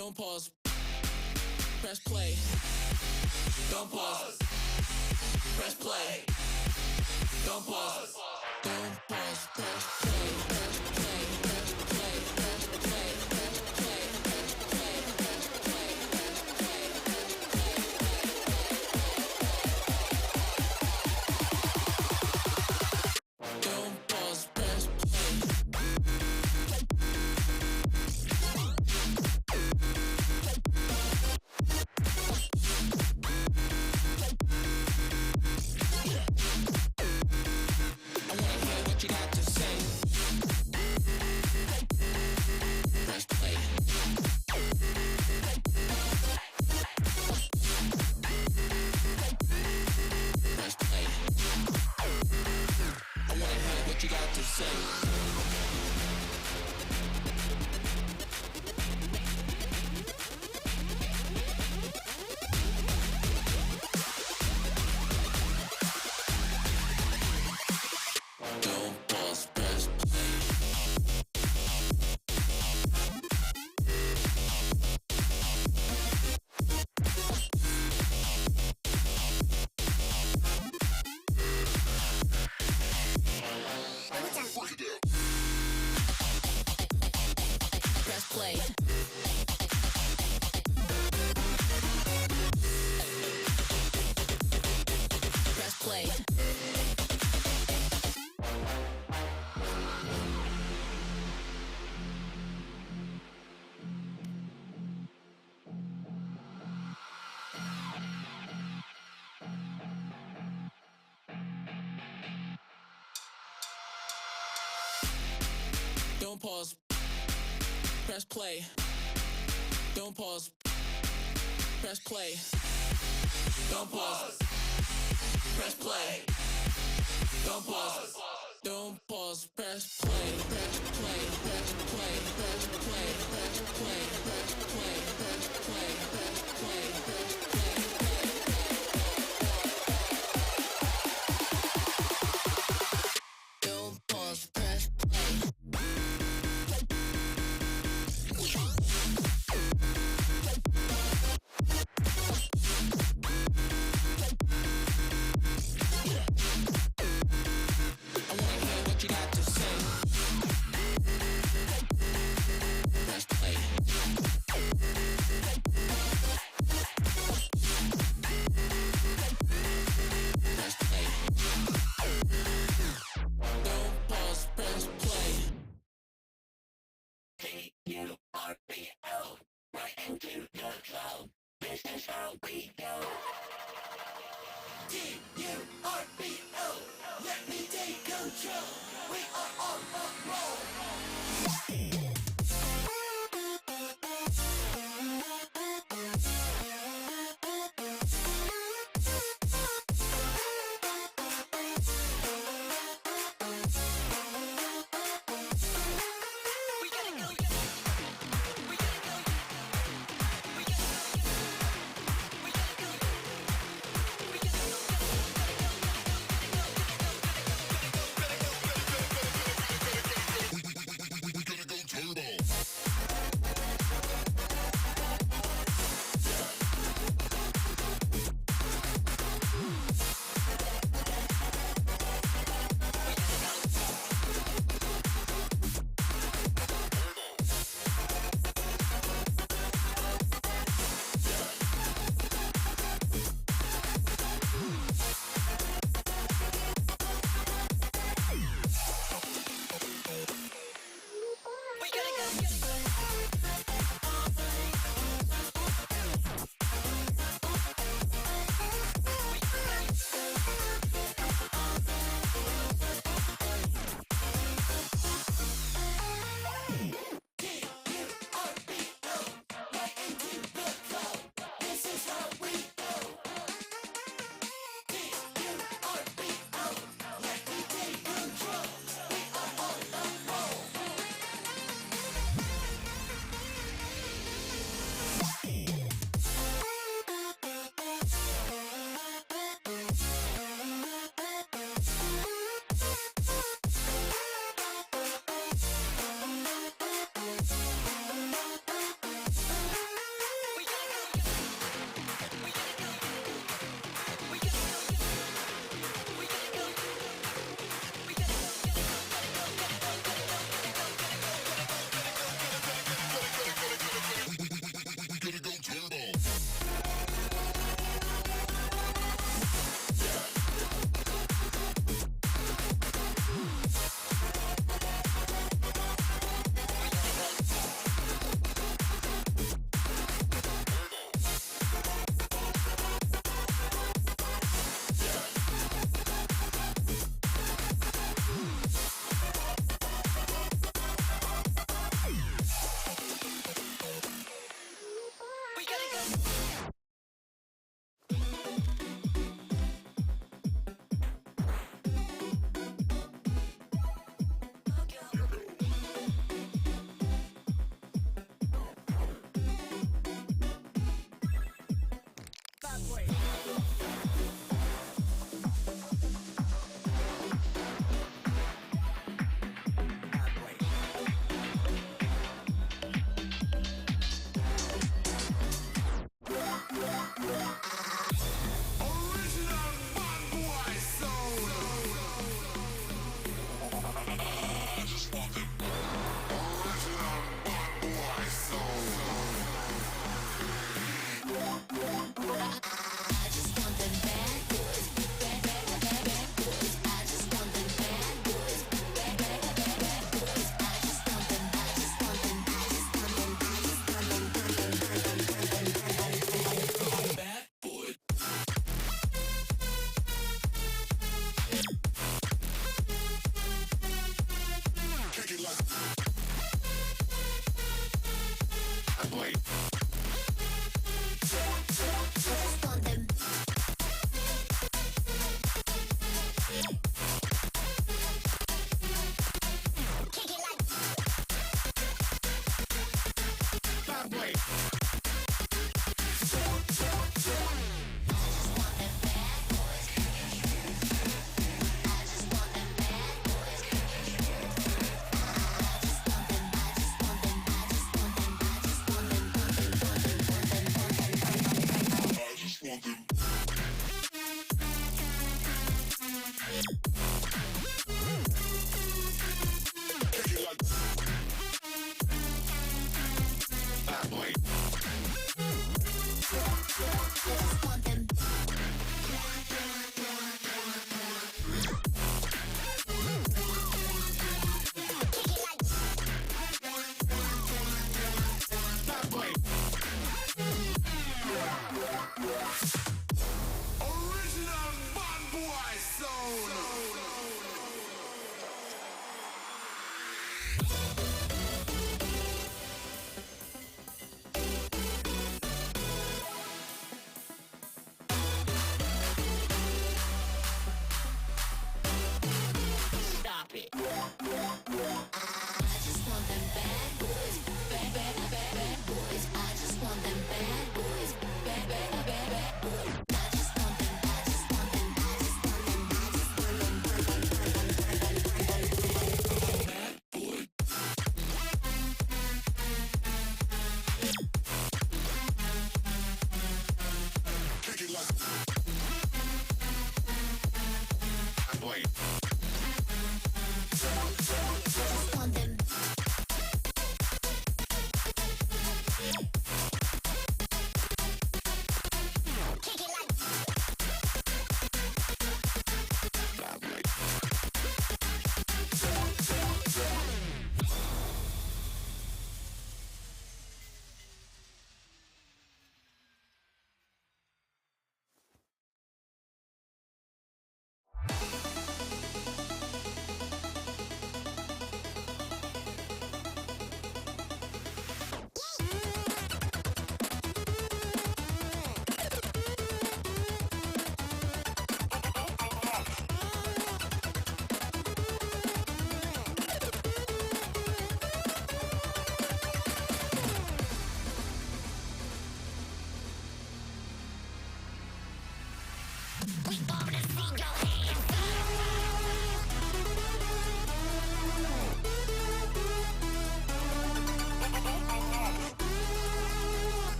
Don't pause. Press play. Don't pause. Press play. Don't pause. Don't pause. Press play. Press play. Press play. Press play. Press play. Press play. Press play. Press play. Don't pause. Press play. I wanna hear what you got to say. Press play. Press play. I wanna hear what you got to say. Don't pause, press play. Press play. Press play. Don't pause. Press play. Don't pause. Press play. Don't pause. Press play. Don't pause. Don't pause. Press play. Press play. Press play. Press play. Press play. Press play. Press play. Press play. Press play. Don't pause. Press play. I wanna hear what you got to say. Press play. Press play. Don't pause, press play. VURBL, right into the cloud. This is how we go. VURBL, let me take control. We are on a roll.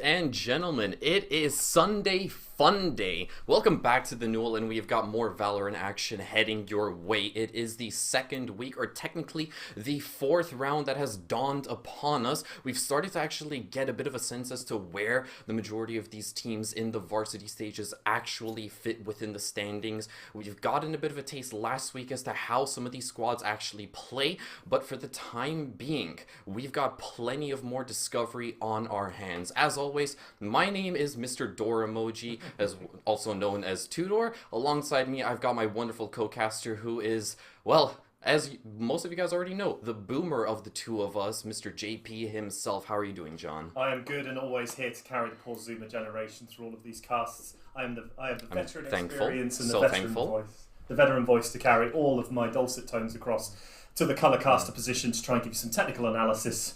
And gentlemen, it is Sunday Fun Day. Welcome back to the Newell, and we've got more Valorant action heading your way. It is the second week, or technically the fourth round that has dawned upon us. We've started to actually get a bit of a sense as to where the majority of these teams in the varsity stages actually fit within the standings. We've gotten a bit of a taste last week as to how some of these squads actually play, but for the time being, we've got plenty of more discovery on our hands. As always, my name is Mr. Door Emoji, as also known as Tudor. Alongside me, I've got my wonderful co-caster who is, well, as most of you guys already know, the boomer of the two of us, Mr. JP himself. How are you doing, John? I am good and always here to carry the poor Zoomer generation through all of these casts. I have the veteran experience and the veteran voice to carry all of my dulcet tones across to the colour caster position to try and give you some technical analysis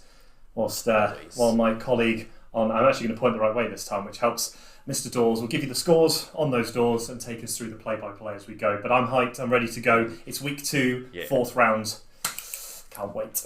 while my colleague I'm actually going to point the right way this time, which helps. Mr. Doors will give you the scores on those doors and take us through the play-by-play as we go. But I'm hyped. I'm ready to go. It's week 2, fourth round. Can't wait.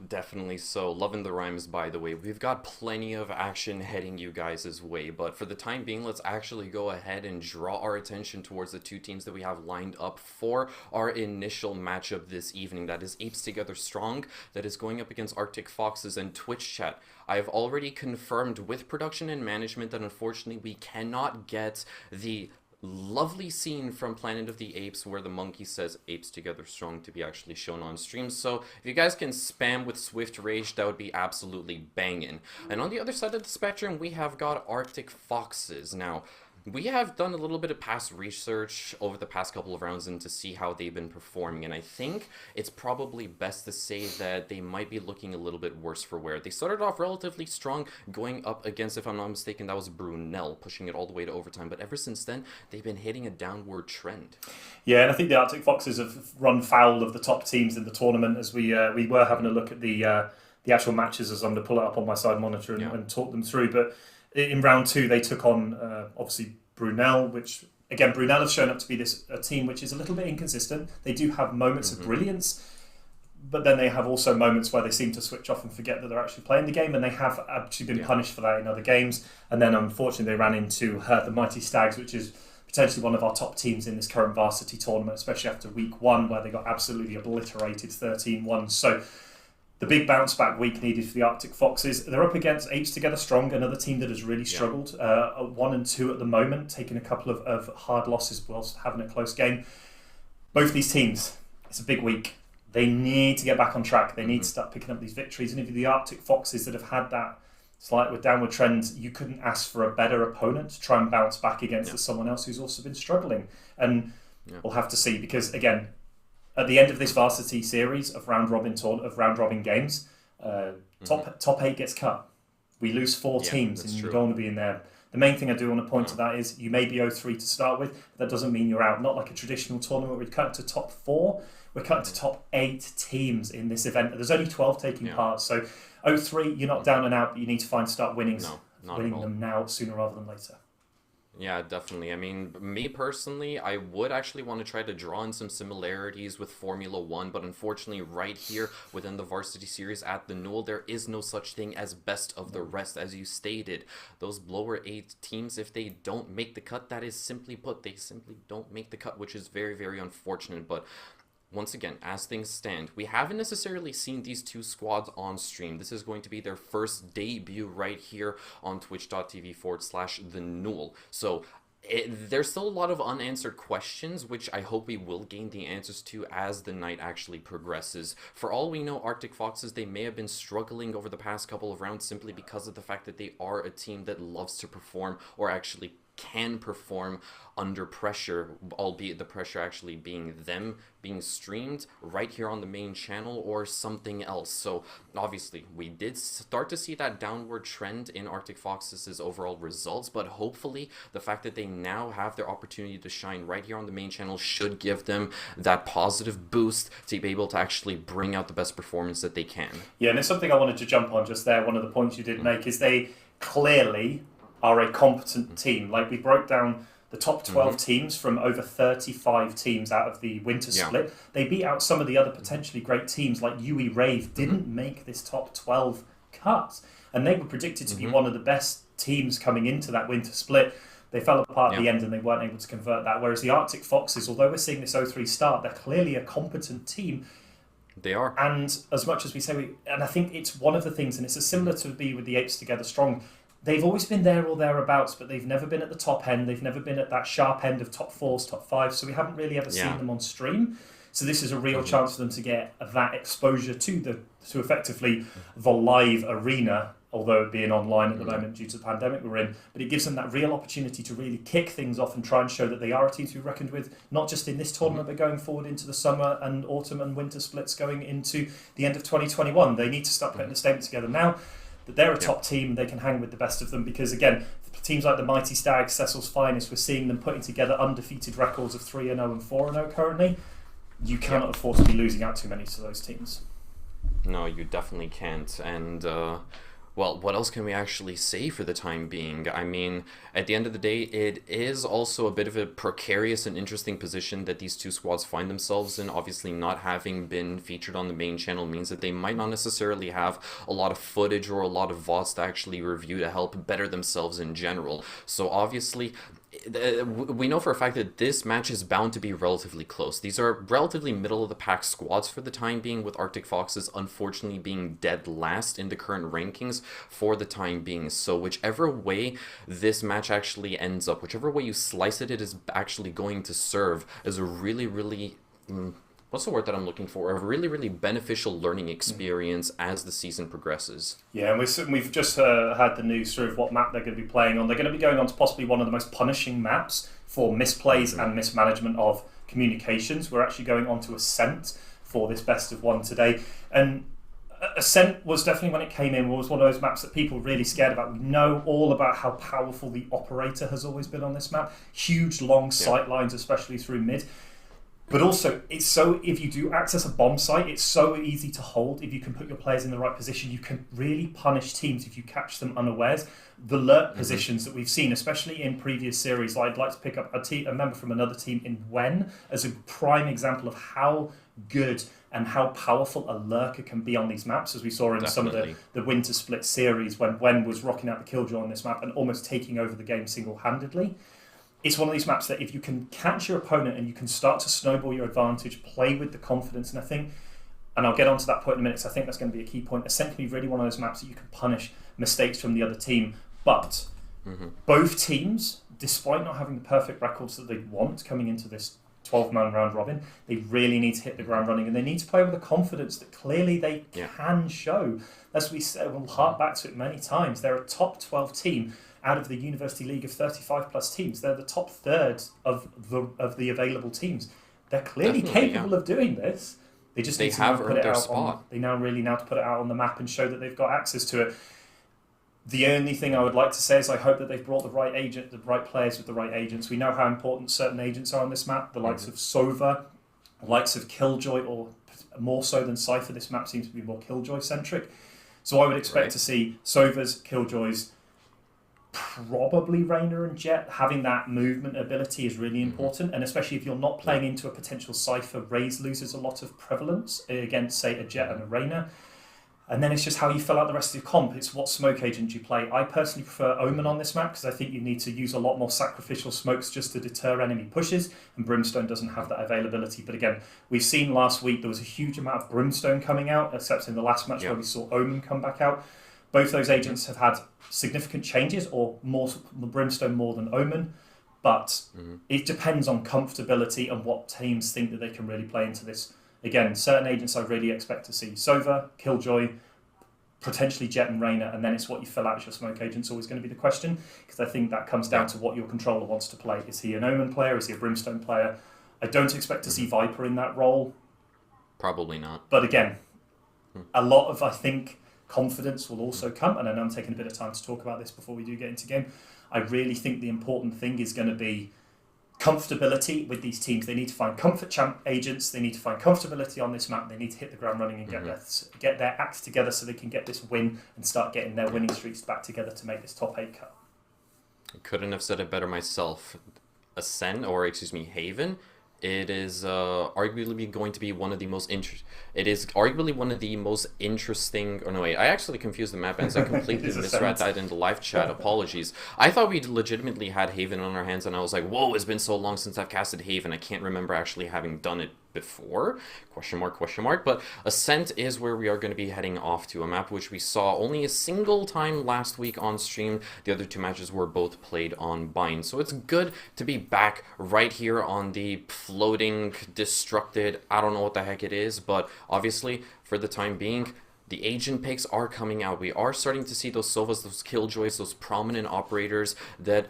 Definitely so. Loving the rhymes, by the way. We've got plenty of action heading you guys' way, but for the time being, let's actually go ahead and draw our attention towards the two teams that we have lined up for our initial matchup this evening. That is Apes Together Strong, that is going up against Arctic Foxes and Twitch Chat. I've already confirmed with production and management that unfortunately we cannot get the lovely scene from Planet of the Apes where the monkey says Apes Together Strong to be actually shown on stream. So if you guys can spam with Swift Rage, that would be absolutely banging. And on the other side of the spectrum, we have got Arctic Foxes. Now, we have done a little bit of past research over the past couple of rounds and to see how they've been performing, and I think it's probably best to say that they might be looking a little bit worse for wear. They started off relatively strong, going up against, if I'm not mistaken, that was Brunel, pushing it all the way to overtime, but ever since then, they've been hitting a downward trend. Yeah, and I think the Arctic Foxes have run foul of the top teams in the tournament as we were having a look at the actual matches as I'm going to pull it up on my side monitor and talk them through, but in round 2, they took on, obviously, Brunel, which, again, Brunel have shown up to be a team which is a little bit inconsistent. They do have moments of brilliance, but then they have also moments where they seem to switch off and forget that they're actually playing the game, and they have actually been punished for that in other games. And then, unfortunately, they ran into the Mighty Stags, which is potentially one of our top teams in this current varsity tournament, especially after week 1, where they got absolutely obliterated 13-1. So the big bounce back week needed for the Arctic Foxes. They're up against Apes Together Strong, another team that has really struggled. 1 and 2 at the moment, taking a couple of hard losses whilst having a close game. Both these teams, it's a big week. They need to get back on track. They need to start picking up these victories. And if the Arctic Foxes that have had that slight downward trend, you couldn't ask for a better opponent to try and bounce back against someone else who's also been struggling. And we'll have to see, because again, at the end of this varsity series of round robin games, top 8 gets cut. We lose 4 teams, and you don't want to be in there. The main thing I do want to point to that is you may be 0-3 to start with, but that doesn't mean you're out. Not like a traditional tournament where we cut to top 4. We're cutting to top 8 teams in this event. There's only 12 taking part, so 0-3, you're not down and out, but you need to start winning them now, sooner rather than later. Yeah, definitely. I mean, me personally, I would actually want to try to draw in some similarities with Formula 1, but unfortunately right here within the Varsity Series at the Newell, there is no such thing as best of the rest. As you stated, those lower 8 teams, if they don't make the cut, that is simply put, they simply don't make the cut, which is very, very unfortunate. But once again, as things stand, we haven't necessarily seen these two squads on stream. This is going to be their first debut right here on twitch.tv/The Newell. So there's still a lot of unanswered questions, which I hope we will gain the answers to as the night actually progresses. For all we know, Arctic Foxes, they may have been struggling over the past couple of rounds simply because of the fact that they are a team that loves to perform, or actually can perform under pressure, albeit the pressure actually being them being streamed right here on the main channel or something else. So obviously we did start to see that downward trend in Arctic Foxes' overall results, but hopefully the fact that they now have their opportunity to shine right here on the main channel should give them that positive boost to be able to actually bring out the best performance that they can. Yeah, and it's something I wanted to jump on just there. One of the points you did make is they clearly are a competent team. Like, we broke down the top 12 teams from over 35 teams out of the winter split. They beat out some of the other potentially great teams, like AUE Rave didn't make this top 12 cut. and they were predicted to be one of the best teams coming into that winter split. They fell apart at the end and they weren't able to convert that. Whereas the Arctic Foxes, although we're seeing this 0-3 start, they're clearly a competent team. They are. And as much as we say, and I think it's one of the things, and it's as similar to be with the Apes Together Strong, they've always been there or thereabouts, but they've never been at the top end. They've never been at that sharp end of top 4s, top 5s, so we haven't really ever seen them on stream. So this is a real chance for them to get that exposure to effectively the live arena, although it being online at the moment due to the pandemic we're in. But it gives them that real opportunity to really kick things off and try and show that they are a team to be reckoned with, not just in this tournament, but going forward into the summer and autumn and winter splits going into the end of 2021. They need to start putting a statement together now that they're a top team, they can hang with the best of them, because again, teams like the Mighty Stags, Cecil's Finest, we're seeing them putting together undefeated records of 3-0 and 4-0 currently. You cannot afford to be losing out too many to those teams. No, you definitely can't. And well, what else can we actually say for the time being? I mean, at the end of the day, it is also a bit of a precarious and interesting position that these two squads find themselves in. Obviously, not having been featured on the main channel means that they might not necessarily have a lot of footage or a lot of VODs to actually review to help better themselves in general. So obviously, we know for a fact that this match is bound to be relatively close. These are relatively middle-of-the-pack squads for the time being, with Arctic Foxes unfortunately being dead last in the current rankings for the time being. So whichever way this match actually ends up, whichever way you slice it, it is actually going to serve as a really, really... what's the word that I'm looking for? A really, really beneficial learning experience as the season progresses. Yeah, and we've just had the news through of what map they're going to be playing on. They're going to be going on to possibly one of the most punishing maps for misplays and mismanagement of communications. We're actually going on to Ascent for this best of one today. And Ascent was definitely, when it came in, was one of those maps that people were really scared about. We know all about how powerful the operator has always been on this map. Huge, long sight lines, especially through mid. But also, it's so, if you do access a bomb site, it's so easy to hold. If you can put your players in the right position, you can really punish teams if you catch them unawares. The lurk positions that we've seen, especially in previous series, I'd like to pick up a member from another team in Wen as a prime example of how good and how powerful a lurker can be on these maps, as we saw in some of the Winter Split series when Wen was rocking out the Killjoy on this map and almost taking over the game single-handedly. It's one of these maps that if you can catch your opponent and you can start to snowball your advantage, play with the confidence, and I think, and I'll get onto that point in a minute, because I think that's going to be a key point, Ascent can be really one of those maps that you can punish mistakes from the other team. But both teams, despite not having the perfect records that they want coming into this 12-man round robin, they really need to hit the ground running, and they need to play with the confidence that clearly they can show. As we said, we'll hark back to it many times, they're a top 12 team out of the University League of 35 plus teams. They're the top third of the available teams. They're clearly capable of doing this. They just need to put it out on. They now really to put it out on the map and show that they've got access to it. The only thing I would like to say is I hope that they've brought the right agent, the right players with the right agents. We know how important certain agents are on this map. The likes of Sova, the likes of Killjoy, or more so than Cypher. This map seems to be more Killjoy centric. So I would expect to see Sovas, Killjoys, probably Reyna and Jet. Having that movement ability is really important, and especially if you're not playing into a potential Cypher, Raze loses a lot of prevalence against, say, a Jet and a Reyna. And then it's just how you fill out the rest of your comp. It's what smoke agent you play. I personally prefer Omen on this map because I think you need to use a lot more sacrificial smokes just to deter enemy pushes, and Brimstone doesn't have that availability. But again, we've seen last week there was a huge amount of Brimstone coming out, except in the last match where we saw Omen come back out. Both those agents have had significant changes, or more Brimstone more than Omen, but it depends on comfortability and what teams think that they can really play into this. Again, certain agents I really expect to see. Sova, Killjoy, potentially Jet and Reyna, and then it's what you fill out as your smoke agent's always going to be the question, because I think that comes down to what your controller wants to play. Is he an Omen player? Is he a Brimstone player? I don't expect to see Viper in that role. Probably not. But again, a lot of, I think, confidence will also come, and I know I'm taking a bit of time to talk about this before we do get into game. I really think the important thing is going to be comfortability with these teams. They need to find comfort champ agents. They need to find comfortability on this map. They need to hit the ground running and get their acts together so they can get this win and start getting their winning streaks back together to make this top 8 cut. I couldn't have said it better myself. Haven It is arguably going to be one of the most It is arguably one of the most interesting. Oh no, wait! I actually confused the map ends. I completely misread that in the live chat. Apologies. I thought we legitimately had Haven on our hands, and I was like, "Whoa! It's been so long since I've casted Haven. I can't remember actually having done it before." Question mark? Question mark. But Ascent is where we are going to be heading off to, a map which we saw only a single time last week on stream. The other two matches were both played on Bind, so it's good to be back right here on the floating, destructed, I don't know what the heck it is, but obviously, for the time being, the agent picks are coming out. We are starting to see those Sovas, those Killjoys, those prominent operators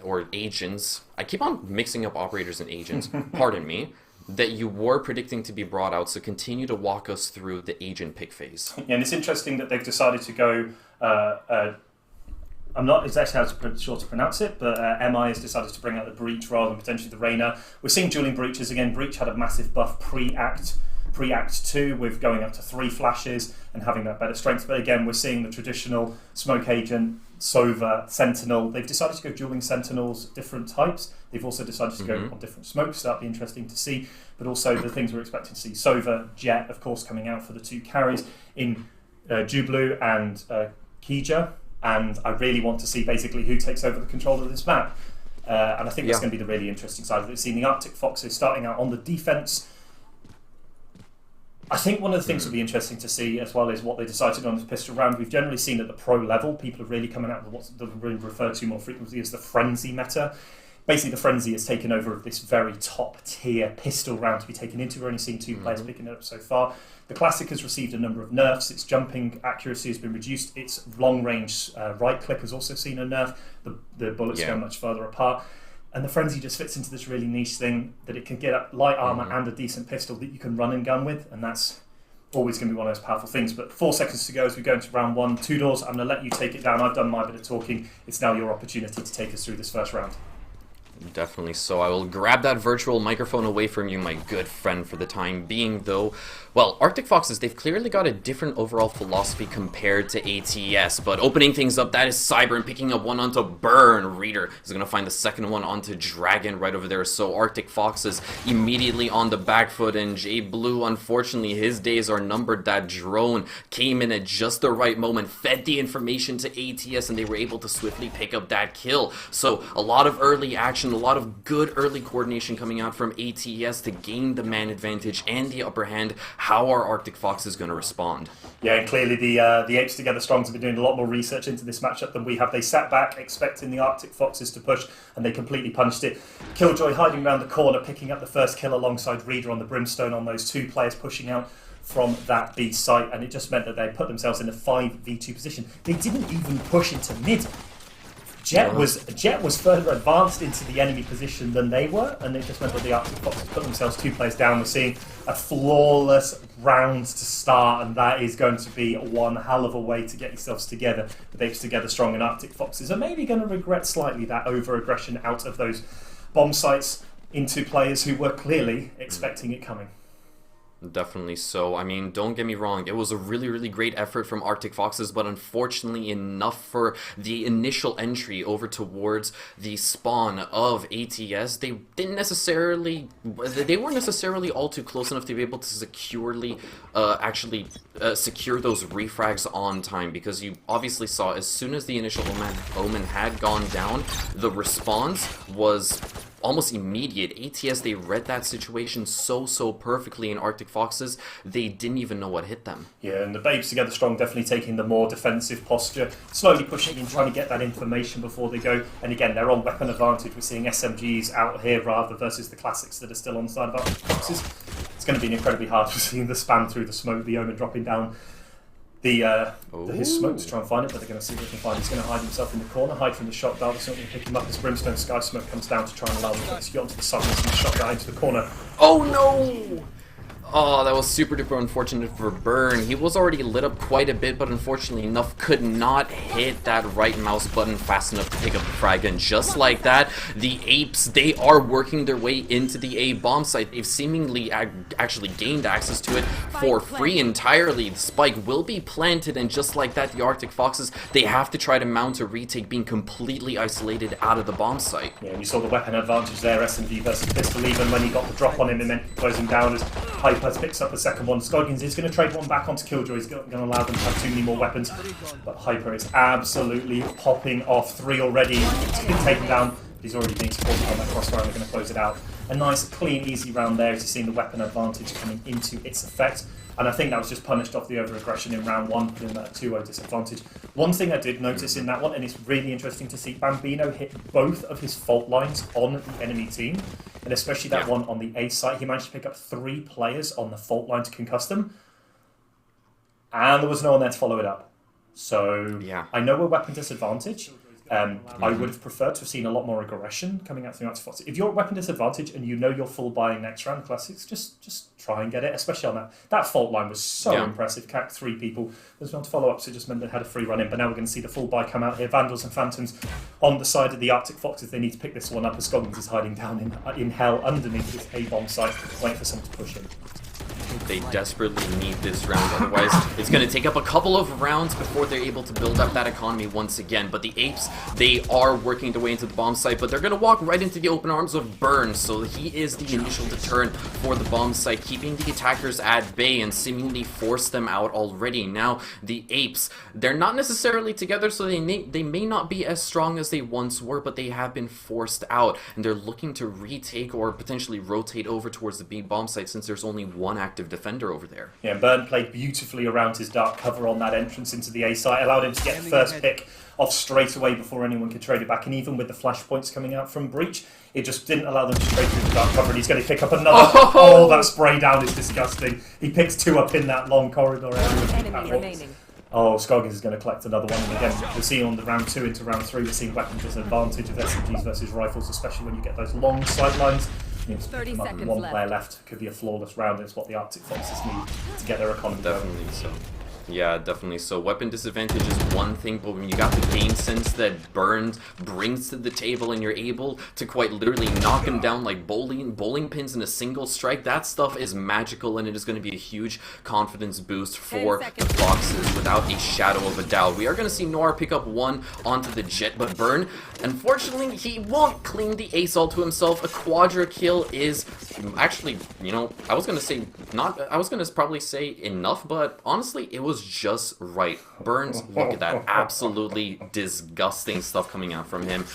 or agents. I keep on mixing up operators and agents, pardon me, that you were predicting to be brought out, so continue to walk us through the agent pick phase. Yeah, and it's interesting that they've decided to go... I'm not exactly sure to pronounce it, but MI has decided to bring out the Breach rather than potentially the Reyna. We're seeing dueling Breaches again. Breach had a massive buff pre-Act 2 with going up to 3 flashes and having that better strength. But again, we're seeing the traditional Smoke Agent, Sova, Sentinel. They've decided to go dueling Sentinels, different types. They've also decided to go on different smokes, so that'll be interesting to see. But also the things we're expecting to see. Sova, Jet, of course, coming out for the 2 carries in Jublu and Kija. And I really want to see basically who takes over the control of this map. And I think that's going to be the really interesting side of it. We've seen the Arctic Foxes starting out on the defense. I think one of the things that will be interesting to see as well is what they decided on this pistol round. We've generally seen at the pro level, people are really coming out with what's really referred to more frequently as the Frenzy meta. Basically, the Frenzy has taken over of this very top tier pistol round to be taken into. We've only seen 2 players picking it up so far. The Classic has received a number of nerfs. Its jumping accuracy has been reduced. Its long range right click has also seen a nerf. The bullets go much further apart. And the Frenzy just fits into this really niche thing that it can get light armor and a decent pistol that you can run and gun with, and that's always going to be one of those powerful things. But 4 seconds to go as we go into round 1. Two Doors, I'm going to let you take it down. I've done my bit of talking. It's now your opportunity to take us through this first round. Definitely so. I will grab that virtual microphone away from you, my good friend, for the time being, though. Well, Arctic Foxes, they've clearly got a different overall philosophy compared to ATS, but opening things up, that is Cyber, and picking up one onto Burn. Reader is going to find the second one onto Dragon right over there, so Arctic Foxes immediately on the back foot, and Jay Blue, unfortunately, his days are numbered. That drone came in at just the right moment, fed the information to ATS, and they were able to swiftly pick up that kill. So, a lot of early action, a lot of good early coordination coming out from ATS to gain the man advantage and the upper hand. How are Arctic Foxes going to respond? Yeah, and clearly the Apes Together Strongs have been doing a lot more research into this matchup than we have. They sat back expecting the Arctic Foxes to push, and they completely punched it. Killjoy hiding around the corner, picking up the first kill alongside Reader on the Brimstone on those 2 players pushing out from that B site, and it just meant that they put themselves in a 5v2 position. They didn't even push into mid. Jet was further advanced into the enemy position than they were, and it just meant that the Arctic Foxes put themselves 2 players down. We're seeing a flawless round to start, and that is going to be one hell of a way to get yourselves together. The Apes Together Strong and Arctic Foxes are maybe going to regret slightly that over-aggression out of those bomb sites into players who were clearly expecting it coming. Definitely so. I mean, don't get me wrong, it was a really, really great effort from Arctic Foxes, but unfortunately enough for the initial entry over towards the spawn of ATS, they weren't necessarily all too close enough to be able to securely secure those refrags on time, because you obviously saw as soon as the initial Omen had gone down, the response was almost immediate. ATS, they read that situation so perfectly, in Arctic Foxes, they didn't even know what hit them. Yeah, and the Babes Together Strong definitely taking the more defensive posture, slowly pushing in, trying to get that information before they go. And again, they're on weapon advantage. We're seeing SMGs out here rather versus the Classics that are still on the side of Arctic Foxes. It's going to be incredibly hard. We're seeing the spam through the smoke, the Omen dropping down his smoke to try and find it, but they're going to see what they can find. He's going to hide himself in the corner, hide from the shot dart. They're not going to pick him up as Brimstone Sky Smoke comes down to try and allow him to get onto the side and the shot dart into the corner. Oh no! Oh, that was super duper unfortunate for Burn. He was already lit up quite a bit, but unfortunately enough could not hit that right mouse button fast enough to pick up the frag. And just like that, the Apes, they are working their way into the A bomb site. They've seemingly actually gained access to it for free entirely. The spike will be planted, and just like that, the Arctic Foxes, they have to try to mount a retake, being completely isolated out of the bomb site. Yeah, you saw the weapon advantage there, SMG versus Pistol. Even when he got the drop on him, it meant closing down as Hyper picks up the second one. Scoggins is going to trade one back onto Killjoy. He's going to allow them to have too many more weapons. But Hyper is absolutely popping off. 3 already. He's been taken down. He's already being supported on that crossfire, and they're going to close it out. A nice, clean, easy round there as you've seen the weapon advantage coming into its effect. And I think that was just punished off the over-aggression in round 1, putting that 2-0 disadvantage. One thing I did notice in that one, and it's really interesting to see, Bambino hit both of his fault lines on the enemy team, and especially that one on the A site. He managed to pick up 3 players on the fault line to concuss them, and there was no one there to follow it up. So I know we're weapon disadvantage. I would have preferred to have seen a lot more aggression coming out through Arctic Foxes. If you're at weapon disadvantage and you know you're full buying next round classics, just try and get it, especially on that. That fault line was so impressive. Capped 3 people. There's no one to follow up, so it just meant they had a free run in. But now we're going to see the full buy come out here. Vandals and Phantoms on the side of the Arctic Foxes. They need to pick this one up as Scoggins is hiding down in hell underneath this A-bomb site, waiting for someone to push him. They desperately need this round, otherwise it's going to take up a couple of rounds before they're able to build up that economy once again. But the Apes, they are working their way into the bomb site, but they're going to walk right into the open arms of Burn, so he is the initial deterrent for the bomb site, keeping the attackers at bay and seemingly force them out already. Now, the Apes, they're not necessarily together, so they may not be as strong as they once were, but they have been forced out, and they're looking to retake or potentially rotate over towards the big bomb site since there's only one active defender over there. Yeah, Burn played beautifully around his dark cover on that entrance into the A site, allowed him to get the first pick off straight away before anyone could trade it back, and even with the flashpoints coming out from Breach, it just didn't allow them to trade through the dark cover, and he's going to pick up another. Oh, that spray down is disgusting. He picks 2 up in that long corridor area. Oh, Scoggins is going to collect another one, and again, we're seeing on the round 2 into round 3, we're seeing weapon disadvantage of SMGs versus rifles, especially when you get those long sight lines. 30 seconds one player left. Could be a flawless round. It's what the Arctic Foxes need to get their economy going. Definitely so. Yeah, definitely. So weapon disadvantage is one thing, but when you got the game sense that Burns brings to the table and you're able to quite literally knock him down like bowling pins in a single strike, that stuff is magical, and it is going to be a huge confidence boost for the Foxes without a shadow of a doubt. We are going to see Noir pick up 1 onto the Jet, but Burn, unfortunately, he won't clean the ace all to himself. A quadra kill is actually, you know, I was going to probably say enough, but honestly, it was just right. Burns, look at that. Absolutely disgusting stuff coming out from him.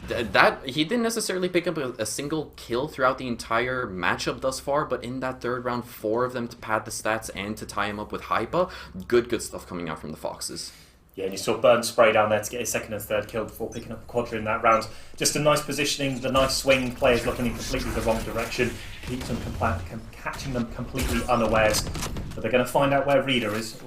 That he didn't necessarily pick up a single kill throughout the entire matchup thus far, but in that 3rd round, 4 of them to pad the stats and to tie him up with Hypa. Good stuff coming out from the Foxes. Yeah, and you saw Burn spray down there to get his 2nd and 3rd kill before picking up a quadra in that round. Just a nice positioning, the nice swing, players looking in completely the wrong direction, catching them completely unawares. But they're going to find out where Raider is,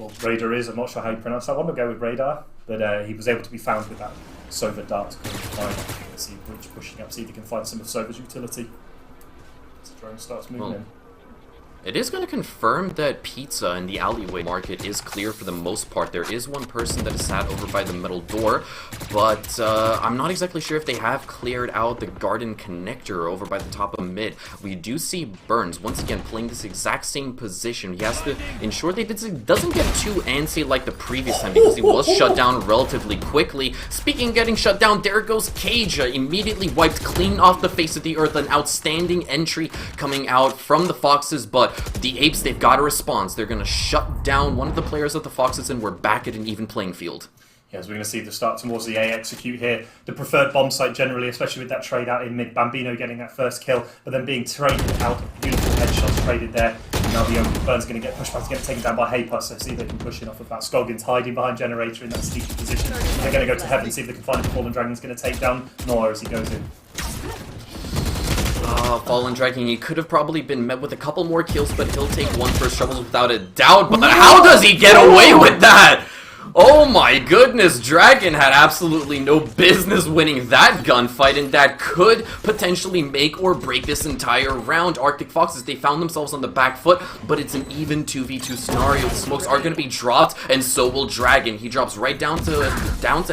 I'm not sure how you pronounce that one, we'll go with Radar, but he was able to be found with that Sova dart. Let's see Breach pushing up, see if he can find some of Sova's utility. As the drone starts moving in. It is going to confirm that pizza in the alleyway market is clear for the most part. There is one person that is sat over by the middle door, but I'm not exactly sure if they have cleared out the garden connector over by the top of mid. We do see Burns, once again, playing this exact same position. He has to ensure that he doesn't get too antsy like the previous time, because he was shut down relatively quickly. Speaking of getting shut down, there goes Cage, immediately wiped clean off the face of the earth. An outstanding entry coming out from the Foxes, but the Apes, they've got a response. They're going to shut down one of the players of the Foxes, and we're back at an even playing field. Yeah, as we're going to see the start towards the A execute here. The preferred bomb site generally, especially with that trade out in mid. Bambino getting that first kill, but then being traded out. Beautiful headshots traded there. Now the Burn's going to get pushed back to get taken down by Haypa, so see if they can push it off of that. Scoggins hiding behind Generator in that sneaky position. They're going to go to heaven, see if they can find the Fallen Dragon's going to take down Noir as he goes in. Fallen Dragon, he could have probably been met with a couple more kills, but he'll take 1 first troubles without a doubt. But how does he get away with that? Oh my goodness, Dragon had absolutely no business winning that gunfight, and that could potentially make or break this entire round. Arctic Foxes, they found themselves on the back foot, but it's an even 2v2 scenario. The smokes are going to be dropped, and so will Dragon. He drops right down to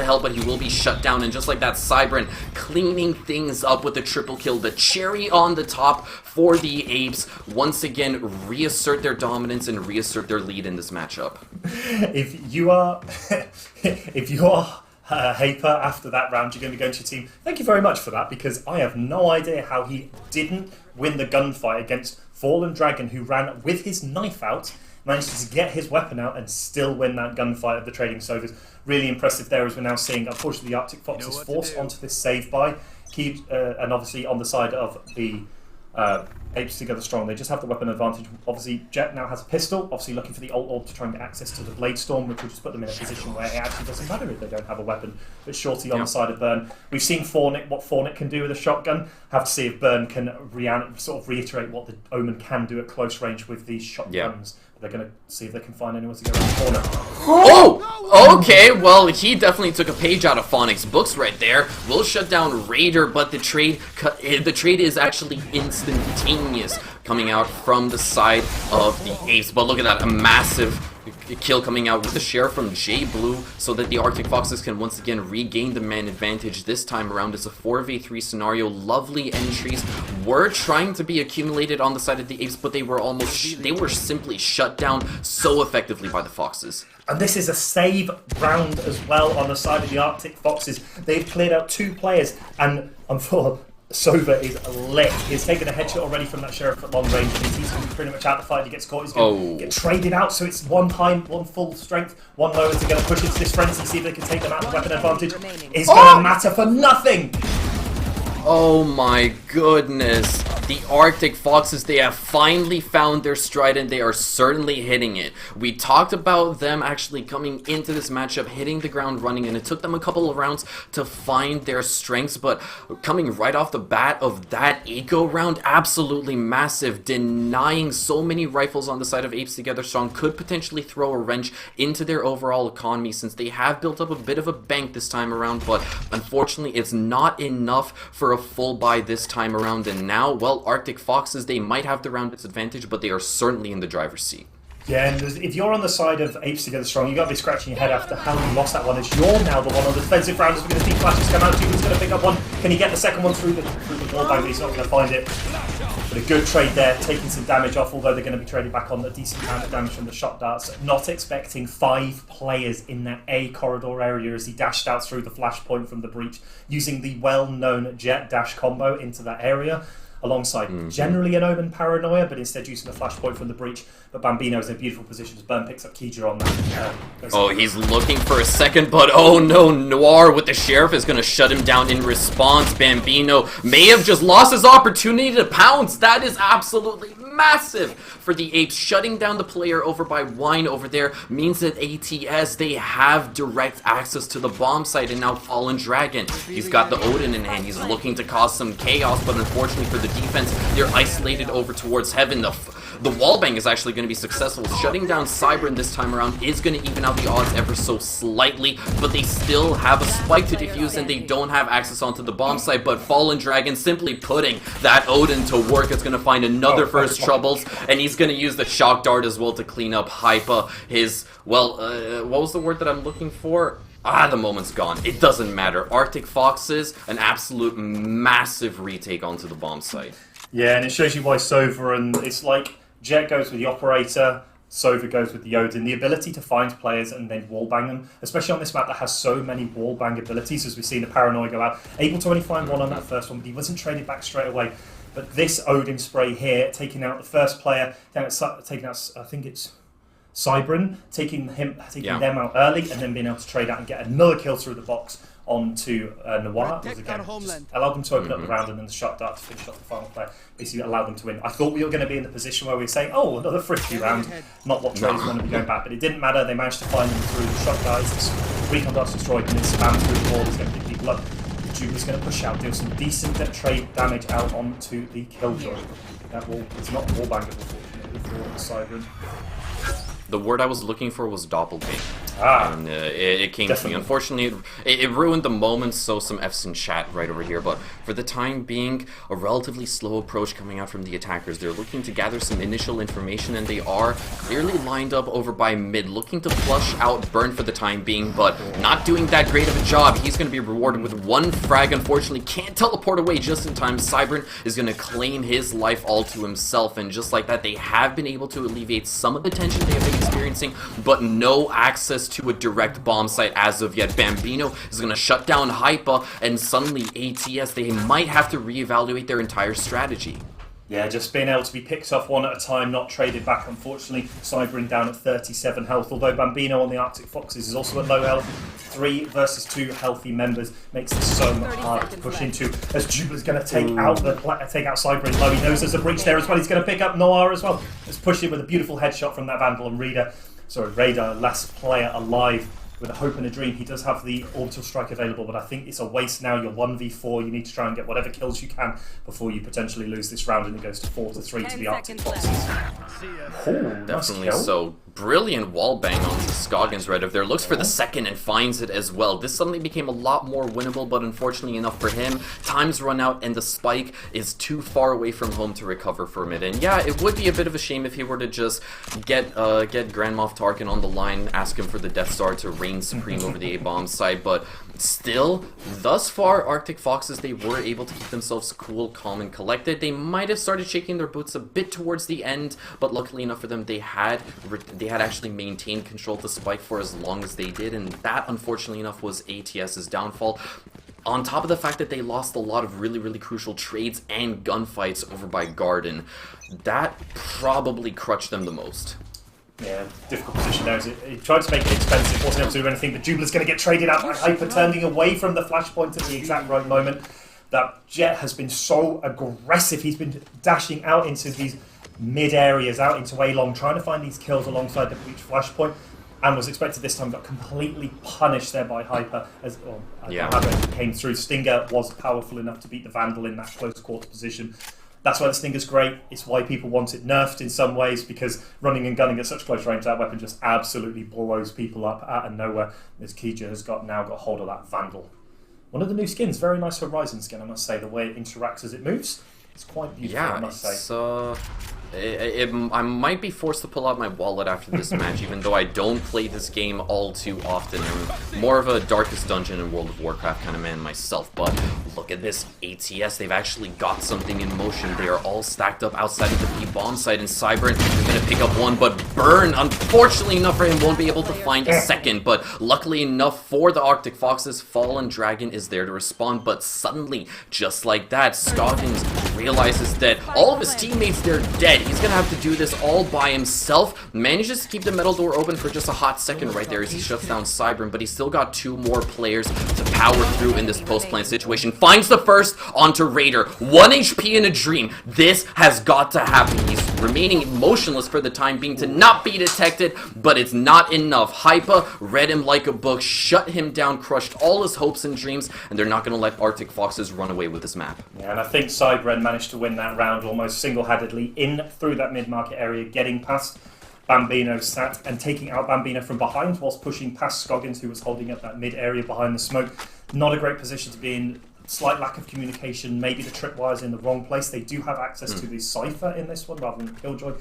hell, but he will be shut down, and just like that, Cybran cleaning things up with a triple kill. The cherry on the top for the Apes once again reassert their dominance and reassert their lead in this matchup. If you are Haper after that round, you're going to be going to your team. Thank you very much for that, because I have no idea how he didn't win the gunfight against Fallen Dragon, who ran with his knife out, managed to get his weapon out and still win that gunfight of the Trading Sovas. Really impressive there, as we're now seeing. Unfortunately, the Arctic Fox is forced onto this save by and obviously on the side of the Apes Together Strong, they just have the weapon advantage. Obviously, Jet now has a pistol, obviously looking for the ult orb to try and get access to the Blade Storm, which will just put them in a position where it actually doesn't matter if they don't have a weapon. But Shorty on the side of Burn. We've seen what Fornic can do with a shotgun. Have to see if Burn can sort of reiterate what the Omen can do at close range with these shotguns. They're going to see if they can find anyone to go around the corner. Oh! Okay, well, he definitely took a page out of Phonic's books right there. Will shut down Raider, but the trade is actually instantaneous coming out from the side of the Apes. But look at that, a massive kill coming out with the share from J Blue, so that the Arctic Foxes can once again regain the man advantage. This time around it's a 4v3 scenario. Lovely entries were trying to be accumulated on the side of the Apes, but they were simply shut down so effectively by the Foxes. And this is a save round as well on the side of the Arctic Foxes. They've cleared out 2 players, and I'm full. Sova is lit. He's taken a headshot already from that Sheriff at long range. He's going to be pretty much out the fight. He gets caught. He's going to get traded out. So it's one full strength, one lower to go push into this frenzy, see if they can take them out. The weapon advantage is going to matter for nothing. Oh my goodness. The Arctic Foxes, they have finally found their stride, and they are certainly hitting it. We talked about them actually coming into this matchup, hitting the ground running, and it took them a couple of rounds to find their strengths, but coming right off the bat of that eco round, absolutely massive, denying so many rifles on the side of Apes Together Strong could potentially throw a wrench into their overall economy, since they have built up a bit of a bank this time around, but unfortunately it's not enough for a full buy this time around. And now, well, Arctic Foxes, they might have the round disadvantage, but they are certainly in the driver's seat. Yeah, and if you're on the side of Apes Together Strong, you've got to be scratching your head after how you lost that one. As you're now the one on the defensive rounders. We're going to see flashes come out. Julian's going to pick up one. Can he get the second one through the wall bang? But he's not going to find it. But a good trade there, taking some damage off, although they're going to be trading back on a decent amount of damage from the shot darts. Not expecting 5 players in that A corridor area as he dashed out through the flashpoint from the breach, using the well-known jet dash combo into that area, alongside generally an Omen Paranoia, but instead using the flashpoint from the breach. But Bambino is in a beautiful position as Burn picks up Kija on that. He's looking for a second, but oh no, Noir with the Sheriff is going to shut him down in response. Bambino may have just lost his opportunity to pounce. That is absolutely massive for the Apes. Shutting down the player over by Wine over there means that ATS, they have direct access to the bomb site, and now Fallen Dragon, he's got the Odin in hand. He's looking to cause some chaos, but unfortunately for the defense, they're isolated over towards Heaven. The wallbang is actually going to be successful. Shutting down Cybran this time around is going to even out the odds ever so slightly, but they still have a spike to defuse, and they don't have access onto the bomb site. But Fallen Dragon simply putting that Odin to work is going to find another first troubles, and he's going to use the shock dart as well to clean up Hypa. His, what was the word that I'm looking for? The moment's gone. It doesn't matter. Arctic Foxes, an absolute massive retake onto the bomb site. Yeah, and it shows you why Sova, and it's like Jet goes with the Operator, Sova goes with the Odin. The ability to find players and then wallbang them, especially on this map that has so many wallbang abilities, as we've seen the Paranoia go out. Able to only find one on that first one, but he wasn't traded back straight away. But this Odin spray here, taking out the first player, taking out, I think it's Cybran, taking them out early, and then being able to trade out and get another kill through the box onto Noir. Was again, just allowed them to open up the round, and then the shot dart to finish off the final player. Basically allowed them to win. I thought we were going to be in the position where we were saying, oh, another frisky round, not what traders want to be going back, but it didn't matter. They managed to find them through the shot darts. Recon darts destroyed, and then spam through the wall. He's going to pick people up. Jubilee's going to push out, deal some decent trade damage out onto the Killjoy. That wall is not wallbangable, unfortunately, for Cybran. The word I was looking for was doppelganger. And it came to me. Unfortunately, it ruined the moment, so some F's in chat right over here. But for the time being, a relatively slow approach coming out from the attackers. They're looking to gather some initial information, and they are clearly lined up over by mid, looking to flush out Burn for the time being, but not doing that great of a job. He's going to be rewarded with one frag. Unfortunately, can't teleport away just in time. Cybern is going to claim his life all to himself, and just like that, they have been able to alleviate some of the tension they have been experiencing, but no access to a direct bomb site as of yet. Bambino is going to shut down Hypa, and suddenly ATS, they might have to reevaluate their entire strategy. Yeah, just being able to be picked off one at a time, not traded back, unfortunately. Cybering down at 37 health, although Bambino on the Arctic Foxes is also at low health. 3 versus 2 healthy members makes this so much harder to push into, as Jubler's going to take out Cybering low. He knows there's a breach there as well. He's going to pick up Noir as well. Let's push in with a beautiful headshot from that Vandal, and Radar, last player alive with a hope and a dream. He does have the orbital strike available, but I think it's a waste now. You're 1v4. You need to try and get whatever kills you can before you potentially lose this round, and it goes to 4-3 to the Arctic Foxes. Oh, definitely nice so. Brilliant wallbang onto Scoggins right over there. Looks for the second and finds it as well. This suddenly became a lot more winnable, but unfortunately enough for him, time's run out and the spike is too far away from home to recover from it. And yeah, it would be a bit of a shame if he were to just get Grand Moff Tarkin on the line, ask him for the Death Star to reign supreme over the A-bomb side, but still, thus far, Arctic Foxes, they were able to keep themselves cool, calm, and collected. They might have started shaking their boots a bit towards the end, but luckily enough for them, they had actually maintained control of the spike for as long as they did, and that, unfortunately enough, was ATS's downfall. On top of the fact that they lost a lot of really, really crucial trades and gunfights over by Garden, that probably crushed them the most. Yeah, difficult position there. He tried to make it expensive, wasn't able to do anything, but Jubler's going to get traded out by Hyper, turning away from the flashpoint at the exact right moment. That Jet has been so aggressive. He's been dashing out into these mid areas, out into A-long, trying to find these kills alongside the breach flashpoint, and was expected this time, got completely punished there by Hyper as Hyper came through. Stinger was powerful enough to beat the Vandal in that close quarter position. That's why the Stinger's great. It's why people want it nerfed in some ways, because running and gunning at such close range, that weapon just absolutely blows people up out of nowhere. As Kija has now got hold of that Vandal. One of the new skins, very nice Horizon skin, I must say. The way it interacts as it moves, it's quite beautiful, I must say. I might be forced to pull out my wallet after this match, even though I don't play this game all too often. I'm more of a Darkest Dungeon in World of Warcraft kind of man myself, but look at this ATS. They've actually got something in motion. They are all stacked up outside of the B-bomb site, and Cybern is going to pick up one, but Burn, unfortunately enough for him, won't be able to find a second. But luckily enough for the Arctic Foxes, Fallen Dragon is there to respond, but suddenly, just like that, Scoggins realizes that all of his teammates, they're dead. He's gonna have to do this all by himself. Manages to keep the metal door open for just a hot second right there as he shuts down Cybern, but he's still got 2 more players to power through in this post-plant situation. Finds the first onto Raider. 1 HP in a dream. This has got to happen. He's remaining motionless for the time being to not be detected, but it's not enough. Hypa read him like a book, shut him down, crushed all his hopes and dreams, and they're not gonna let Arctic Foxes run away with this map. Yeah, and I think Cybren managed to win that round almost single-handedly in through that mid-market area, getting past Bambino sat and taking out Bambino from behind whilst pushing past Scoggins, who was holding up that mid-area behind the smoke. Not a great position to be in. Slight lack of communication, maybe the tripwire's in the wrong place. They do have access to the Cypher in this one rather than the Killjoy.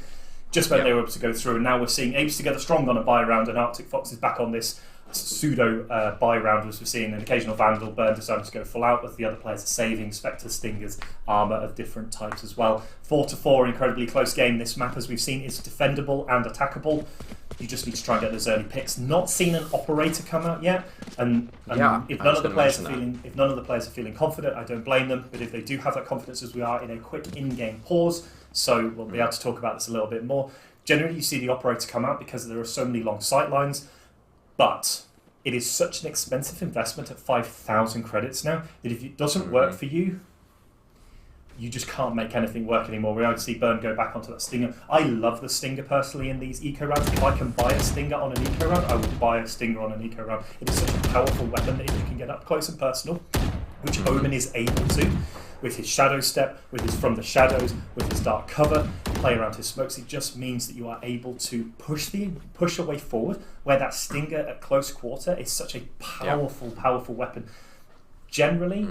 Just when they were able to go through, and now we're seeing Apes together strong on a buy round, and Arctic Fox is back on this pseudo buy round, as we're seeing an occasional Vandal. Burn deciding to go full out, with the other players saving Spectre, Stingers, armour of different types as well. 4-4, incredibly close game. This map, as we've seen, is defendable and attackable. You just need to try and get those early picks. Not seen an operator come out yet, and if none of the players are feeling confident, I don't blame them. But if they do have that confidence, as we are in a quick in-game pause, so we'll be able to talk about this a little bit more. Generally, you see the operator come out because there are so many long sight lines. But it is such an expensive investment at 5,000 credits now that if it doesn't work for you, you just can't make anything work anymore. We already see Burn go back onto that Stinger. I love the Stinger personally in these eco rounds. If I can buy a Stinger on an eco round, I would buy a Stinger on an eco round. It is such a powerful weapon that if you can get up close and personal, which Omen is able to, with his shadow step, with his from the shadows, with his dark cover, play around his smokes, it just means that you are able to push your way forward, where that stinger at close quarter is such a powerful weapon. Generally,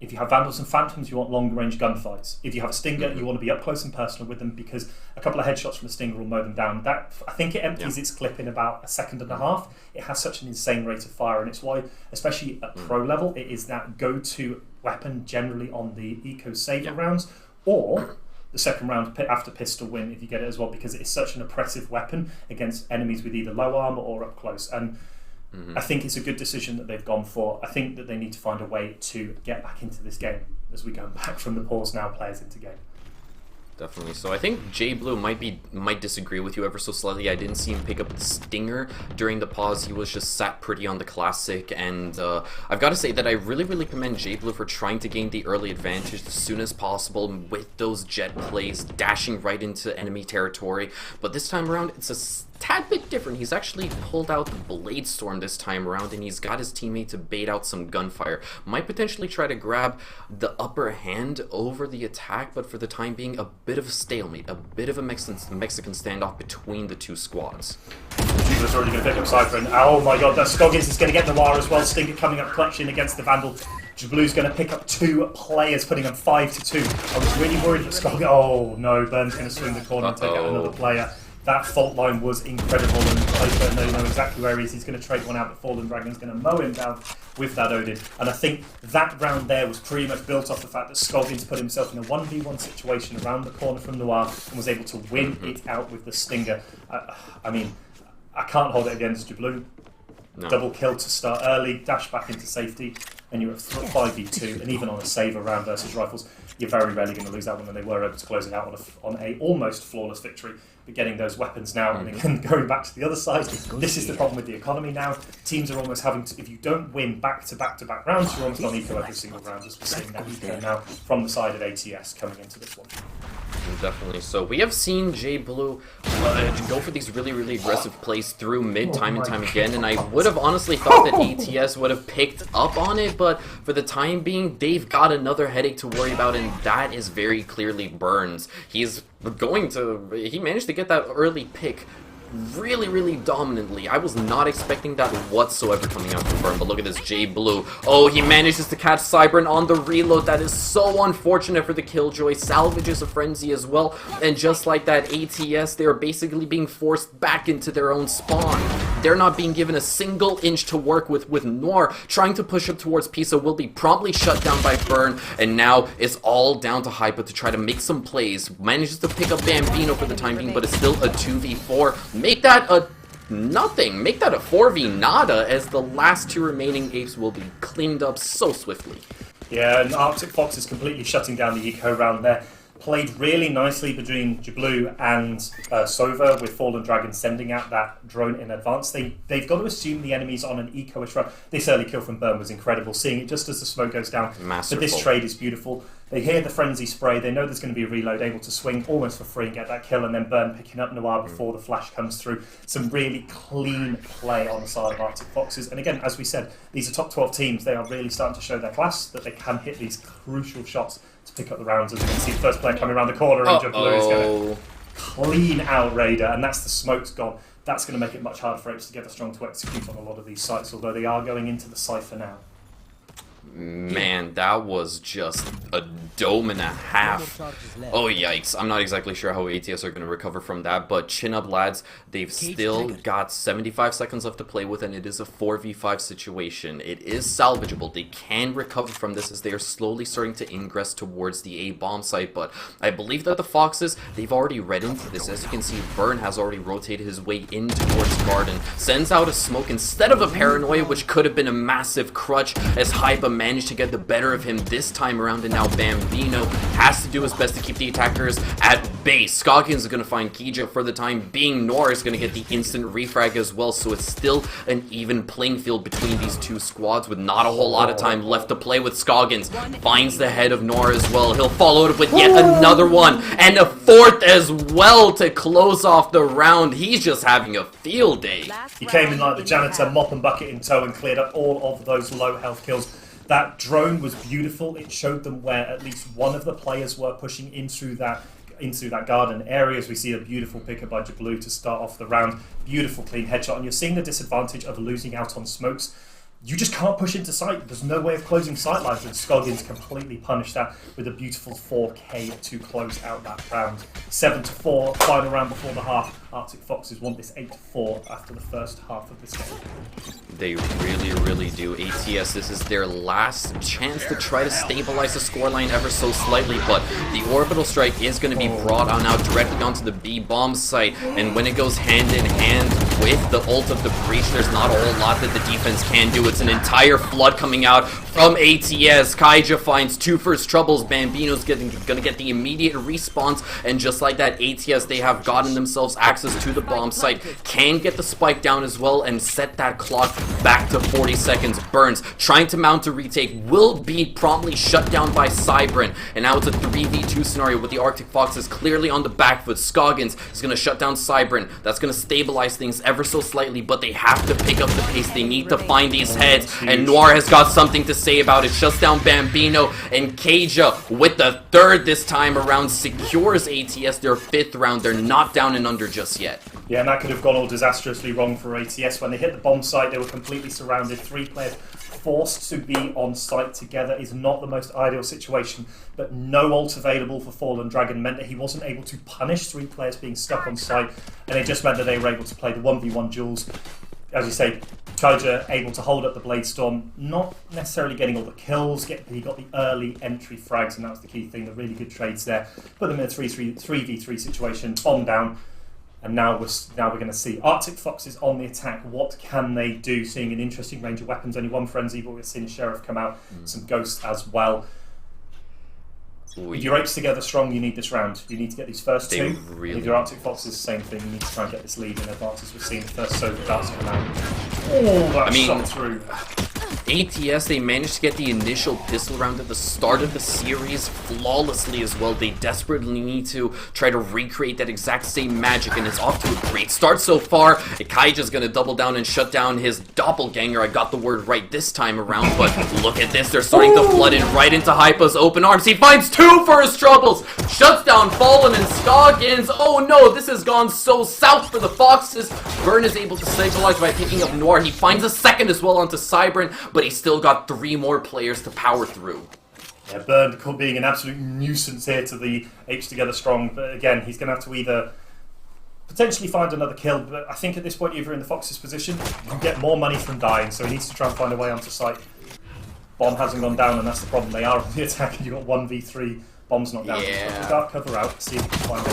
if you have Vandals and Phantoms, you want longer range gunfights. If you have a Stinger, you want to be up close and personal with them, because a couple of headshots from a Stinger will mow them down. That, I think it empties its clip in about a second and a half. It has such an insane rate of fire, and it's why, especially at pro level, it is that go-to weapon generally on the Eco Saver rounds, or the second round after pistol win if you get it as well, because it is such an oppressive weapon against enemies with either low armor or up close. And I think it's a good decision that they've gone for. I think that they need to find a way to get back into this game as we go back from the pause now players into game. Definitely. So I think J Blue might disagree with you ever so slightly. I didn't see him pick up the Stinger during the pause. He was just sat pretty on the Classic, and I've got to say that I really commend J Blue for trying to gain the early advantage as soon as possible with those jet plays, dashing right into enemy territory. But this time around, it's a tad bit different. He's actually pulled out the Blade Storm this time around, and he's got his teammate to bait out some gunfire. Might potentially try to grab the upper hand over the attack, but for the time being, a bit of a stalemate, a bit of a Mexican standoff between the two squads. Jubler's already going to pick up Cypher, and oh my god, that Scoggins is going to get Noir as well. Stinger coming up clutching against the Vandal. Blue's going to pick up 2 players, putting them 5-2. I was really worried that Scoggins... Oh no, Burn's going to swing the corner and take out another player. That fault line was incredible, and Playfair know exactly where he is. He's going to trade one out, but Fallen Dragon's going to mow him down with that Odin. And I think that round there was pretty much built off the fact that Scoggins put himself in a 1v1 situation around the corner from Noir and was able to win it out with the Stinger. I mean, I can't hold it against Jablu. No. Double kill to start early, dash back into safety, and you're at 5v2, and even on a saver round versus rifles, you're very rarely going to lose that one, and they were able to close it out on a almost flawless victory. But getting those weapons now, and again going back to the other side, this is the problem with the economy now. Teams are almost having to, if you don't win back-to-back rounds, you're almost on eco every single round, as we're seeing that eco now from the side of ATS coming into this one. Definitely. So we have seen J Blue go for these really aggressive plays through mid time and time again, and I would have honestly thought that ATS would have picked up on it, but for the time being, they've got another headache to worry about, and that is very clearly Burns. He managed to get that early pick really dominantly. I was not expecting that whatsoever coming out from Burn, but look at this J Blue. Oh, he manages to catch Cybern on the reload. That is so unfortunate for the Killjoy. Salvages a Frenzy as well, and just like that, ATS, they are basically being forced back into their own spawn. They're not being given a single inch to work with Noir trying to push up towards Pisa will be promptly shut down by Burn, and now it's all down to Hypa to try to make some plays. Manages to pick up Bambino for the time being, but it's still a 2v4. Make that a nothing. Make that a 4v nada, as the last 2 remaining apes will be cleaned up so swiftly. Yeah, and Arctic Fox is completely shutting down the eco round there. Played really nicely between Jablu and Sova, with Fallen Dragon sending out that drone in advance. They've got to assume the enemy's on an eco-ish run. This early kill from Burn was incredible, seeing it just as the smoke goes down. Masterful. But this trade is beautiful. They hear the frenzy spray, they know there's going to be a reload, able to swing almost for free and get that kill, and then Burn picking up Noir before the flash comes through. Some really clean play on the side of Arctic Foxes. And again, as we said, these are top 12 teams. They are really starting to show their class, that they can hit these crucial shots to pick up the rounds. As you can see, the first player coming around the corner, and Jablu is going to clean out Raider, and that's the smoke's gone. That's going to make it much harder for Apes to get the strong to execute on a lot of these sites, although they are going into the Cypher now. Man, that was just a dome and a half. Oh, yikes. I'm not exactly sure how ATS are going to recover from that, but chin up, lads. They've still got 75 seconds left to play with, and it is a 4v5 situation. It is salvageable. They can recover from this as they are slowly starting to ingress towards the A bomb site, but I believe that the Foxes, they've already read into this. As you can see, Burn has already rotated his way in towards Garden, sends out a smoke instead of a Paranoia, which could have been a massive crutch, as Hypa managed to get the better of him this time around, and now Bambino has to do his best to keep the attackers at bay. Scoggins is going to find Kija for the time being. Noir is going to get the instant refrag as well, so it's still an even playing field between these two squads with not a whole lot of time left to play with. Scoggins finds the head of Noir as well. He'll follow it up with yet another one, and a 4th as well to close off the round. He's just having a field day. He came in like the janitor, mop and bucket in tow, and cleared up all of those low health kills. That drone was beautiful. It showed them where at least one of the players were pushing in through that into that garden area as we see a beautiful pickup by Jablu to start off the round. Beautiful clean headshot, and you're seeing the disadvantage of losing out on smokes. You just can't push into sight. There's no way of closing sight lines, and Scoggins completely punished that with a beautiful 4K to close out that round. 7-4, final round before the half. Arctic Foxes won this 8-4 after the first half of this game. They really, really do. ATS, this is their last chance to try to stabilize the scoreline ever so slightly, but the orbital strike is going to be brought on now directly onto the B bomb site, and when it goes hand in hand with the ult of the breach, there's not a whole lot that the defense can do. It's an entire flood coming out from ATS. Kaija finds 2 first troubles. Bambino's gonna get the immediate response, and just like that, ATS, they have gotten themselves access to the bomb site, can get the spike down as well, and set that clock back to 40 seconds. Burns, trying to mount a retake, will be promptly shut down by Cybrin, and now it's a 3v2 scenario with the Arctic Foxes clearly on the back foot. Scoggins is gonna shut down Cybrin. That's gonna stabilize things ever so slightly, but they have to pick up the pace. They need to find these heads, and Noir has got something to say about it. Shuts down Bambino, and Kaija with the 3rd this time around secures ATS their 5th round. They're not down and under just yet. Yeah, and that could have gone all disastrously wrong for ATS. When they hit the bomb site, they were completely surrounded. 3 players forced to be on site together is not the most ideal situation, but no ult available for Fallen Dragon meant that he wasn't able to punish 3 players being stuck on site, and it just meant that they were able to play the 1v1 duels. As you say, Kaija able to hold up the Blade Storm, not necessarily getting all the kills, he got the early entry frags, and that was the key thing, the really good trades there. Put them in a 3v3 situation, bomb down, and now we're going to see Arctic Foxes on the attack. What can they do? Seeing an interesting range of weapons, only 1 Frenzy, but we've seen a Sheriff come out, some Ghosts as well. If you're 8 together strong, you need this round. You need to get these first 2. Really... If you're Arctic Foxes, same thing. You need to try and get this lead in advance, as we've seen the first Soda Darts come out. Oh, that shot through. ATS, they managed to get the initial pistol round at the start of the series flawlessly as well. They desperately need to try to recreate that exact same magic, and it's off to a great start so far. Kaija's going to double down and shut down his doppelganger. I got the word right this time around, but look at this. They're starting to flood in right into Hypa's open arms. He finds 2 first troubles, shuts down Fallen and Scoggins. Oh no, this has gone so south for the Foxes. Burn is able to stabilize by picking up Noir. He finds a 2nd as well onto Cybrin, but he's still got 3 more players to power through. Yeah, Burn being an absolute nuisance here to the H Together Strong, but again, he's going to have to either potentially find another kill, but I think at this point, if you're in the Fox's position, you get more money from dying, so he needs to try and find a way onto site. Bomb hasn't gone down, and that's the problem. They are on the attack, and you've got 1v3, Bomb's not down. Yeah. Dark cover out, see if he can find it.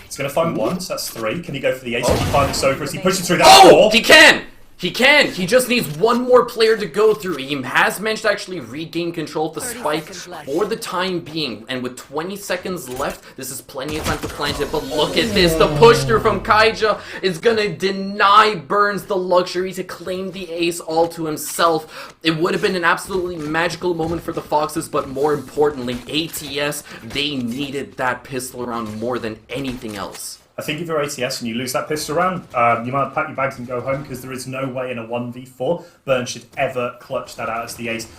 He's going to find 1, so that's 3. Can he go for the ace? Can he find the Sofa as he pushes through that 4? He can! He can! He just needs 1 more player to go through. He has managed to actually regain control of the spike for the time being. And with 20 seconds left, this is plenty of time to plant it. But look at this. The push through from Kaija is going to deny Burns the luxury to claim the ace all to himself. It would have been an absolutely magical moment for the Foxes, but more importantly, ATS, they needed that pistol round more than anything else. I think if you're ATS and you lose that pistol round, you might pack your bags and go home, because there is no way in a 1v4 Burn should ever clutch that out as the ace.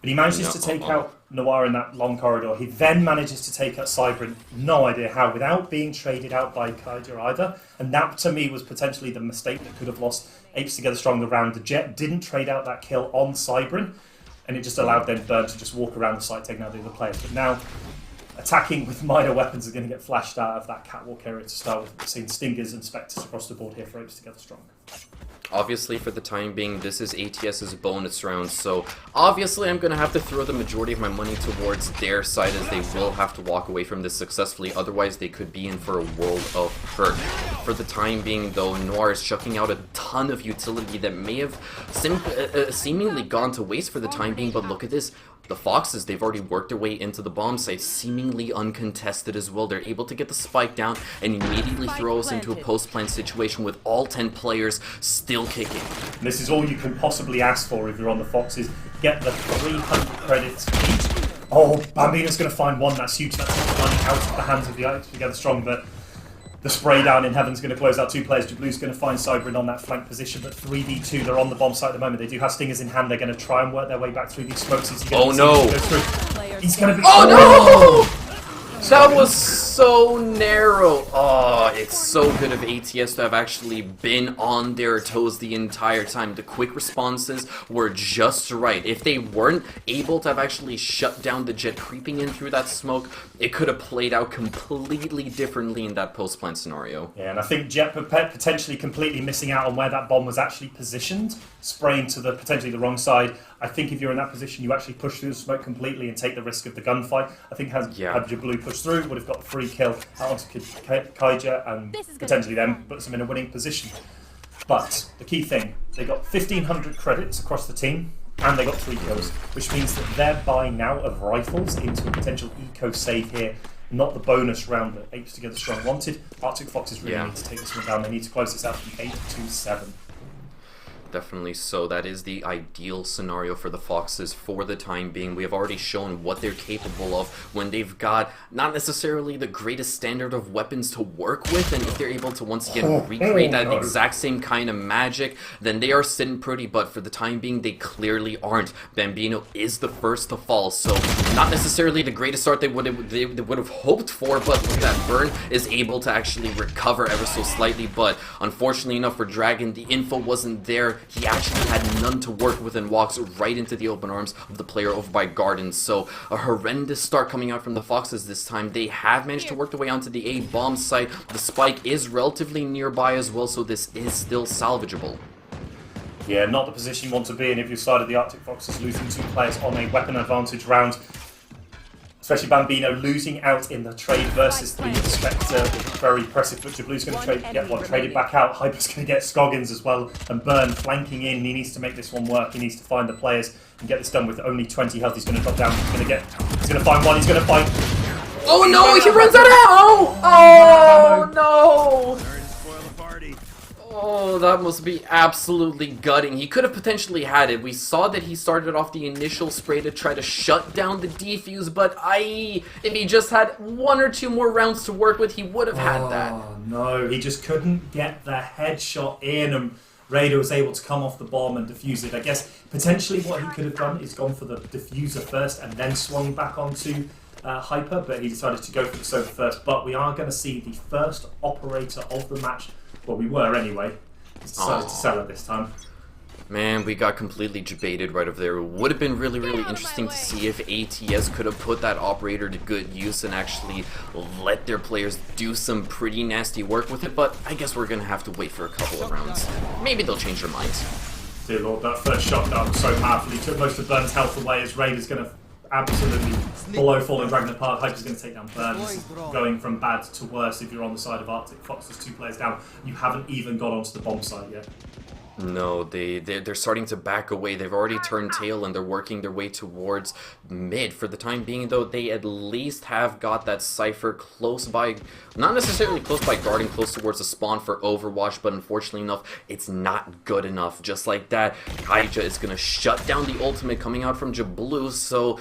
But he manages to take out Noir in that long corridor. He then manages to take out Cybrin, no idea how, without being traded out by Kaija either. And that, to me, was potentially the mistake that could have lost Apes Together Strong the round. The Jet didn't trade out that kill on Cybrin, and it just allowed then Burn to just walk around the site, taking out the other players. But now, attacking with minor weapons is going to get flashed out of that catwalk area to start with. We're seeing Stingers and Spectres across the board here for Apes Together Strong. Obviously, for the time being, this is ATS's bonus round, so obviously I'm going to have to throw the majority of my money towards their side, as they will have to walk away from this successfully. Otherwise, they could be in for a world of hurt. For the time being, though, Noir is chucking out a ton of utility that may have seemingly gone to waste for the time being, but look at this. The Foxes, they've already worked their way into the bomb site, seemingly uncontested as well. They're able to get the spike down and immediately throw us into a post-plant situation with all 10 players still kicking. This is all you can possibly ask for if you're on the Foxes. Get the 300 credits each. Oh, Bambina's going to find 1. That's huge. That's money out of the hands of the Apes Together Strong, but the spray down in Heaven's going to close out 2 players. Jablu's going to find Cybrin on that flank position, but 3v2, they're on the bomb site at the moment. They do have Stingers in hand. They're going to try and work their way back through these smokes. Oh no! He's going to be... Oh no! That was so narrow. Oh, it's so good of ATS to have actually been on their toes the entire time. The quick responses were just right. If they weren't able to have actually shut down the jet creeping in through that smoke, it could have played out completely differently in that post-plant scenario. Yeah, and I think Jet potentially completely missing out on where that bomb was actually positioned, spraying to the potentially the wrong side. I think if you're in that position, you actually push through the smoke completely and take the risk of the gunfight. I think had Jablu pushed through, would have got the free kill out onto Kaija and potentially then puts them in a winning position. But the key thing, they got 1,500 credits across the team, and they got 3 kills, which means that they're buying now of rifles into a potential eco save here, not the bonus round that Apes Together Strong wanted. Arctic Foxes really need to take this one down. They need to close this out from 8 to 7. Definitely so. That is the ideal scenario for the Foxes for the time being. We have already shown what they're capable of when they've got not necessarily the greatest standard of weapons to work with, and if they're able to once again recreate that exact same kind of magic, then they are sitting pretty, but for the time being, they clearly aren't. Bambino is the first to fall, so not necessarily the greatest start they would have hoped for, but that Burn is able to actually recover ever so slightly, but unfortunately enough for Dragon, the info wasn't there. He actually had none to work with and walks right into the open arms of the player over by Gardens. So a horrendous start coming out from the Foxes this time. They have managed to work their way onto the A bomb site. The spike is relatively nearby as well, so this is still salvageable. Yeah, not the position you want to be in if you're side of the Arctic Foxes, losing 2 players on a weapon advantage round. Especially Bambino losing out in the trade versus the Spectre. Very impressive, but Jablu's going to get one traded back out. Hyper's going to get Scoggins as well, and Burn flanking in. He needs to make this one work. He needs to find the players and get this done with only 20 health. He's going to drop down. He's going to find one. He's going to find... Oh no, he runs out of ammo! Oh no! Oh, that must be absolutely gutting. He could have potentially had it. We saw that he started off the initial spray to try to shut down the defuse, but if he just had 1 or 2 more rounds to work with, he would have had that. Oh no, he just couldn't get the headshot in, and Raider was able to come off the bomb and defuse it. I guess potentially what he could have done is gone for the diffuser first and then swung back onto Hyper, but he decided to go for the Sober first. But we are going to see the first operator of the match. Well, we were anyway. He's decided to sell it this time. Man, we got completely debated right over there. It would have been really, really interesting to see if ATS could have put that operator to good use and actually let their players do some pretty nasty work with it, but I guess we're going to have to wait for a couple of rounds. Maybe they'll change their minds. Dear Lord, that first shot done so powerfully. Took most of Burn's health away as Raider's going to absolutely below Fallen Dragon apart. Hyper's going to take down Burn. This is going from bad to worse if you're on the side of Arctic Foxes. 2 players down. You haven't even got onto the bomb site yet. No, they're starting to back away. They've already turned tail and they're working their way towards mid. For the time being, though, they at least have got that Cypher close by, not necessarily close by guarding, close towards the spawn for Overwatch, but unfortunately enough, it's not good enough. Just like that, Kaija is going to shut down the ultimate coming out from Jablu, so,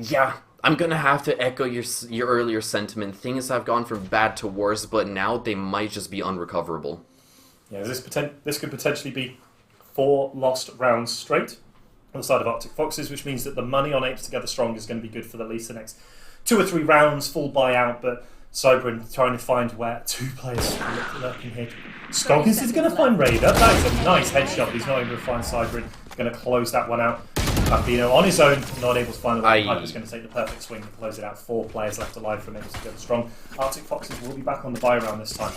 yeah. I'm going to have to echo your earlier sentiment. Things have gone from bad to worse, but now they might just be unrecoverable. Yeah, this could potentially be 4 lost rounds straight on the side of Arctic Foxes, which means that the money on Apes Together Strong is going to be good for at least the next 2 or 3 rounds, full buyout, but Cybrin trying to find where 2 players lurking here. Scoggins is going to find Raider. That is a nice headshot. He's not able to find Cybrin. Going to close that one out. Bambino on his own, not able to find the one. Hyper's going to take the perfect swing and close it out. 4 players left alive from Apes Together Strong. Arctic Foxes will be back on the buy round this time.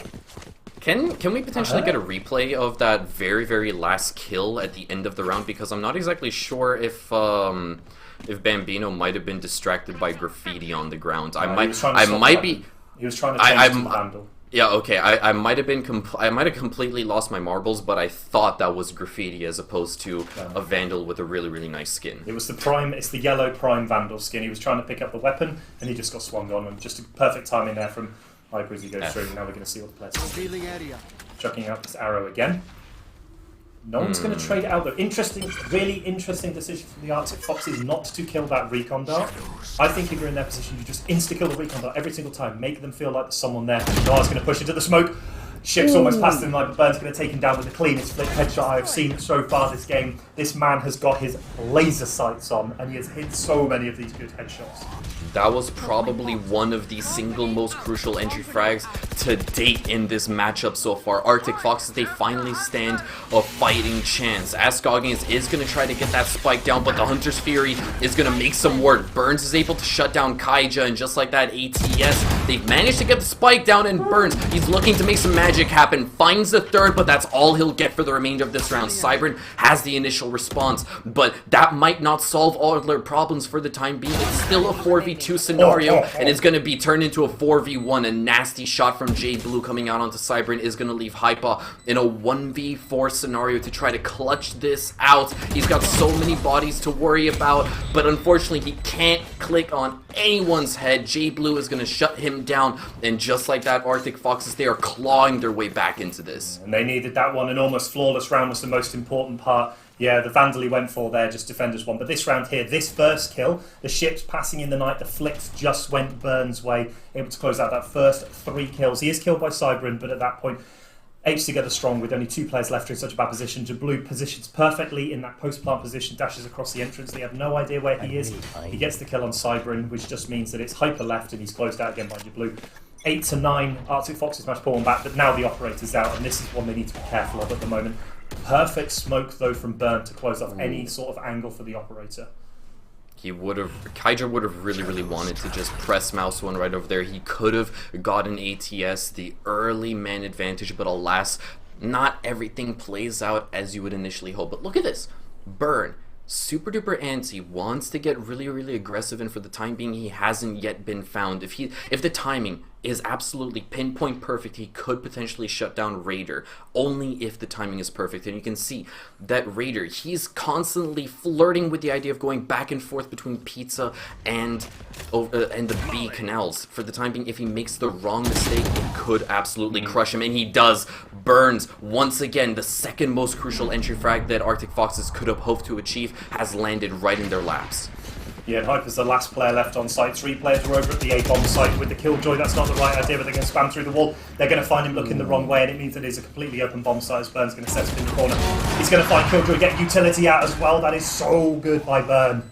Can we potentially get a replay of that very, very last kill at the end of the round? Because I'm not exactly sure if Bambino might have been distracted by graffiti on the ground. He was trying to change to the Vandal. Yeah, okay. I might have completely lost my marbles, but I thought that was graffiti as opposed to a Vandal with a really, really nice skin. It was it's the yellow Prime Vandal skin. He was trying to pick up the weapon, and he just got swung on, and just a perfect timing there from Hyper as he goes through. Now we're going to see all the players. Chucking out this arrow again. No one's going to trade it out though. Really interesting decision from the Arctic Foxes not to kill that recon dart. I think if you're in their position, you just insta-kill the recon dart every single time. Make them feel like there's someone there. Noah's going to push into the smoke. Ship's almost past him, but Burn's going to take him down with the cleanest flick headshot I've seen so far this game. This man has got his laser sights on, and he has hit so many of these good headshots. That was probably one of the single most crucial entry frags to date in this matchup so far. Arctic Foxes, they finally stand a fighting chance. As Scoggins is going to try to get that spike down, but the Hunter's Fury is going to make some work. Burns is able to shut down Kaija, and just like that, ATS, they've managed to get the spike down, and Burns, he's looking to make some magic happen. Finds the third, but that's all he'll get for the remainder of this round. Cybern has the initial response, but that might not solve all their problems for the time being. It's still a 4v2 scenario, and it's going to be turned into a 4v1. A nasty shot from J Blue coming out onto Cybern is going to leave Hypa in a 1v4 scenario to try to clutch this out. He's got so many bodies to worry about, but unfortunately he can't click on anyone's head. J Blue is going to shut him down, and just like that, Arctic Foxes, they are clawing their way back into this. And they needed that one. An almost flawless round was the most important part. Yeah, the Vandal he went for there, just defenders won. But this round here, this first kill, the ship's passing in the night, the flicks just went Burns' way, able to close out that first 3 kills. He is killed by Cybern, but at that point, H together strong with only 2 players left in such a bad position. Blue positions perfectly in that post-plant position, dashes across the entrance. They have no idea where he is. He gets the kill on Cybern, which just means that it's Hyper left and he's closed out again by Blue. 8 to 9, Arctic Foxes managed to pull one back, but now the operator's out, and this is one they need to be careful of at the moment. Perfect smoke, though, from Burn to close off any sort of angle for the operator. Kaija would have really wanted to just press mouse one right over there. He could have gotten ATS, the early man advantage, but alas, not everything plays out as you would initially hope. But look at this. Burn, super duper anti, wants to get really aggressive, and for the time being he hasn't yet been found. If the timing is absolutely pinpoint perfect, he could potentially shut down Raider, only if the timing is perfect. And you can see that Raider, he's constantly flirting with the idea of going back and forth between Pizza and the B canals. For the time being, if he makes the wrong mistake, it could absolutely crush him, and he does. Burns, once again, the second most crucial entry frag that Arctic Foxes could have hoped to achieve, has landed right in their laps. Yeah, and Hyper's the last player left on site. 3 players were over at the A-bomb site with the Killjoy. That's not the right idea, but they're going to spam through the wall. They're going to find him looking the wrong way, and it means that it's a completely open bomb site as Burn's going to set up in the corner. He's going to find Killjoy, get utility out as well. That is so good by Burn.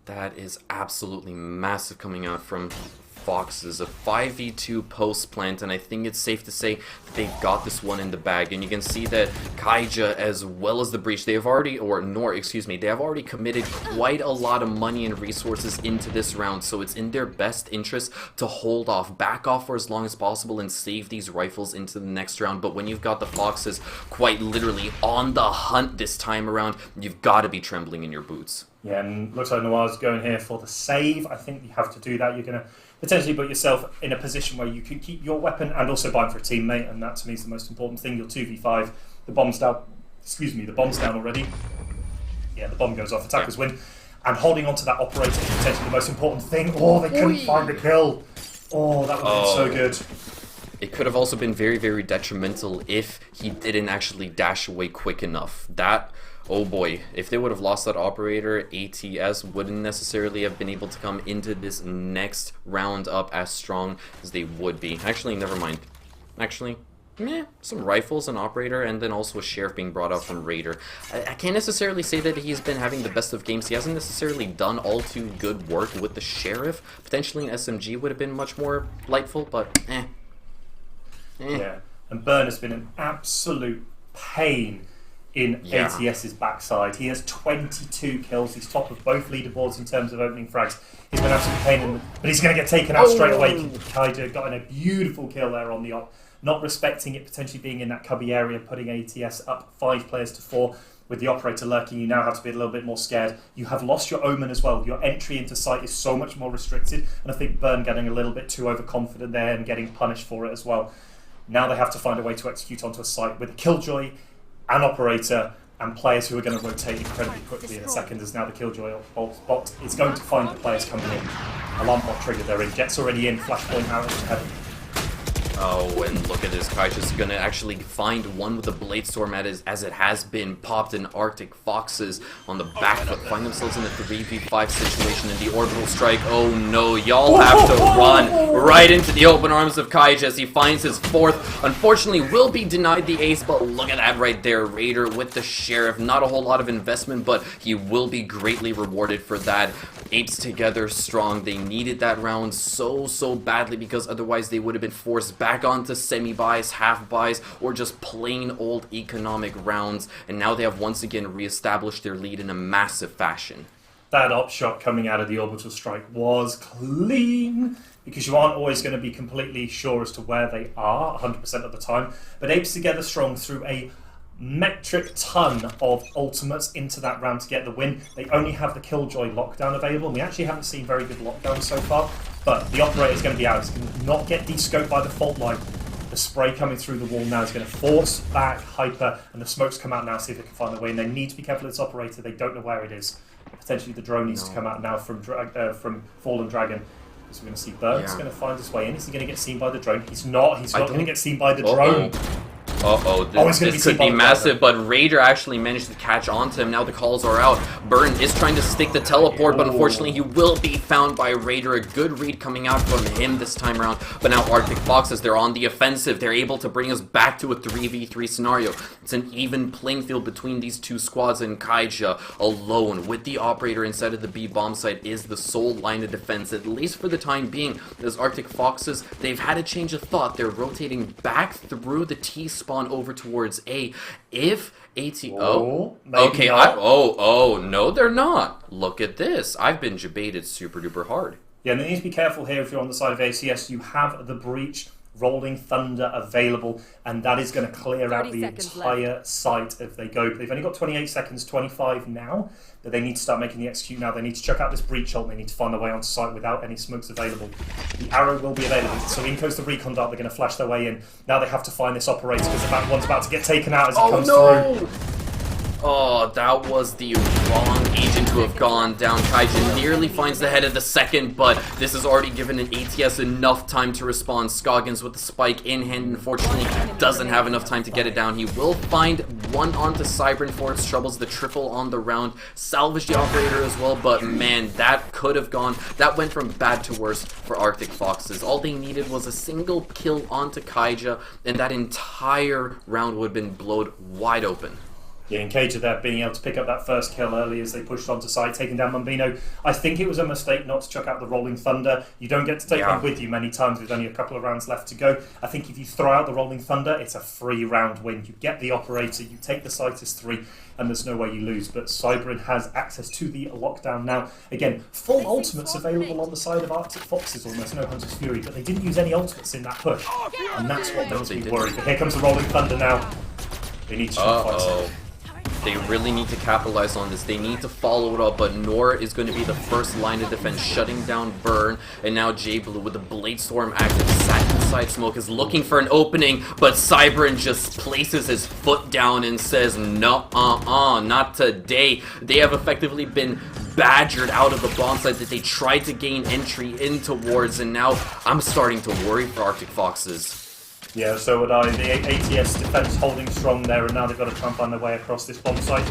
That is absolutely massive coming out from Foxes. A 5v2 post plant, and I think it's safe to say that they've got this one in the bag. And you can see that Kaija, as well as the Breach, they have already committed quite a lot of money and resources into this round, so it's in their best interest to hold off, back off for as long as possible, and save these rifles into the next round. But when you've got the Foxes quite literally on the hunt this time around, you've got to be trembling in your boots. Yeah, and looks like Noir's going here for the save. I think you have to do that. You're going to potentially put yourself in a position where you can keep your weapon and also bind for a teammate, and that to me is the most important thing. You're 2v5. The bomb's down. The bomb's down already. Yeah, the bomb goes off. Attackers win. And holding on to that operator is potentially the most important thing. Oh, they couldn't find the kill. Oh, that would have been so good. It could have also been very detrimental if he didn't actually dash away quick enough. Oh boy, if they would have lost that operator, ATS wouldn't necessarily have been able to come into this next round up as strong as they would be. Actually, never mind. Actually, some rifles, an operator, and then also a sheriff being brought out from Raider. I can't necessarily say that he's been having the best of games. He hasn't necessarily done all too good work with the sheriff. Potentially an SMG would have been much more delightful, but Yeah, and Burn has been an absolute pain in ATS's backside. He has 22 kills. He's top of both leaderboards in terms of opening frags. He's been absolutely pain in but he's going to get taken out straight away. Kaija got in a beautiful kill there on the op, not respecting it, potentially being in that cubby area, putting ATS up 5 players to 4. With the operator lurking, you now have to be a little bit more scared. You have lost your omen as well. Your entry into site is so much more restricted, and I think Burn getting a little bit too overconfident there and getting punished for it as well. Now they have to find a way to execute onto a site with a Killjoy, an operator, and players who are going to rotate incredibly quickly in a second, as now the Killjoy bot is going to find the players coming in. Alarm bot triggered, they're in. Jet's already in, flashpoint out into heaven. Oh, and look at this. Kai's gonna actually find one with the Blade Storm as it has been popped, in Arctic Foxes on the back foot find themselves in a 3v5 situation in the orbital strike. Oh no, y'all have to run right into the open arms of Kai as he finds his fourth. Unfortunately, will be denied the ace, but look at that right there. Raider with the Sheriff. Not a whole lot of investment, but he will be greatly rewarded for that. Apes together strong. They needed that round so badly, because otherwise they would have been forced back onto semi-buys, half-buys, or just plain old economic rounds, and now they have once again reestablished their lead in a massive fashion. That op shot coming out of the orbital strike was clean, because you aren't always going to be completely sure as to where they are 100% of the time, but Apes together strong through a metric ton of ultimates into that round to get the win. They only have the Killjoy lockdown available, and we actually haven't seen very good lockdown so far, but the operator is going to be out. It's going to not get de-scoped by the fault line. The spray coming through the wall now is going to force back Hyper, and the smokes come out now, see if they can find the way, and they need to be careful of this operator. They don't know where it is. Potentially the drone needs to come out now from Fallen Dragon. So we're going to see Burns going to find his way in. Is he going to get seen by the drone? He's not. He's not going to get seen by the drone. This could be massive, but Raider actually managed to catch on to him. Now the calls are out. Burn is trying to stick the teleport, but unfortunately he will be found by Raider. A good read coming out from him this time around. But now Arctic Foxes, they're on the offensive. They're able to bring us back to a 3v3 scenario. It's an even playing field between these two squads, and Kaija alone with the operator inside of the B bomb site is the sole line of defense, at least for the time being. As Arctic Foxes, they've had a change of thought. They're rotating back through the T spawn over towards A. If ATO... Okay, no, they're not. Look at this. I've been debated super duper hard. Yeah, and you need to be careful here if you're on the side of ACS. You have the Breach Rolling Thunder available, and that is going to clear out the entire site if they go. They've only got 28 seconds, 25 now, but they need to start making the execute now. They need to check out this Breach ult, they need to find a way onto site without any smokes available. The arrow will be available, so in goes the recon dart, they're going to flash their way in. Now they have to find this operator, because the one's about to get taken out as it comes through. Oh, that was the wrong agent to have gone down. Kaijin nearly finds the head of the second, but this has already given an ATS enough time to respond. Scoggins with the spike in hand, unfortunately, doesn't have enough time to get it down. He will find one onto Cybern for its troubles, the triple on the round. Salvage the operator as well, but man, that could have gone. That went from bad to worse for Arctic Foxes. All they needed was a single kill onto Kaija, and that entire round would have been blown wide open. Yeah, and Kaija there being able to pick up that first kill early as they pushed onto site, taking down Mambino. I think it was a mistake not to chuck out the Rolling Thunder. You don't get to take them with you many times with only a couple of rounds left to go. I think if you throw out the Rolling Thunder, it's a free round win. You get the operator, you take the site as 3, and there's no way you lose. But Cybrin has access to the lockdown now. Again, full ultimates available on the side of Arctic Foxes, almost no Hunter's Fury, but they didn't use any ultimates in that push. And that's what makes me worried. But here comes the Rolling Thunder now. They need to fight. They really need to capitalize on this. They need to follow it up, but Nora is going to be the first line of defense, shutting down Burn. And now J Blue with the Blade Storm active, sat inside smoke, is looking for an opening, but Cybern just places his foot down and says, no, not today. They have effectively been badgered out of the bomb site that they tried to gain entry in towards, and now I'm starting to worry for Arctic Foxes. Yeah, so would I. The ATS defense holding strong there, and now they've got to try and find their way across this bomb site.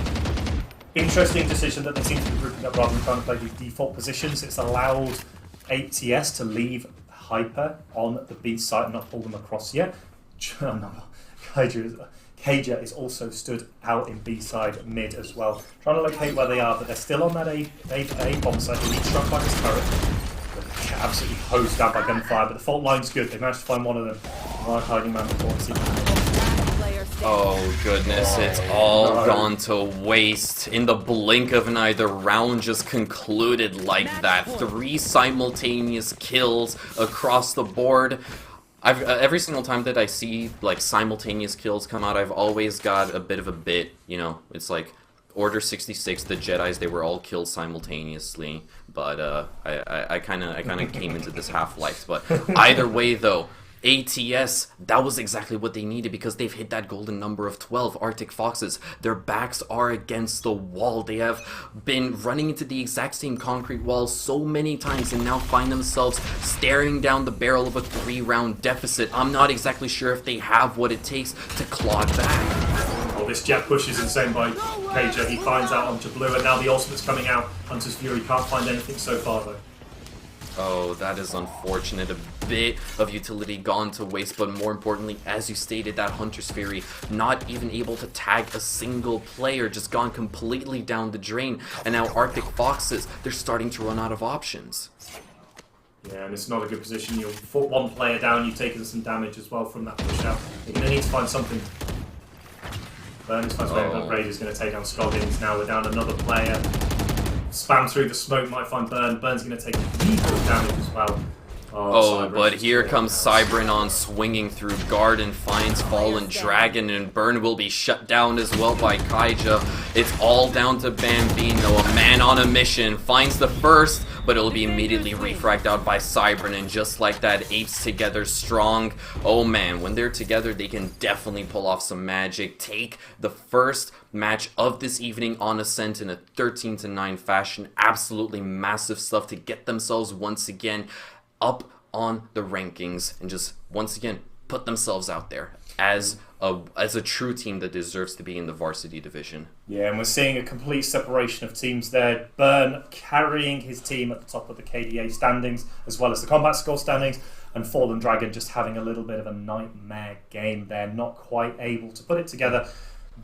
Interesting decision that they seem to be grouping up rather than trying to play these default positions. It's allowed ATS to leave Hyper on the B site and not pull them across yet. Kaija is also stood out in B side mid as well, trying to locate where they are, but they're still on that A bomb site. They need struck by this turret. Absolutely hosed down by gunfire, but the fault line's good. They managed to find one of them. Right, hiding man before oh goodness, it's all gone to waste. In the blink of an eye, the round just concluded like that. 3 simultaneous kills across the board. Every single time that I see like simultaneous kills come out, I've always got a bit of a bit, you know, it's like Order 66, the Jedis, they were all killed simultaneously, but I kind of came into this half-life. But either way, though, ATS, that was exactly what they needed because they've hit that golden number of 12. Arctic Foxes, their backs are against the wall. They have been running into the exact same concrete wall so many times and now find themselves staring down the barrel of a 3-round deficit. I'm not exactly sure if they have what it takes to claw back. Well, this jet push is insane by Pager. He finds out onto blue, and now the ultimate's coming out. Hunter's Fury can't find anything so far, though. Oh, that is unfortunate. A bit of utility gone to waste, but more importantly, as you stated, that Hunter's Fury not even able to tag a single player, just gone completely down the drain. And now Arctic Foxes, they're starting to run out of options. Yeah, and it's not a good position. You'll put one player down, you've taken some damage as well from that push out. You're going to need to find something. Burns finds where Upgrade is going to take down Scoggins. Now we're down another player. Spam through the smoke, might find Burn. Burn's going to take lethal damage as well. Oh, but here comes Cybrin on, swinging through Garden, finds Fallen Dragon, and Burn will be shut down as well by Kaija. It's all down to Bambino, a man on a mission, finds the first, but it'll be immediately refragged out by Cybrin, and just like that, Apes together strong. Oh man, when they're together, they can definitely pull off some magic. Take the first match of this evening on Ascent in a 13-9 fashion. Absolutely massive stuff to get themselves once again up on the rankings and just once again put themselves out there as a true team that deserves to be in the varsity division. Yeah, and we're seeing a complete separation of teams there. Burn carrying his team at the top of the KDA standings as well as the combat score standings, and Fallen Dragon just having a little bit of a nightmare game there, not quite able to put it together,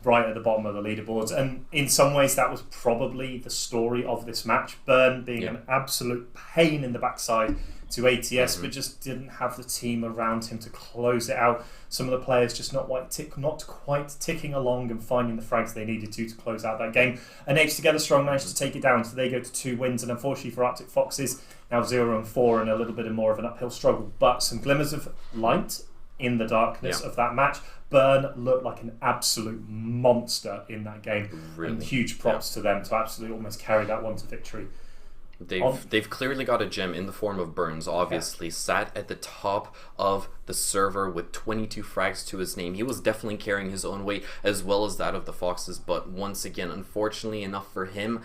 right at the bottom of the leaderboards. And in some ways that was probably the story of this match. Burn being an absolute pain in the backside to ATS, but just didn't have the team around him to close it out. Some of the players just not quite ticking along and finding the frags they needed to close out that game. And Apes Together Strong managed to take it down, so they go to 2 wins. And unfortunately for Arctic Foxes, now 0-4 and a little bit more of an uphill struggle. But some glimmers of light in the darkness of that match. Burn looked like an absolute monster in that game. Really? And huge props to them to absolutely almost carry that one to victory. They've clearly got a gem in the form of Burns, obviously. Sat at the top of the server with 22 frags to his name. He was definitely carrying his own weight as well as that of the Foxes, but once again, unfortunately enough for him,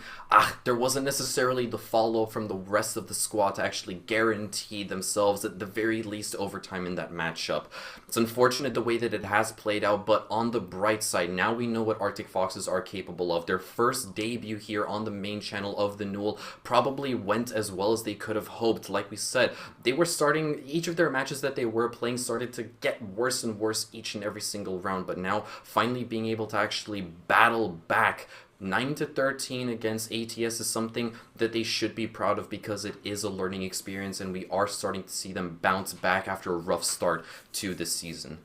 there wasn't necessarily the follow from the rest of the squad to actually guarantee themselves at the very least overtime in that matchup. It's unfortunate the way that it has played out, but on the bright side, now we know what Arctic Foxes are capable of. Their first debut here on the main channel of the Newell probably went as well as they could have hoped. Like we said, they were starting, each of their matches that they were playing started to get worse and worse each and every single round, but now finally being able to actually battle back 9-13 against ATS is something that they should be proud of because it is a learning experience, and we are starting to see them bounce back after a rough start to this season.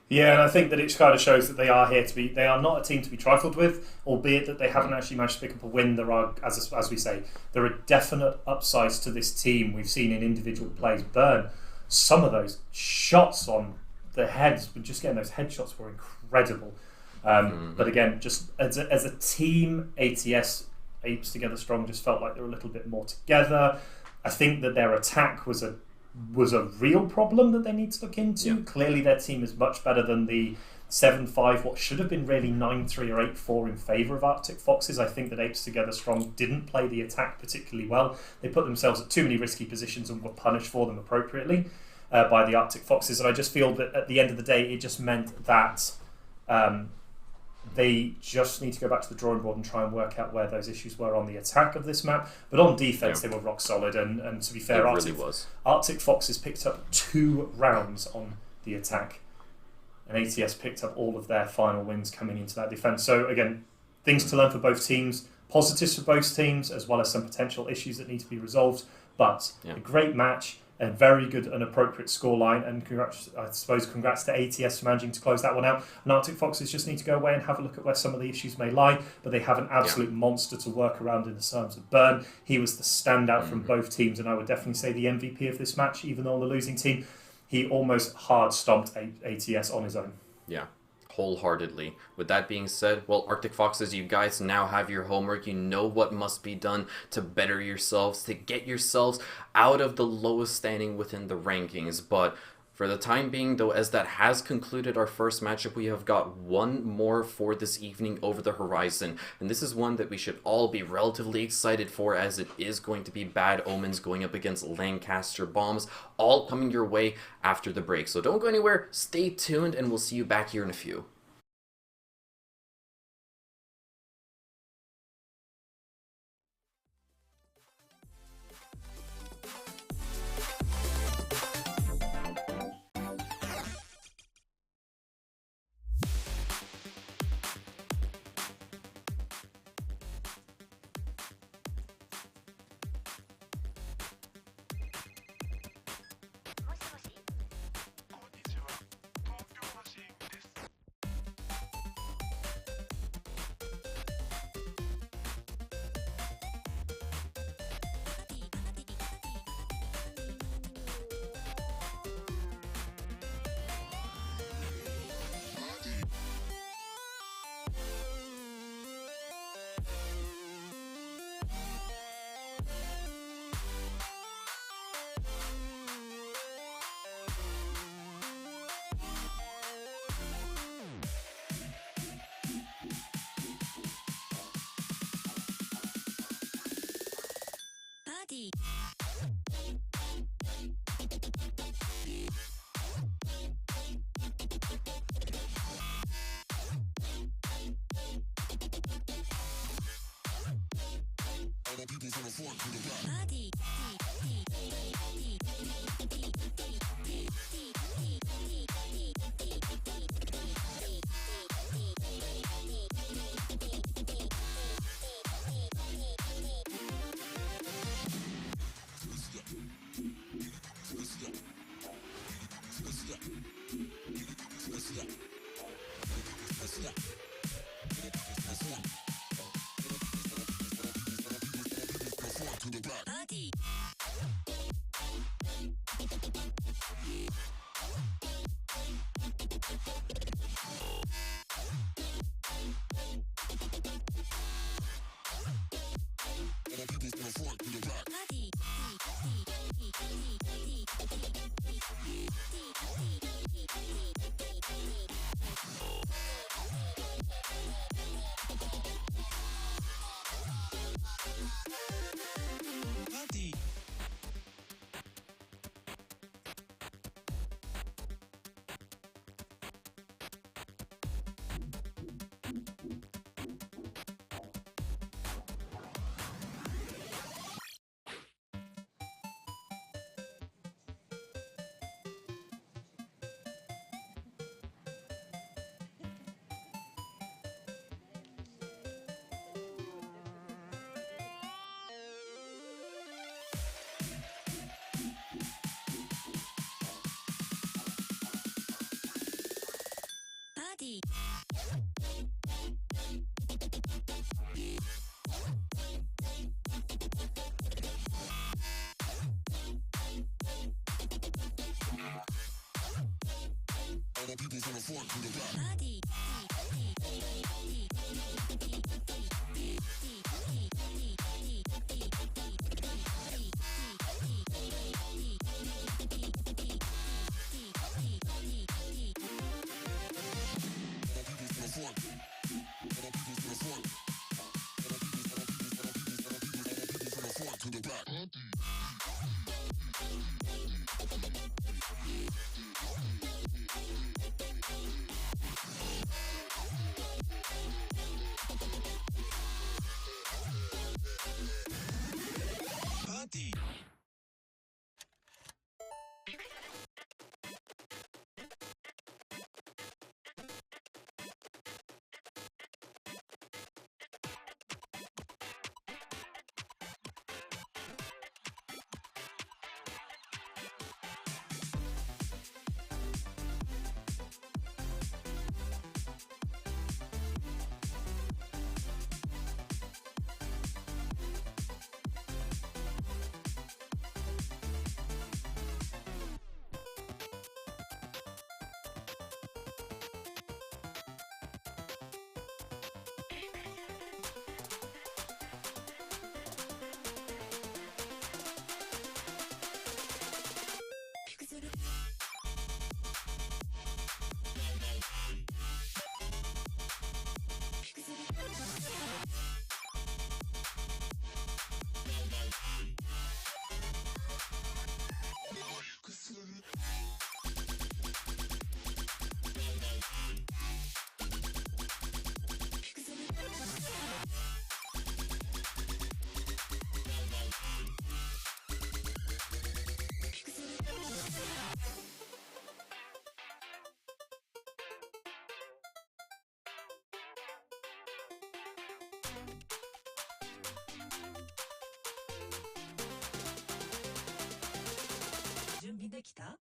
Yeah, and I think that it kind of shows that they are here to be. They are not a team to be trifled with, albeit that they haven't actually managed to pick up a win. There are, as we say, there are definite upsides to this team. We've seen in individual plays. Burn, some of those shots on the heads, but just getting those headshots were incredible. But again, just as a team, ATS, Apes Together Strong, just felt like they were a little bit more together. I think that their attack was a real problem that they need to look into. Yeah. Clearly their team is much better than the 7-5, what should have been really 9-3 or 8-4 in favour of Arctic Foxes. I think that Apes Together Strong didn't play the attack particularly well. They put themselves at too many risky positions and were punished for them appropriately by the Arctic Foxes. And I just feel that at the end of the day, it just meant that they just need to go back to the drawing board and try and work out where those issues were on the attack of this map. But on defense, they were rock solid. And to be fair, Arctic Foxes picked up 2 rounds on the attack. And ATS picked up all of their final wins coming into that defense. So again, things to learn for both teams, positives for both teams, as well as some potential issues that need to be resolved. But a great match, a very good and appropriate scoreline, and congrats to ATS for managing to close that one out. And Arctic Foxes just need to go away and have a look at where some of the issues may lie, but they have an absolute monster to work around in the terms of Burn. He was the standout from both teams, and I would definitely say the MVP of this match, even though on the losing team, he almost hard stomped ATS on his own. Yeah. Wholeheartedly. With that being said, well, Arctic Foxes, you guys now have your homework. You know what must be done to better yourselves, to get yourselves out of the lowest standing within the rankings. But For the time being, though, as that has concluded our first matchup, we have got one more for this evening over the horizon. And this is one that we should all be relatively excited for, as it is going to be Bad Omens going up against Lancaster Bombs, all coming your way after the break. So don't go anywhere, stay tuned, and we'll see you back here in a few. できた?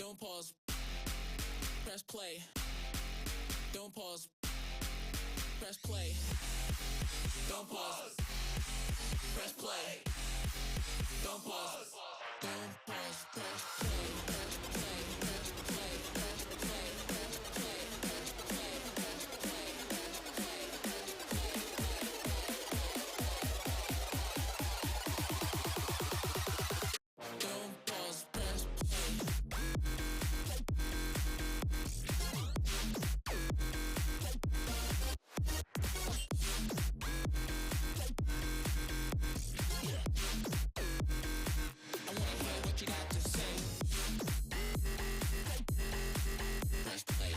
Don't pause. Press play. Don't pause. Press play. Don't pause. Press play. Don't pause. Don't pause. Press play. Press play. Press play. Press play. Press play. Press play. Press play. Press play. Don't pause. Press play. I wanna hear what you got to say. Press play.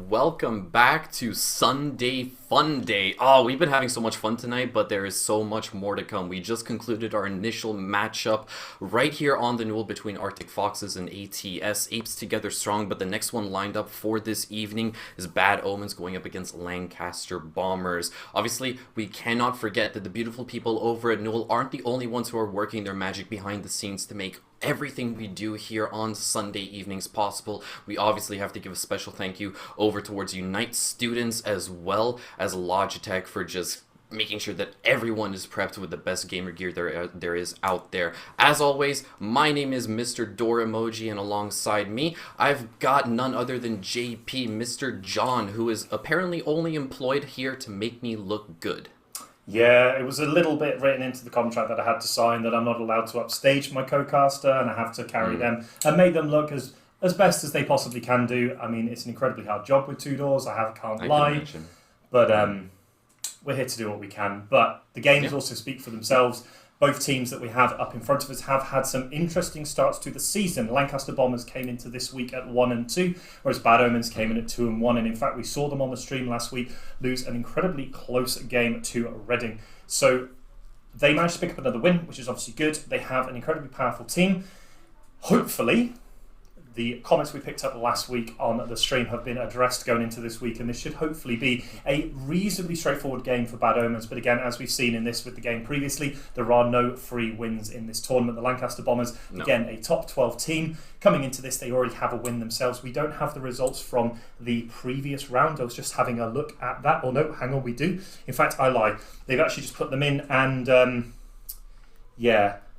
Welcome back to Sunday Fun Day. Oh, we've been having so much fun tonight, but there is so much more to come. We just concluded our initial matchup right here on the Newell between Arctic Foxes and ATS. Apes together strong, but the next one lined up for this evening is Bad Omens going up against Lancaster Bombers. Obviously, we cannot forget that the beautiful people over at Newell aren't the only ones who are working their magic behind the scenes to make everything we do here on Sunday evenings possible. We obviously have to give a special thank you over towards Unite students as well as Logitech for just making sure that everyone is prepped with the best gamer gear there is out there. As always, my name is Mr. Door Emoji, and alongside me, I've got none other than JP, Mr. John, who is apparently only employed here to make me look good. Yeah, it was a little bit written into the contract that I had to sign that I'm not allowed to upstage my co-caster and I have to carry them and make them look as best as they possibly can do. I mean, it's an incredibly hard job with two doors, can't lie. But we're here to do what we can. But the games also speak for themselves. Both teams that we have up in front of us have had some interesting starts to the season. Lancaster Bombers came into this week at 1-2, whereas Bad Omens came in at 2-1. And in fact, we saw them on the stream last week lose an incredibly close game to Reading. So they managed to pick up another win, which is obviously good. They have an incredibly powerful team. Hopefully, the comments we picked up last week on the stream have been addressed going into this week, and this should hopefully be a reasonably straightforward game for Bad Omens. But again, as we've seen in this with the game previously, there are no free wins in this tournament. The Lancaster Bombers, again, a top 12 team. Coming into this, they already have a win themselves. We don't have the results from the previous round. I was just having a look at that. Oh no, hang on, we do. In fact, I lie. They've actually just put them in, and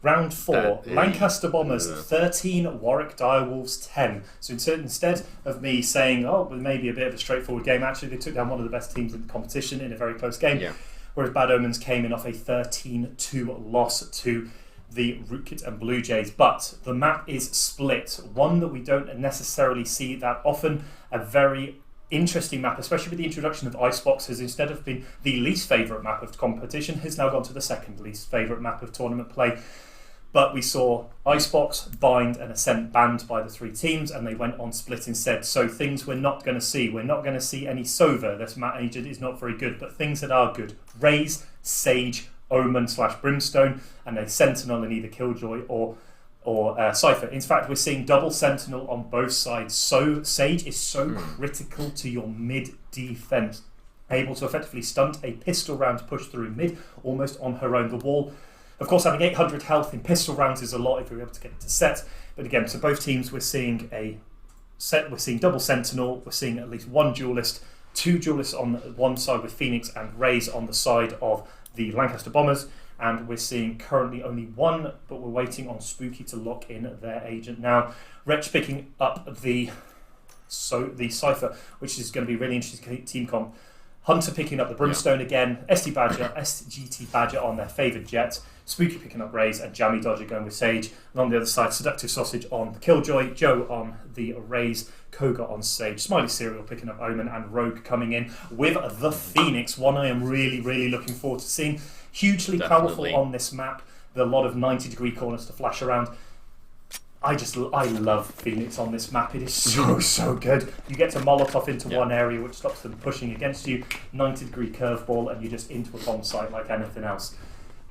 Round 4, Lancaster Bombers 13, Warwick Direwolves 10. So instead of me saying, oh, well, maybe a bit of a straightforward game, actually they took down one of the best teams in the competition in a very close game. Yeah. Whereas Bad Omens came in off a 13-2 loss to the Rootkit and Blue Jays. But the map is split, one that we don't necessarily see that often, a very interesting map, especially with the introduction of Icebox, has instead of been the least favourite map of competition, has now gone to the second least favourite map of tournament play. But we saw Icebox, Bind and Ascent banned by the three teams, and they went on split instead. So things we're not going to see. We're not going to see any Sova. This map agent is not very good, but things that are good. Raze, Sage, Omen/Brimstone, and a Sentinel in either Killjoy or Cypher. In fact, we're seeing double Sentinel on both sides. So Sage is so critical to your mid defense, able to effectively stunt a pistol round push through mid, almost on her own. The wall Of course, having 800 health in pistol rounds is a lot if we're able to get it to set. But again, so both teams, we're seeing double Sentinel, we're seeing at least one duelist, 2 duelists on one side with Phoenix and Raze on the side of the Lancaster Bombers, and we're seeing currently only 1, but we're waiting on Spooky to lock in their agent now. Wretch picking up the Cypher, which is going to be really interesting team comp. Hunter picking up the Brimstone again, SGT Badger on their favoured jet, Spooky picking up Raze, and Jammy Dodger going with Sage. And on the other side, Seductive Sausage on the Killjoy, Joe on the Raze, Koga on Sage, Smiley Serial picking up Omen, and Rogue coming in with the Phoenix. One I am really, really looking forward to seeing. Hugely powerful on this map. There are a lot of 90-degree corners to flash around. I love Phoenix on this map. It is so good. You get to Molotov into one area, which stops them pushing against you. 90-degree curveball, and you're just into a bomb site like anything else.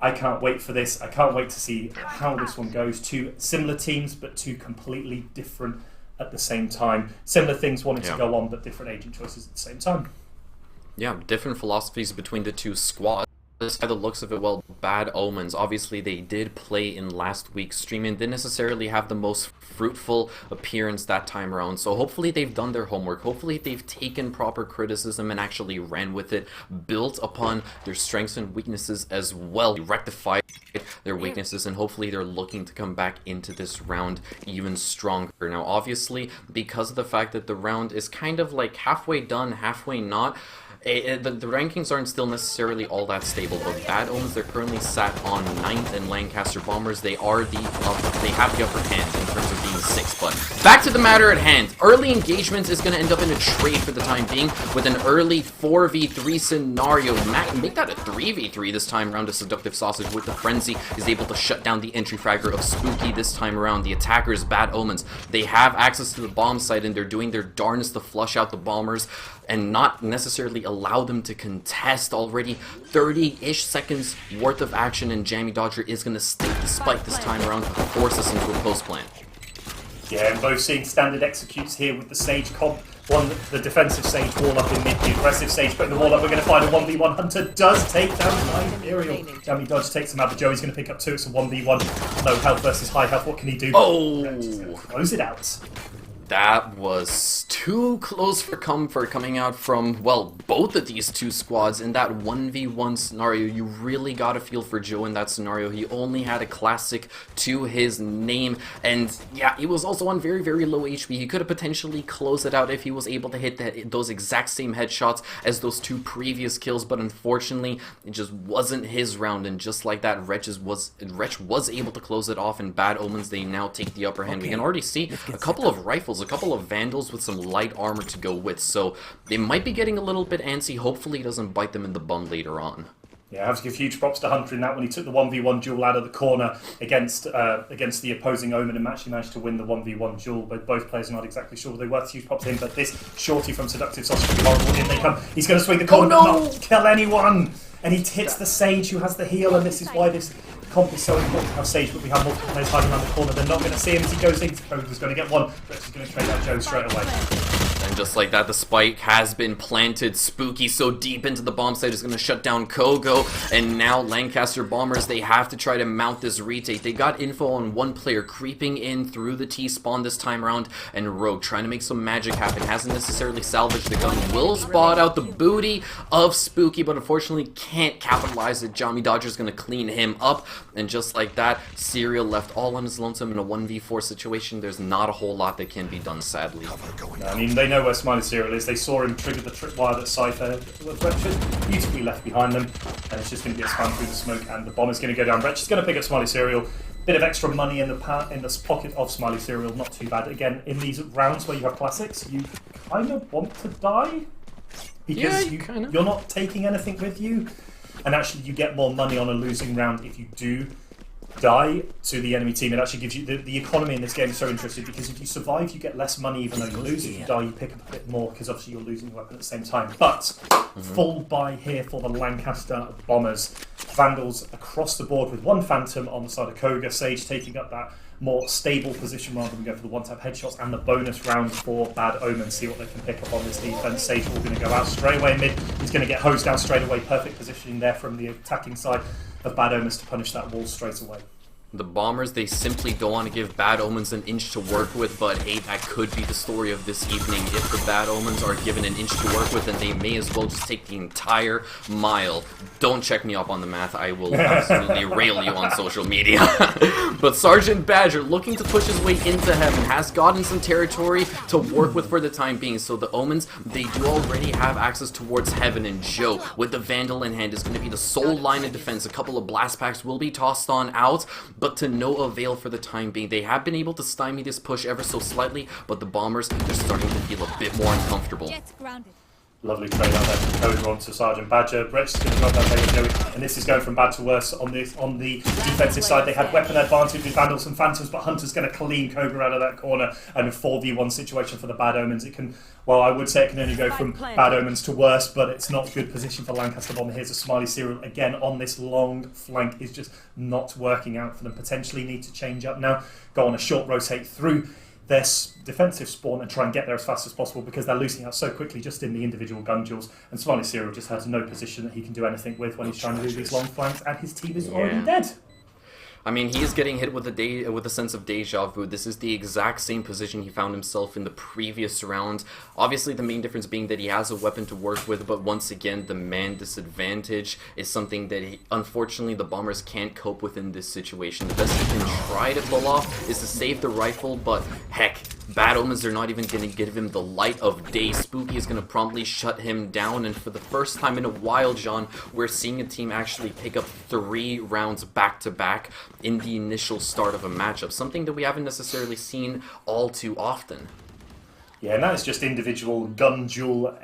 I can't wait for this. I can't wait to see how this one goes. 2 similar teams, but 2 completely different at the same time. Similar things wanting to go on, but different agent choices at the same time. Yeah, different philosophies between the 2 squads. By the looks of it, well, Bad Omens, obviously they did play in last week's stream and didn't necessarily have the most fruitful appearance that time around, so hopefully they've done their homework, hopefully they've taken proper criticism and actually ran with it, built upon their strengths and weaknesses as well, rectified their weaknesses, and hopefully they're looking to come back into this round even stronger. Now obviously, because of the fact that the round is kind of like halfway done, halfway not, the rankings aren't still necessarily all that stable, but Bad Omens, they're currently sat on 9th, and Lancaster Bombers, they have the upper hand in terms of being 6th. But back to the matter at hand, early engagements is going to end up in a trade for the time being, with an early 4v3 scenario. Make that a 3v3 this time around. A Seductive Sausage with the Frenzy is able to shut down the entry fragger of Spooky this time around. The attackers, Bad Omens, they have access to the bomb site, and they're doing their darnest to flush out the bombers and not necessarily allow them to contest. Already 30-ish seconds worth of action, and Jammy Dodger is going to stake the spike this time around to force us into a post plan. Yeah, and both seeing standard executes here with the Sage comp. One, the defensive Sage wall up in mid, the aggressive Sage putting the wall up. We're going to find a 1v1. Hunter does take down Imperial. Jammy Dodge takes him out, but Joey's going to pick up 2. It's a 1v1. Low health versus high health. What can he do? Oh! Close it out. That was too close for comfort coming out from, well, both of these 2 squads in that 1v1 scenario. You really got to feel for Joe in that scenario. He only had a classic to his name, and yeah, he was also on very, very low HP. He could have potentially closed it out if he was able to hit those exact same headshots as those 2 previous kills, but unfortunately, it just wasn't his round, and just like that, Wretch was able to close it off, and Bad Omens, they now take the upper hand. We can already see a couple of rifles, a couple of Vandals with some light armor to go with, so they might be getting a little bit antsy. Hopefully it doesn't bite them in the bum later on. Yeah, I have to give huge props to Hunter in that when he took the 1v1 duel out of the corner against the opposing Omen and actually managed to win the 1v1 duel, but both players are not exactly sure they were. Huge props to him, but this shorty from Seductive Sausage is horrible. In they come. He's going to swing the corner but not kill anyone, and he hits the Sage who has the heal, and this is why this comp is so important to have Sage, but we have multiple players hiding around the corner. They're not going to see him as he goes in. Koga's going to get one, but he's going to trade out Joe straight away. And just like that, the spike has been planted. Spooky so deep into the bomb site is going to shut down Kogo, and now Lancaster Bombers, they have to try to mount this retake. They got info on one player creeping in through the T-spawn this time around, and Rogue trying to make some magic happen. Hasn't necessarily salvaged the gun. Will spot out the booty of Spooky, but unfortunately can't capitalize it. Jammy Dodger's going to clean him up, and just like that, Serial left all on his lonesome in a 1v4 situation. There's not a whole lot that can be done, sadly. I mean, they know where Smiley Serial is. They saw him trigger the tripwire that Cypher beautifully left behind them, and it's just going to get spun through the smoke, and the bomb is going to go down. Wretch is going to pick up Smiley Serial. Bit of extra money in the pocket of Smiley Serial, not too bad. Again, in these rounds where you have classics, you kind of want to die because you're not taking anything with you, and actually you get more money on a losing round if you do die to the enemy team. It actually gives you the economy in this game is so interesting because if you survive you get less money even though you lose. If you die you pick up a bit more because obviously you're losing the weapon at the same time. But full buy here for the Lancaster Bombers. Vandals across the board with one Phantom on the side of Koga. Sage taking up that more stable position rather than go for the one-tap headshots, and the bonus round for Bad Omens. See what they can pick up on this defense. Sage all going to go out straight away mid. He's going to get hosed down straight away. Perfect positioning there from the attacking side of Bad Omens to punish that wall straight away. The Bombers, they simply don't want to give Bad Omens an inch to work with, but hey, that could be the story of this evening. If the Bad Omens are given an inch to work with, then they may as well just take the entire mile. Don't check me up on the math, I will absolutely rail you on social media. But Sergeant Badger, looking to push his way into Heaven, has gotten some territory to work with for the time being. So the Omens, they do already have access towards Heaven, and Joe, with the Vandal in hand, is going to be the sole line of defense. A couple of blast packs will be tossed on out, but to no avail for the time being. They have been able to stymie this push ever so slightly, but the Bombers, they're starting to feel a bit more uncomfortable. Lovely trade out there from Code on to Sergeant Badger. Brett's going to drop that Joey, and this is going from bad to worse on the defensive side. They had weapon advantage with Vandals and Phantoms, but Hunter's going to clean Cobra out of that corner, and a 4v1 situation for the Bad Omens. It can, well, I would say it can only go from Bad Omens to worse, but it's not good position for Lancaster Bomber. Here's a Smiley Serial again on this long flank. Is just not working out for them. Potentially need to change up now. Go on a short rotate through their defensive spawn and try and get there as fast as possible, because they're losing out so quickly just in the individual gun duels, and Smiley Serial just has no position that he can do anything with when he's trying to do these long flanks, and his team is already dead. I mean, he is getting hit with a sense of deja vu. This is the exact same position he found himself in the previous round. Obviously, the main difference being that he has a weapon to work with, but once again, the man disadvantage is something that, unfortunately, the Bombers can't cope with in this situation. The best he can try to pull off is to save the rifle, but heck, Bad Omens are not even going to give him the light of day. Spooky is going to promptly shut him down, and for the first time in a while, John, we're seeing a team actually pick up 3 rounds back-to-back in the initial start of a matchup, something that we haven't necessarily seen all too often. Yeah, and that is just individual gun duel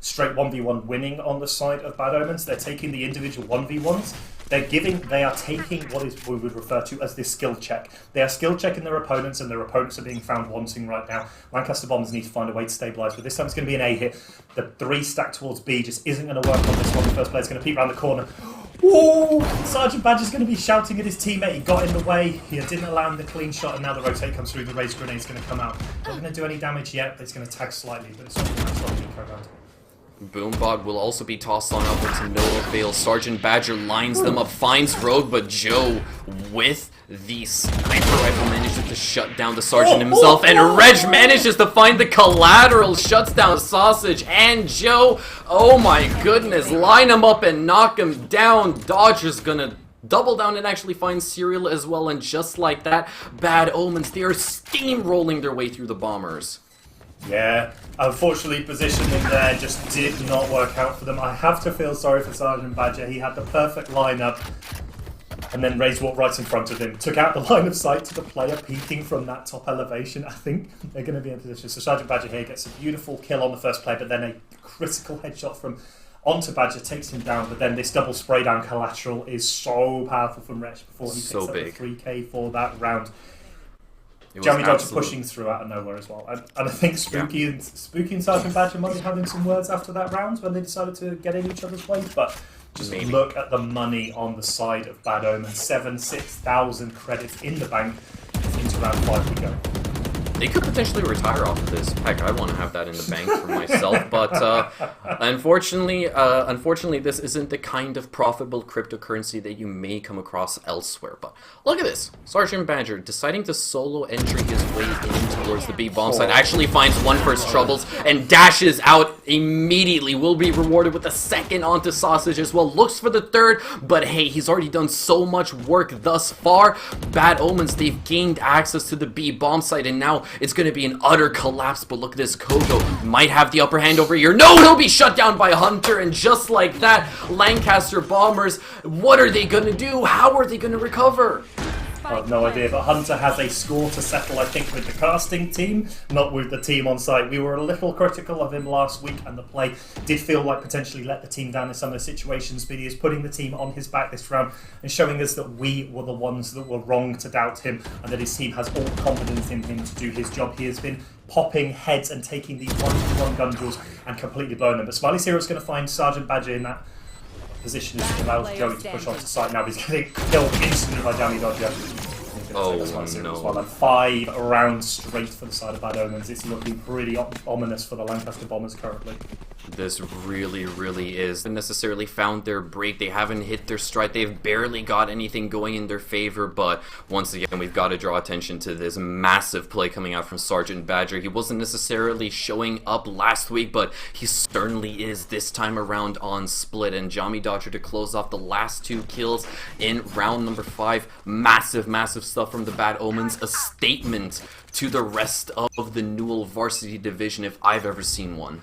straight 1v1 winning on the side of Bad Omens. They're taking the individual 1v1s. They are taking what is we would refer to as this skill check. They are skill checking their opponents, and their opponents are being found wanting right now. Lancaster Bombers need to find a way to stabilise, but this time it's going to be an A hit. The 3 stack towards B just isn't going to work on this one. The first player's going to peek around the corner. Ooh, Sergeant Badger's going to be shouting at his teammate. He got in the way. He didn't allow him the clean shot, and now the rotate comes through. The raised grenade's going to come out. Not going to do any damage yet, but it's going to tag slightly. But it's not going to eco round. Boombot will also be tossed on up to no avail. Sergeant Badger lines them up, finds Rogue, but Joe, with the sniper rifle, manages to shut down the Sergeant himself, and Reg manages to find the collateral, shuts down Sausage, and Joe, oh my goodness, line him up and knock him down. Dodger's gonna double down and actually find Serial as well, and just like that, Bad Omens, they are steamrolling their way through the Bombers. Yeah, unfortunately positioning there just did not work out for them. I have to feel sorry for Sergeant Badger. He had the perfect lineup, and then Raze walked right in front of him, took out the line of sight to the player peeking from that top elevation. I think they're going to be in position. So Sergeant Badger here gets a beautiful kill on the first play, but then a critical headshot from onto Badger takes him down. But then this double spray down collateral is so powerful from Wretch before he picks up the 3k for that round. Jammy Dodger pushing through out of nowhere as well. And I think Spooky and Sergeant Badger might be having some words after that round when they decided to get in each other's way. But just look at the money on the side of Bad Omen. 6,000 credits in the bank. Into round 5 we go. They could potentially retire off of this. Heck, I want to have that in the bank for myself. But unfortunately, this isn't the kind of profitable cryptocurrency that you may come across elsewhere. But look at this. Sergeant Badger deciding to solo entry his way in towards the B bomb site. Actually finds one for his troubles and dashes out immediately. Will be rewarded with a second onto Sausage as well. Looks for the third, but hey, he's already done so much work thus far. Bad Omens, they've gained access to the B bomb site, and now it's going to be an utter collapse. But look at this, Kogo might have the upper hand over here. No, he'll be shut down by Hunter, and just like that, Lancaster Bombers, what are they going to do? How are they going to recover? I have no idea, but Hunter has a score to settle, I think, with the casting team, not with the team on site. We were a little critical of him last week, and the play did feel like potentially let the team down in some of the situations, but he is putting the team on his back this round and showing us that we were the ones that were wrong to doubt him, and that his team has all confidence in him to do his job. He has been popping heads and taking these one-to-one gun duels and completely blowing them. But Smiley Serial's going to find Sergeant Badger in that position, as allows Joey to push onto site. Now he's getting killed instantly by Jammy Dodger. Oh, no. Well, like 5 rounds straight for the side of Bad Omens. It's looking pretty ominous for the Lancaster Bombers currently. This really, really is. They necessarily found their break. They haven't hit their stride. They've barely got anything going in their favor. But once again, we've got to draw attention to this massive play coming out from Sergeant Badger. He wasn't necessarily showing up last week, but he certainly is this time around on Split. And Jami Dodger to close off the last 2 kills in round number 5. Massive, massive stuff from the Bad Omens. A statement to the rest of the Newell Varsity division if I've ever seen one.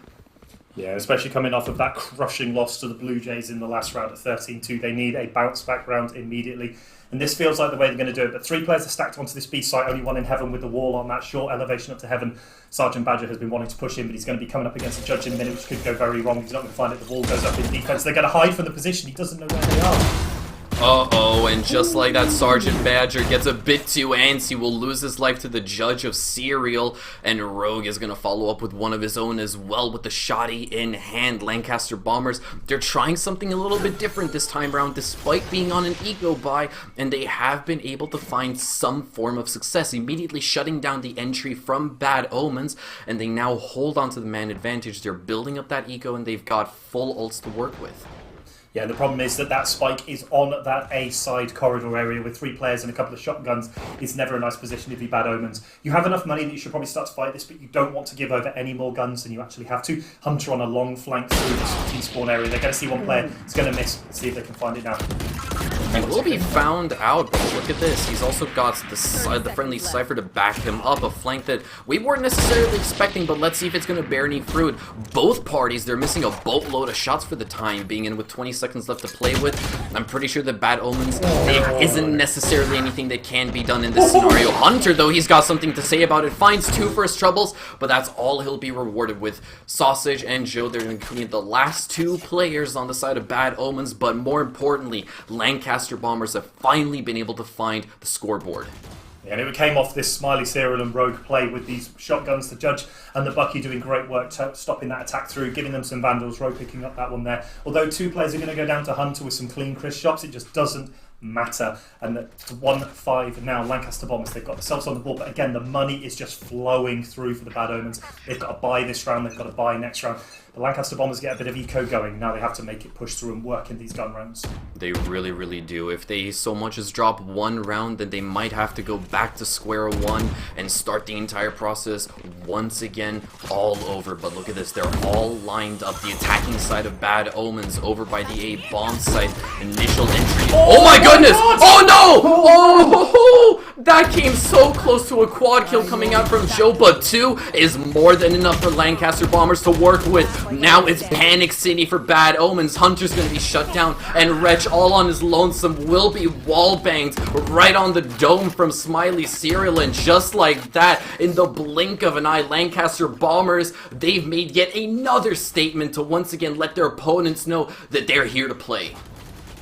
Yeah, especially coming off of that crushing loss to the Blue Jays in the last round at 13-2. They need a bounce-back round immediately. And this feels like the way they're going to do it. But 3 players are stacked onto this B site, only one in heaven with the wall on that short elevation up to heaven. Sergeant Badger has been wanting to push in, but he's going to be coming up against a judge in a minute, which could go very wrong. He's not going to find it. The wall goes up in defense. They're going to hide from the position. He doesn't know where they are. Uh-oh, and just like that, Sergeant Badger gets a bit too antsy, will lose his life to the judge of Serial, and Rogue is going to follow up with one of his own as well with the shotty in hand. Lancaster Bombers, they're trying something a little bit different this time around, despite being on an eco buy, and they have been able to find some form of success, immediately shutting down the entry from Bad Omens, and they now hold on to the man advantage. They're building up that eco, and they've got full ults to work with. Yeah, the problem is that spike is on that A side corridor area with 3 players and a couple of shotguns. It's never a nice position if you're Bad Omens. You have enough money that you should probably start to fight this, but you don't want to give over any more guns than you actually have to. Hunter on a long flank through this T-spawn area. They're going to see one player. It's going to miss. Let's see if they can find it now. He will be found out, but look at this. He's also got the friendly Cypher to back him up, a flank that we weren't necessarily expecting, but let's see if it's going to bear any fruit. Both parties, they're missing a boatload of shots for the time being, and with 20 seconds left to play with, I'm pretty sure that Bad Omens, there isn't necessarily anything that can be done in this scenario. Hunter, though, he's got something to say about it. Finds 2 for his troubles, but that's all he'll be rewarded with. Sausage and Joe, they're including the last 2 players on the side of Bad Omens, but more importantly, Lancaster Bombers have finally been able to find the scoreboard. Yeah, and it came off this Smiley, Serial and Rogue play with these shotguns, the Judge and the Bucky doing great work stopping that attack through, giving them some Vandals, Rogue picking up that one there. Although 2 players are going to go down to Hunter with some clean crisp shots, it just doesn't matter. And it's 1-5 now, Lancaster Bombers, they've got themselves on the board, but again, the money is just flowing through for the Bad Omens. They've got to buy this round, they've got to buy next round. The Lancaster Bombers get a bit of eco going. Now they have to make it push through and work in these gun rounds. They really, really do. If they so much as drop 1 round, then they might have to go back to square one and start the entire process once again all over. But look at this. They're all lined up. The attacking side of Bad Omens over by the A bomb site. Initial entry. Oh my goodness! Oh no! Oh! That came so close to a quad kill coming out from Joe, but 2 is more than enough for Lancaster Bombers to work with. Now it's Panic City for Bad Omens. Hunter's going to be shut down, and Wretch, all on his lonesome, will be wall-banged right on the dome from Smiley Serial, and just like that, in the blink of an eye, Lancaster Bombers, they've made yet another statement to once again let their opponents know that they're here to play.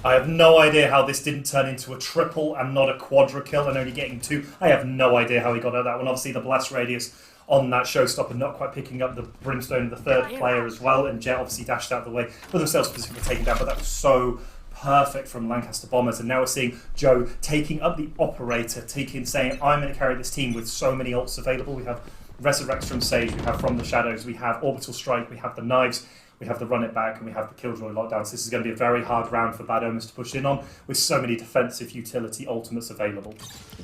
I have no idea how this didn't turn into a triple and not a quadra kill and only getting 2. I have no idea how he got out of that one. Obviously, the blast radius on that showstopper not quite picking up the brimstone of the 3rd player as well, and Jet obviously dashed out of the way with themselves specifically taken down, but that was so perfect from Lancaster Bombers. And now we're seeing Joe taking up the operator, saying, I'm going to carry this team with so many ults available. We have Resurrects from Sage, we have From the Shadows, we have Orbital Strike, we have the Knives, we have the Run It Back, and we have the Killjoy Lockdown. So this is going to be a very hard round for Bad Omens to push in on, with so many defensive utility ultimates available.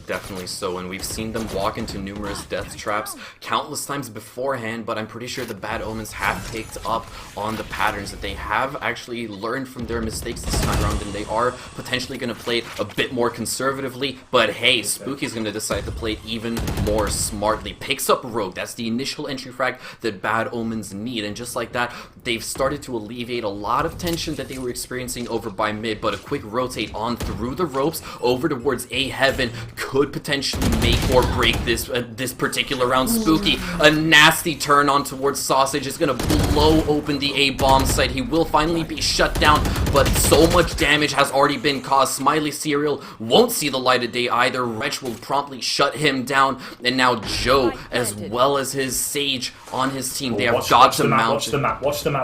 Definitely so, and we've seen them walk into numerous death traps countless times beforehand, but I'm pretty sure the Bad Omens have picked up on the patterns, that they have actually learned from their mistakes this time around, and they are potentially going to play a bit more conservatively, but hey, Spooky's going to decide to play even more smartly. Picks up Rogue, that's the initial entry frag that Bad Omens need, and just like that, they've started to alleviate a lot of tension that they were experiencing over by mid, but a quick rotate on through the ropes over towards A Heaven could potentially make or break this this particular round. Spooky, a nasty turn on towards Sausage, is going to blow open the A bomb site. He will finally be shut down, but so much damage has already been caused. Smiley Serial won't see the light of day either. Wretch will promptly shut him down, and now Joe, as well as his Sage on his team, they have got to mount.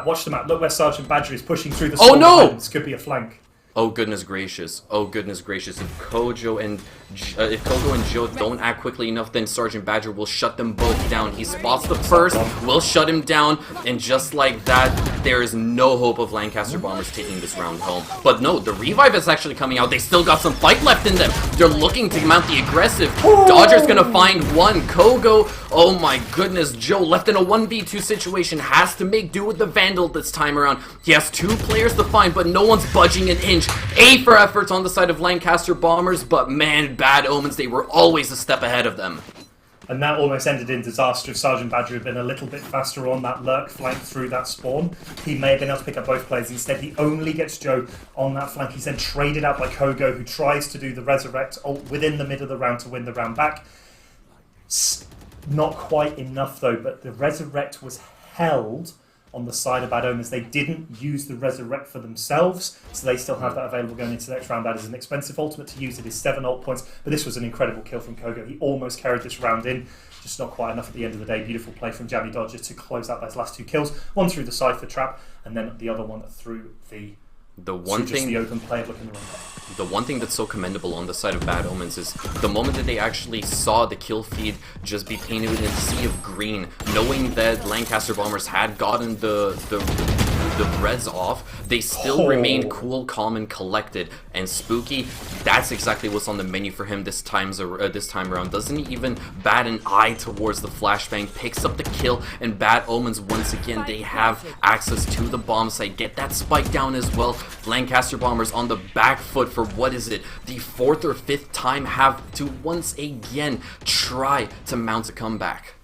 Watch the map. Look where Sergeant Badger is pushing through the Oh no! This could be a flank. Oh goodness gracious. Oh goodness gracious. If Kojo and and Joe don't act quickly enough, then Sergeant Badger will shut them both down. He spots the first, will shut him down, and just like that, there is no hope of Lancaster Bombers taking this round home. But no, the revive is actually coming out. They still got some fight left in them. They're looking to mount the aggressive. Dodger's gonna find one. Kogo, oh my goodness, Joe left in a 1v2 situation, has to make do with the Vandal this time around. He has 2 players to find, but no one's budging an inch. A for efforts on the side of Lancaster Bombers, but man, Bad Omens, they were always a step ahead of them. And that almost ended in disaster if Sergeant Badger had been a little bit faster on that lurk flank through that spawn. He may have been able to pick up both players. Instead, he only gets Joe on that flank. He's then traded out by Kogo, who tries to do the Resurrect ult within the mid of the round to win the round back. Not quite enough, though, but the Resurrect was held on the side of Bad Omens. They didn't use the Resurrect for themselves, so they still have that available going into the next round. That is an expensive ultimate to use. It is 7 ult points, but this was an incredible kill from Kogo. He almost carried this round in, just not quite enough at the end of the day. Beautiful play from Jammy Dodger to close out those last 2 kills. One through the Cypher trap, and then the other one through the open play of looking around. The one thing that's so commendable on the side of Bad Omens is the moment that they actually saw the kill feed just be painted in a sea of green, knowing that Lancaster Bombers had gotten the reds off, they still remained cool, calm, and collected. And Spooky, that's exactly what's on the menu for him this time around. Doesn't he even bat an eye towards the flashbang, picks up the kill, and Bad Omens, once again, they have access to the bomb site, get that spike down as well. Lancaster Bombers on the back foot for what is it, the 4th or 5th time, have to once again try to mount a comeback.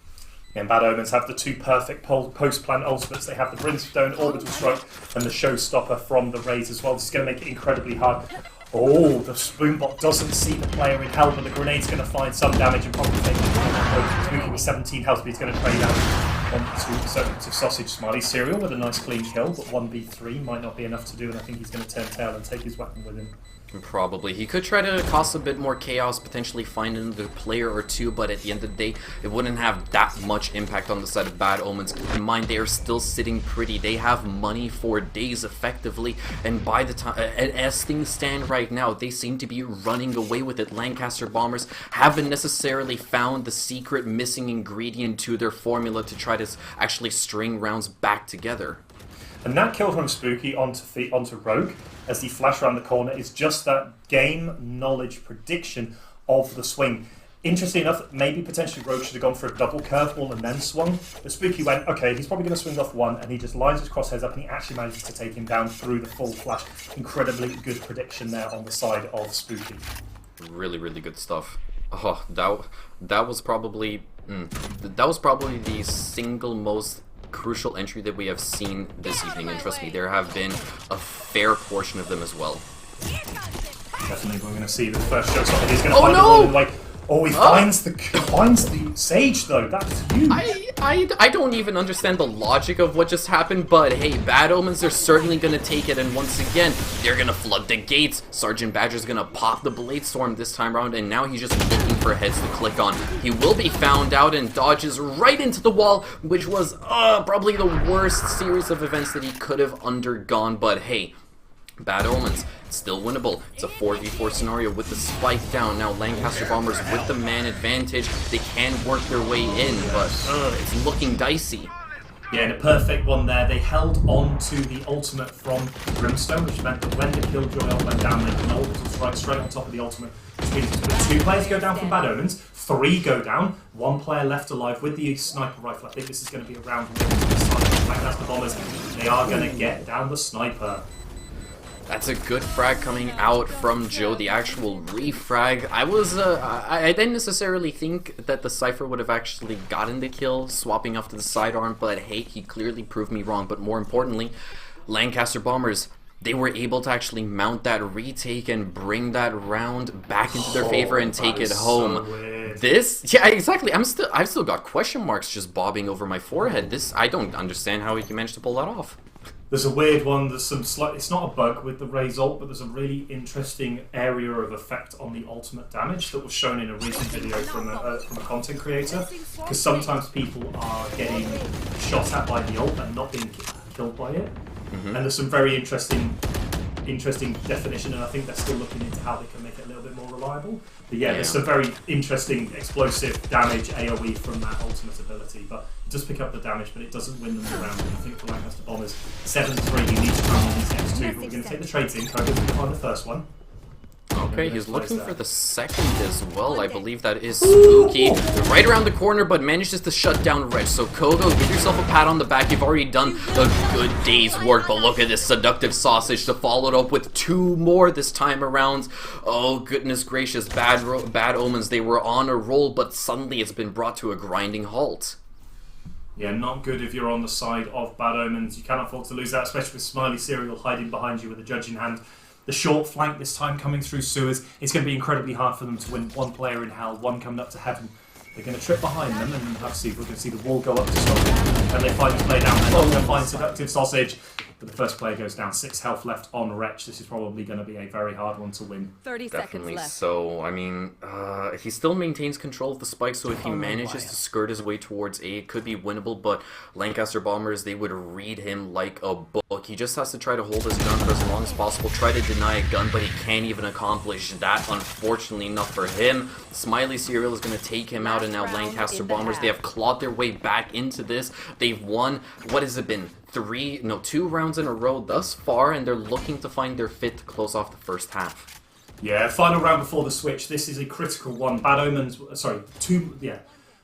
And Bad Omens have the 2 perfect post-plant ultimates. They have the Brimstone Orbital Strike and the Showstopper from the Raze as well. This is going to make it incredibly hard. Oh, the Spoonbot doesn't see the player in hell, but the grenade's going to find some damage and probably take it. Spooky with 17 health, but he's going to trade out onto Sausage Smiley Cereal with a nice clean kill, but 1v3 might not be enough to do, and I think he's going to turn tail and take his weapon with him. Probably. He could try to cause a bit more chaos, potentially find another player or 2, but at the end of the day, it wouldn't have that much impact on the side of Bad Omens. Keep in mind, they are still sitting pretty. They have money for days effectively, and by the time, as things stand right now, they seem to be running away with it. Lancaster Bombers haven't necessarily found the secret missing ingredient to their formula to try to actually string rounds back together. And that kill from Spooky onto Rogue as he flash around the corner is just that game knowledge prediction of the swing. Interesting enough, maybe potentially Rogue should have gone for a double curveball and then swung. But Spooky went, okay, he's probably going to swing off one, and he just lines his crosshairs up and he actually manages to take him down through the full flash. Incredibly good prediction there on the side of Spooky. Really, really good stuff. Oh, that was probably the single most crucial entry that we have seen this evening, and trust me, there have been a fair portion of them as well. Definitely, we're going to see the first shot. He's going to find the ball and he finds the Sage though. That's huge. I don't even understand the logic of what just happened, but hey, Bad Omens are certainly gonna take it, and once again, they're gonna flood the gates. Sergeant Badger's gonna pop the Blade Storm this time around, and now he's just looking for heads to click on. He will be found out and dodges right into the wall, which was probably the worst series of events that he could have undergone, but hey, Bad Omens, it's still winnable. It's a 4v4 scenario with the spike down. Now Lancaster Bombers with the man advantage, they can work their way in, but it's looking dicey. Yeah, and a perfect one there. They held on to the ultimate from Brimstone, which meant that when the Killjoy ult went down, they can orbital strike straight on top of the ultimate. Which means that 2 players go down from Bad Omens, 3 go down, 1 player left alive with the sniper rifle. I think this is going to be a round 1 Lancaster Bombers. They are going to get down the sniper. That's a good frag coming out from Joe, the actual refrag. I didn't necessarily think that the Cypher would have actually gotten the kill, swapping off to the sidearm, but hey, he clearly proved me wrong. But more importantly, Lancaster Bombers, they were able to actually mount that retake and bring that round back into their favor and take it home. So yeah, exactly. I've still got question marks just bobbing over my forehead. I don't understand how he managed to pull that off. There's a weird one, there's some it's not a bug with the Raze ult, but there's a really interesting area of effect on the ultimate damage that was shown in a recent video from a content creator, because sometimes people are getting shot at by the ult and not being killed by it. And there's some very interesting interesting definition, and I think they're still looking into how they can make it a little bit more reliable. But yeah, there's some very interesting explosive damage AOE from that ultimate ability, but it does pick up the damage, but it doesn't win them the round. And I think for Lancaster Bombers, 7-3, you need to run on these next two, but we're going to take the trades in. Kogo's going to find the first one. Okay, he's looking for the second as well. I believe that is Spooky. They're right around the corner, but manages to shut down Wretch. So Kogo, give yourself a pat on the back. You've already done a good day's work, but look at this seductive sausage to follow it up with 2 more this time around. Oh, goodness gracious. Bad Omens. They were on a roll, but suddenly it's been brought to a grinding halt. Yeah, not good if you're on the side of Bad Omens. You cannot afford to lose that, especially with Smiley Serial hiding behind you with a judge in hand. The short flank this time coming through sewers. It's going to be incredibly hard for them to win. 1 player in hell, 1 coming up to heaven. They're going to trip behind them, and we're going to see the wall go up to stop it. And they find the play down. They're not going to find Seductive Sausage. But the first player goes down. 6 health left on Wretch. This is probably going to be a very hard one to win. 30 seconds left. So, I mean, he still maintains control of the spike, so if he manages to skirt his way towards A, it could be winnable, but Lancaster Bombers, they would read him like a book. He just has to try to hold his gun for as long as possible, try to deny a gun, but he can't even accomplish that, unfortunately enough for him. Smiley Serial is going to take him out, and now Lancaster Bombers, they have clawed their way back into this. They've won, what has it been? 2 rounds in a row thus far, and they're looking to find their 5th to close off the first half. Yeah, final round before the switch. This is a critical one. Bad Omens,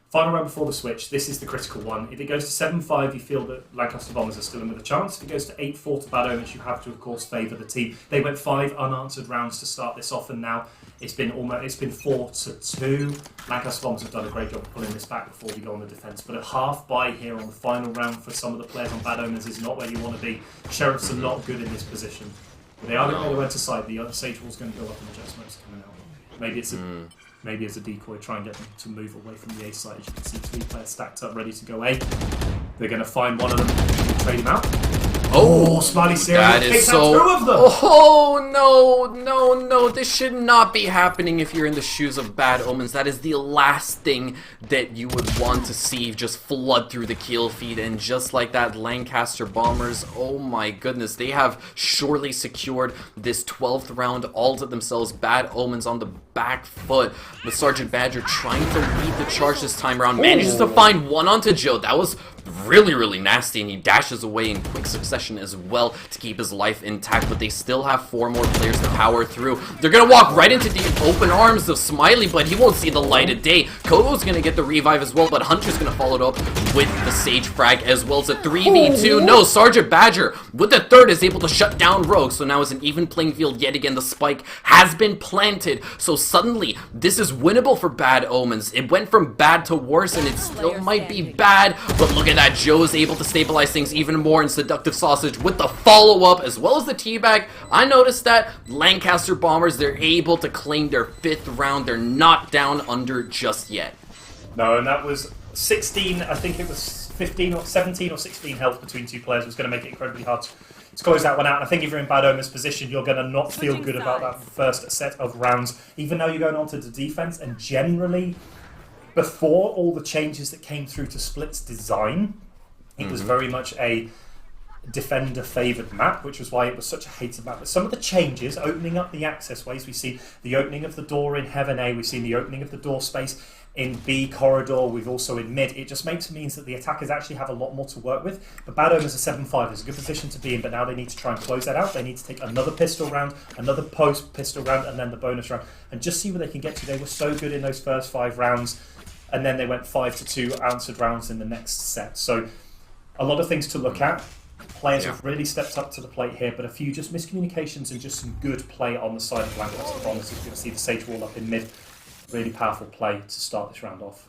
final round before the switch. This is the critical one. If it goes to 7-5, you feel that Lancaster Bombers are still in with a chance. If it goes to 8-4 to Bad Omens, you have to, of course, favour the team. They went 5 unanswered rounds to start this off, and now it's been 4-2. Lancaster Bombers have done a great job of pulling this back before we go on the defence. But a half buy here on the final round for some of the players on Bad Omens is not where you want to be. Sheriffs are not good in this position. But they are going to go to side. The other Sage Wall's going to go up and adjustments coming out. Maybe as a decoy, try and get them to move away from the A side. As you can see, 3 players stacked up, ready to go A. They're going to find one of them and trade him out. Oh, Smiley Serial takes out 2 of them! Oh, no, this should not be happening if you're in the shoes of Bad Omens. That is the last thing that you would want to see just flood through the kill feed, and just like that, Lancaster Bombers, oh my goodness, they have surely secured this 12th round all to themselves. Bad Omens on the back foot, with Sergeant Badger trying to lead the charge this time around, manages to find one onto Joe. That was really nasty, and he dashes away in quick succession as well to keep his life intact, but they still have 4 more players to power through. They're gonna walk right into the open arms of Smiley, but he won't see the light of day. Kogo's gonna get the revive as well, but Hunter's gonna follow it up with the Sage frag as well. It's a 3v2. No, Sergeant Badger with the 3rd is able to shut down Rogue, so now it's an even playing field yet again. The spike has been planted, so suddenly this is winnable for Bad Omens. It went from bad to worse, and it still might be bad, but look at that. Joe is able to stabilize things even more, in Seductive Sausage with the follow-up as well as the teabag. I noticed that Lancaster Bombers, they're able to claim their 5th round. They're not down under just yet. No, and that was 16, I think it was 15 or 17 or 16 health between 2 players. It was going to make it incredibly hard to close that one out. And I think if you're in Bad Omen's position, you're going to not feel good about that first set of rounds, even though you're going on to the defense. And generally, before all the changes that came through to Split's design, it was very much a defender-favoured map, which was why it was such a hated map. But some of the changes, opening up the access ways, we see the opening of the door in Heaven A, we've seen the opening of the door space in B corridor, we've also in mid. It just means that the attackers actually have a lot more to work with. But Bad Omens are 7-5, it's a good position to be in, but now they need to try and close that out. They need to take another pistol round, another post pistol round, and then the bonus round, and just see where they can get to. They were so good in those first 5 rounds, and then they went 5-2 answered rounds in the next set. So a lot of things to look at. Players have really stepped up to the plate here, but a few just miscommunications and just some good play on the side of Lancaster Bombers. You're going to see the Sage Wall up in mid. Really powerful play to start this round off.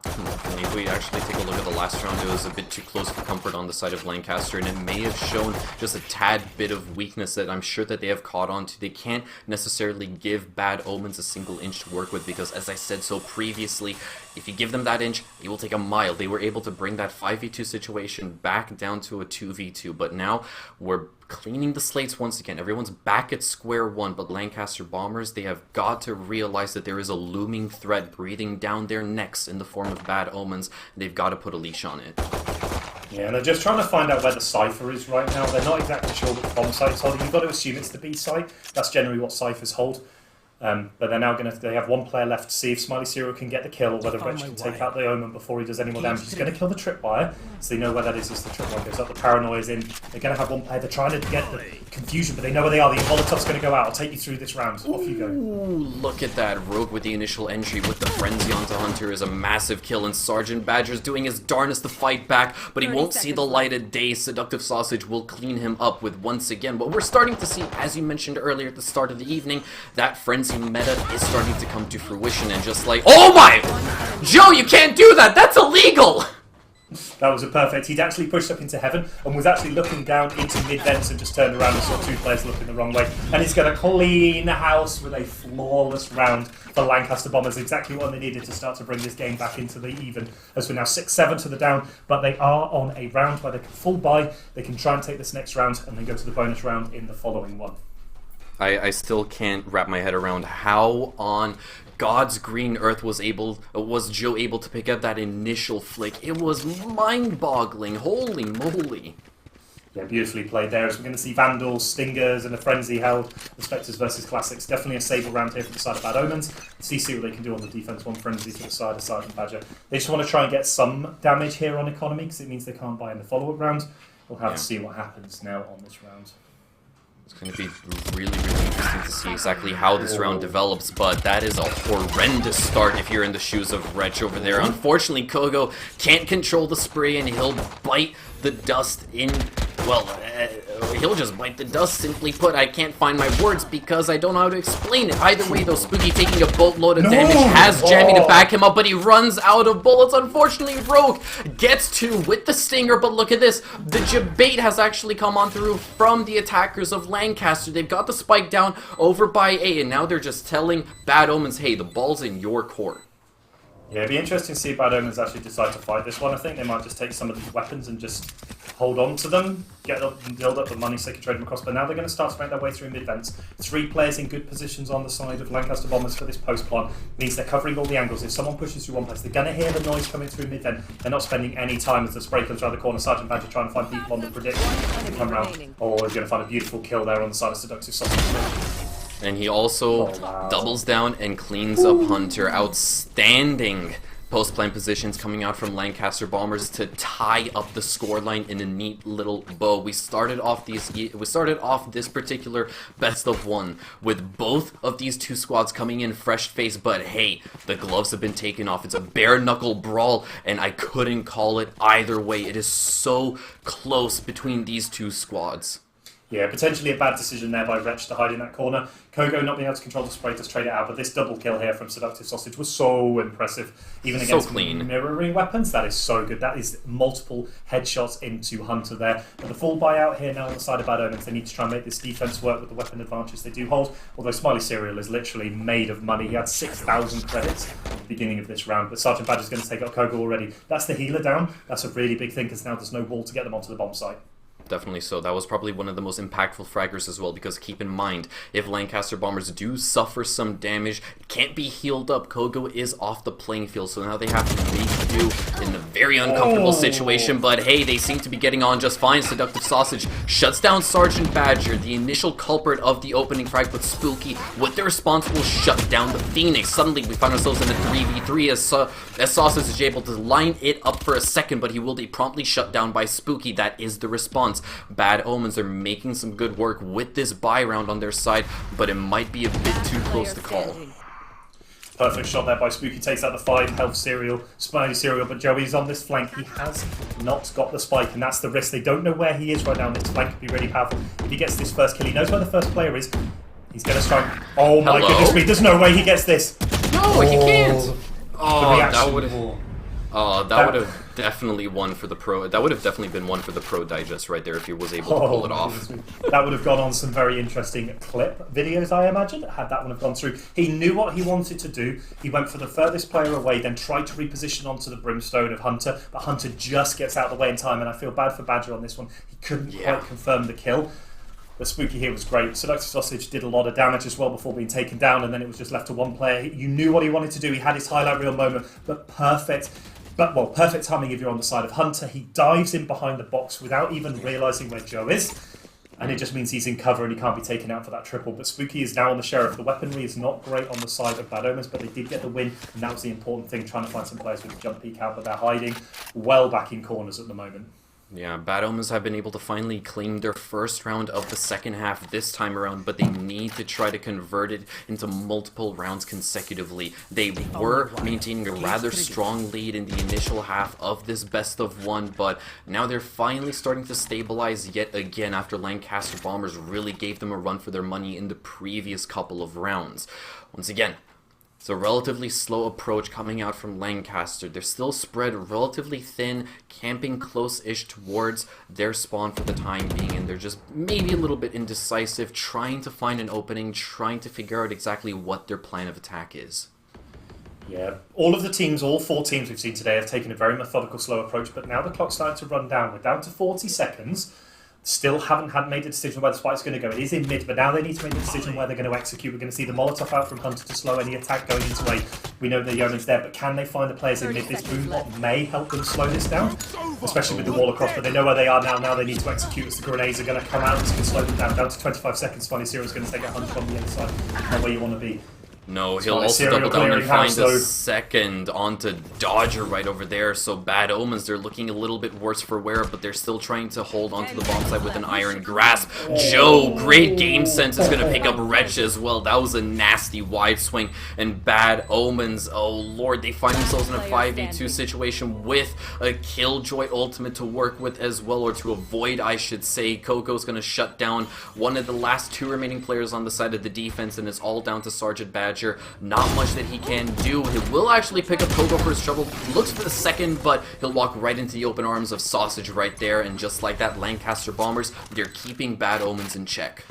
If we actually take a look at the last round, it was a bit too close for comfort on the side of Lancaster, and it may have shown just a tad bit of weakness that I'm sure that they have caught on to. They can't necessarily give Bad Omens a single inch to work with, because as I said so previously, if you give them that inch, it will take a mile. They were able to bring that 5v2 situation back down to a 2v2, but now we're cleaning the slates once again. Everyone's back at square one, but Lancaster Bombers, they have got to realize that there is a looming threat breathing down their necks in the form of Bad Omens. They've got to put a leash on it. Yeah, and they're just trying to find out where the Cypher is right now. They're not exactly sure what the bomb site's holding. You've got to assume it's the B site. That's generally what Cyphers hold. But they're now they have one player left to see if Smiley Serial can get the kill, or whether Wretch can take out the Omen before he does any more damage. He's going to kill the Tripwire, so they know where that is as the Tripwire goes up. The Paranoia's in. They're going to have one player. They're trying to get the confusion, but they know where they are. The Molotov's going to go out. I'll take you through this round. Off you go. Ooh, look at that. Rogue with the initial entry with the Frenzy onto Hunter is a massive kill, and Sergeant Badger's doing his darnest to fight back, but he won't see the light of day. Seductive Sausage will clean him up with, once again, what we're starting to see, as you mentioned earlier at the start of the evening, that Frenzy meta is starting to come to fruition, and just like, oh my! Joe, you can't do that! That's illegal! That was a perfect. He'd actually pushed up into heaven and was actually looking down into mid-vents and just turned around and saw two players looking the wrong way. And he's going to clean the house with a flawless round for Lancaster Bombers. Exactly what they needed to start to bring this game back into the even. As we're now 6-7 to the down, but they are on a round where they can full buy. They can try and take this next round and then go to the bonus round in the following one. I still can't wrap my head around how on God's green earth was Joe able to pick up that initial flick. It was mind-boggling. Holy moly. Yeah, beautifully played there. As we're going to see Vandals, Stingers, and a Frenzy held. The Spectres versus Classics. Definitely a Sable round here for the side of Bad Omens. See what they can do on the defense. One Frenzy to the side of Sergeant Badger. They just want to try and get some damage here on Economy, because it means they can't buy in the follow-up round. We'll have to see what happens now on this round. It's going to be really, really interesting to see exactly how this round develops, but that is a horrendous start if you're in the shoes of Wretch over there. Unfortunately, Kogo can't control the spray, and he'll bite the dust in, well, he'll just bite the dust, simply put. I can't find my words because I don't know how to explain it. Either way, though, Spooky taking a boatload of damage, has Jammy to back him up, but he runs out of bullets. Unfortunately, Rogue gets two with the Stinger, but look at this. The Jabate has actually come on through from the attackers of Lancaster. They've got the spike down over by A, and now they're just telling Bad Omens, hey, the ball's in your court. Yeah, it'd be interesting to see if Bad Omens actually decide to fight this one. I think they might just take some of these weapons and just hold on to them, get up and build up the money so they can trade them across. But now they're going to start to make their way through mid-vents. 3 players in good positions on the side of Lancaster Bombers for this post-plan. Means they're covering all the angles. If someone pushes through one place, they're going to hear the noise coming through mid-vent. They're not spending any time as the spray comes around the corner. Sergeant Badger trying to find people on the prediction to come around. Oh, he's going to find a beautiful kill there on the side of Seductive Sausage. And he also doubles down and cleans up Hunter. Outstanding post-plan positions coming out from Lancaster Bombers to tie up the scoreline in a neat little bow. We started off this particular best of one with both of these two squads coming in fresh-faced, but hey, the gloves have been taken off. It's a bare-knuckle brawl, and I couldn't call it either way. It is so close between these two squads. Yeah, potentially a bad decision there by Wretch to hide in that corner. Kogo not being able to control the spray to trade it out, but this double kill here from Seductive Sausage was so impressive. Even against mirroring weapons, that is so good. That is multiple headshots into Hunter there. But the full buyout here now on the side of Bad Omens. They need to try and make this defense work with the weapon advantage they do hold. Although Smiley Serial is literally made of money. He had 6,000 credits at the beginning of this round, but Sergeant Badger's going to take out Kogo already. That's the healer down. That's a really big thing because now there's no wall to get them onto the bomb site. Definitely so. That was probably one of the most impactful fraggers as well, because keep in mind, if Lancaster Bombers do suffer some damage, it can't be healed up. Kogo is off the playing field, so now they have to make do in a very uncomfortable situation, but hey, they seem to be getting on just fine. Seductive Sausage shuts down Sergeant Badger, the initial culprit of the opening frag, but Spooky, with the response, will shut down the Phoenix. Suddenly, we find ourselves in a 3v3 as Sausage is able to line it up for a second, but he will be promptly shut down by Spooky. That is the response. Bad Omens are making some good work with this buy round on their side, but it might be a bit too close to call. Perfect shot there by Spooky. Takes out the 5 health Smiley Serial, but Joey's on this flank. He has not got the spike, and that's the risk. They don't know where he is right now, and this flank could be really powerful. If he gets this first kill, he knows where the first player is. He's going to strike. Oh my goodness me, there's no way he gets this. No, he can't. Oh, that would have definitely won for the pro. That would have definitely been one for the pro digest right there if he was able to pull it off. That would have gone on some very interesting clip videos, I imagine, had that one have gone through. He knew what he wanted to do. He went for the furthest player away, then tried to reposition onto the Brimstone of Hunter, but Hunter just gets out of the way in time, and I feel bad for Badger on this one. He couldn't quite confirm the kill. The Spooky here was great. Seductive Sausage did a lot of damage as well before being taken down, and then it was just left to one player. You knew what he wanted to do. He had his highlight reel moment, but perfect But, well, perfect timing if you're on the side of Hunter. He dives in behind the box without even realising where Joe is. And it just means he's in cover and he can't be taken out for that triple. But Spooky is now on the Sheriff. The weaponry is not great on the side of Bad Omens, but they did get the win. And that was the important thing, trying to find some players with a jump peek out. But they're hiding well back in corners at the moment. Yeah, Bad Omens have been able to finally claim their first round of the second half this time around, but they need to try to convert it into multiple rounds consecutively. They were maintaining a rather strong lead in the initial half of this best of one, but now they're finally starting to stabilize yet again after Lancaster Bombers really gave them a run for their money in the previous couple of rounds. Once again, it's a relatively slow approach coming out from Lancaster. They're still spread relatively thin, camping close-ish towards their spawn for the time being, and they're just maybe a little bit indecisive, trying to find an opening, trying to figure out exactly what their plan of attack is. Yeah, all of the teams, all 4 teams we've seen today have taken a very methodical, slow approach, but now the clock's starting to run down. We're down to 40 seconds. Still haven't made a decision where the spike's going to go. It is in mid, but now they need to make a decision where they're going to execute. We're going to see the Molotov out from Hunter to slow any attack going into A. We know the Yeoman's there, but can they find the players in mid? This boombot may help them slow this down, especially with the wall across, but they know where they are now. Now they need to execute as the grenades are going to come out. This can slow them down to 25 seconds. Finally, Cyril's going to take a Hunter on the inside. Not where you want to be. No, he'll also double down and find a second onto Dodger right over there. So Bad Omens, they're looking a little bit worse for wear, but they're still trying to hold onto the bomb side with an iron grasp. Joe, great game sense, is going to pick up Wretch as well. That was a nasty wide swing. And Bad Omens, oh lord, they find themselves in a 5v2 situation with a Killjoy ultimate to work with as well, or to avoid, I should say. Coco's going to shut down one of the last 2 remaining players on the side of the defense, and it's all down to Sergeant Badger. Not much that he can do. He will actually pick up Coco for his trouble. Looks for the second, but he'll walk right into the open arms of Sausage right there. And just like that, Lancaster Bombers, they're keeping Bad Omens in check.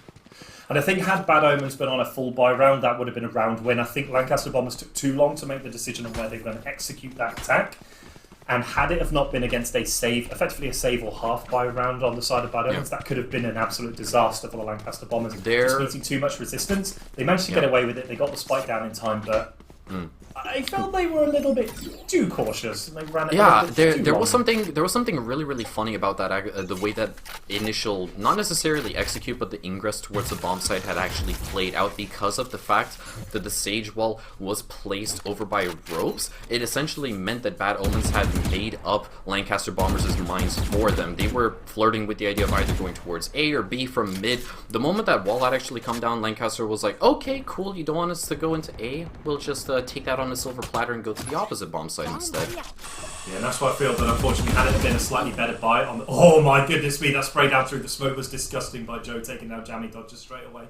And I think had Bad Omens been on a full buy round, that would have been a round win. I think Lancaster Bombers took too long to make the decision on where they were going to execute that attack. And had it have not been against a save, effectively a save or half buy round on the side of Bad Omens, that could have been an absolute disaster for the Lancaster Bombers. Just meeting too much resistance. They managed to get away with it. They got the spike down in time, but I felt they were a little bit too cautious. They ran it there was something really funny about that. The way that initial, not necessarily execute, but the ingress towards the bomb site had actually played out because of the fact that the Sage Wall was placed over by ropes. It essentially meant that Bad Omens had made up Lancaster Bombers' minds for them. They were flirting with the idea of either going towards A or B from mid. The moment that wall had actually come down, Lancaster was like, okay, cool, you don't want us to go into A? We'll just take that on a silver platter and go to the opposite bomb site instead. Yeah, and that's why I feel that unfortunately had it been a slightly better buy on the... Oh my goodness me, that spray down through the smoke was disgusting by Joe taking down Jammy Dodger straight away.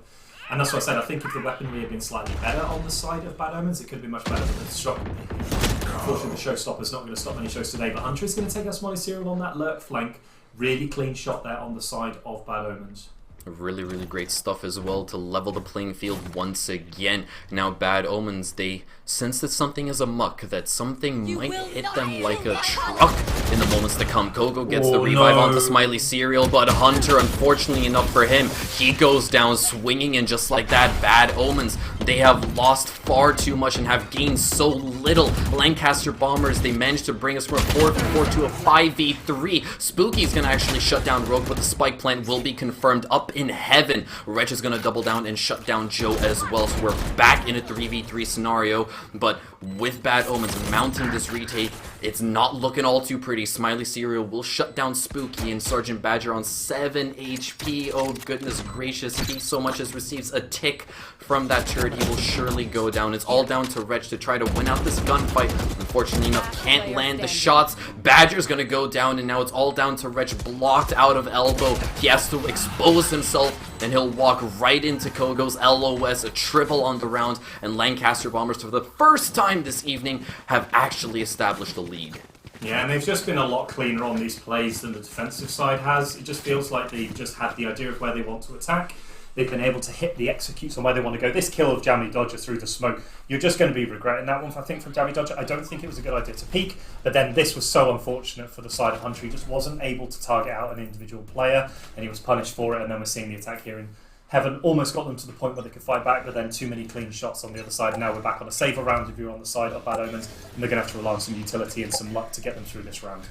And that's what I said, I think if the weaponry had been slightly better on the side of Bad Omens, it could have been much better than the shot. Unfortunately, the showstopper's not going to stop any shows today, but Hunter is going to take out Smiley Serial on that lurk flank. Really clean shot there on the side of Bad Omens. Really great stuff as well to level the playing field once again. Now Bad Omens, they sense that something is amuck, that something might hit them like a truck in the moments to come. Coco gets the revive onto Smiley Serial, but Hunter, unfortunately enough for him, he goes down swinging, and just like that, Bad Omens, they have lost far too much and have gained so little. Lancaster Bombers, they managed to bring us from a 4v4 to a 5v3. Spooky's gonna actually shut down Rogue, but the spike plant will be confirmed up in heaven. Wretch is gonna double down and shut down Joe as well, so we're back in a 3v3 scenario, but with Bad Omens mounting this retake, it's not looking all too pretty. Smiley Serial will shut down Spooky, and Sergeant Badger on 7 HP. Oh goodness gracious, if he so much as receives a tick from that turret, he will surely go down. It's all down to Wretch to try to win out this gunfight. Unfortunately enough, can't land the shots. Badger's gonna go down, and now it's all down to Wretch, blocked out of elbow. He has to expose himself, and he'll walk right into Kogo's LOS, a triple on the round, and Lancaster Bombers, for the first time this evening, have actually established a lead. Yeah, and they've just been a lot cleaner on these plays than the defensive side has. It just feels like they've just had the idea of where they want to attack. They've been able to hit the executes on where they want to go. This kill of Jammy Dodger through the smoke, you're just going to be regretting that one, I think, from Jammy Dodger. I don't think it was a good idea to peek, but then this was so unfortunate for the side of Hunter. He just wasn't able to target out an individual player, and he was punished for it, and then we're seeing the attack here in Heaven almost got them to the point where they could fight back, but then too many clean shots on the other side. Now we're back on a saver round if you're on the side of Bad Omens, and they're going to have to rely on some utility and some luck to get them through this round.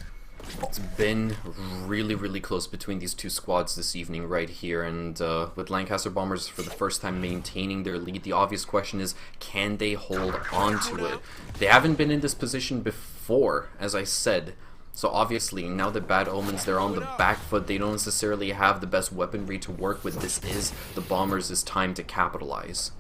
It's been really, really close between these two squads this evening right here, and with Lancaster Bombers for the first time maintaining their lead, the obvious question is, can they hold on to it? They haven't been in this position before, as I said, so obviously now that Bad Omens, they're on the back foot, they don't necessarily have the best weaponry to work with. This is the Bombers' time to capitalize.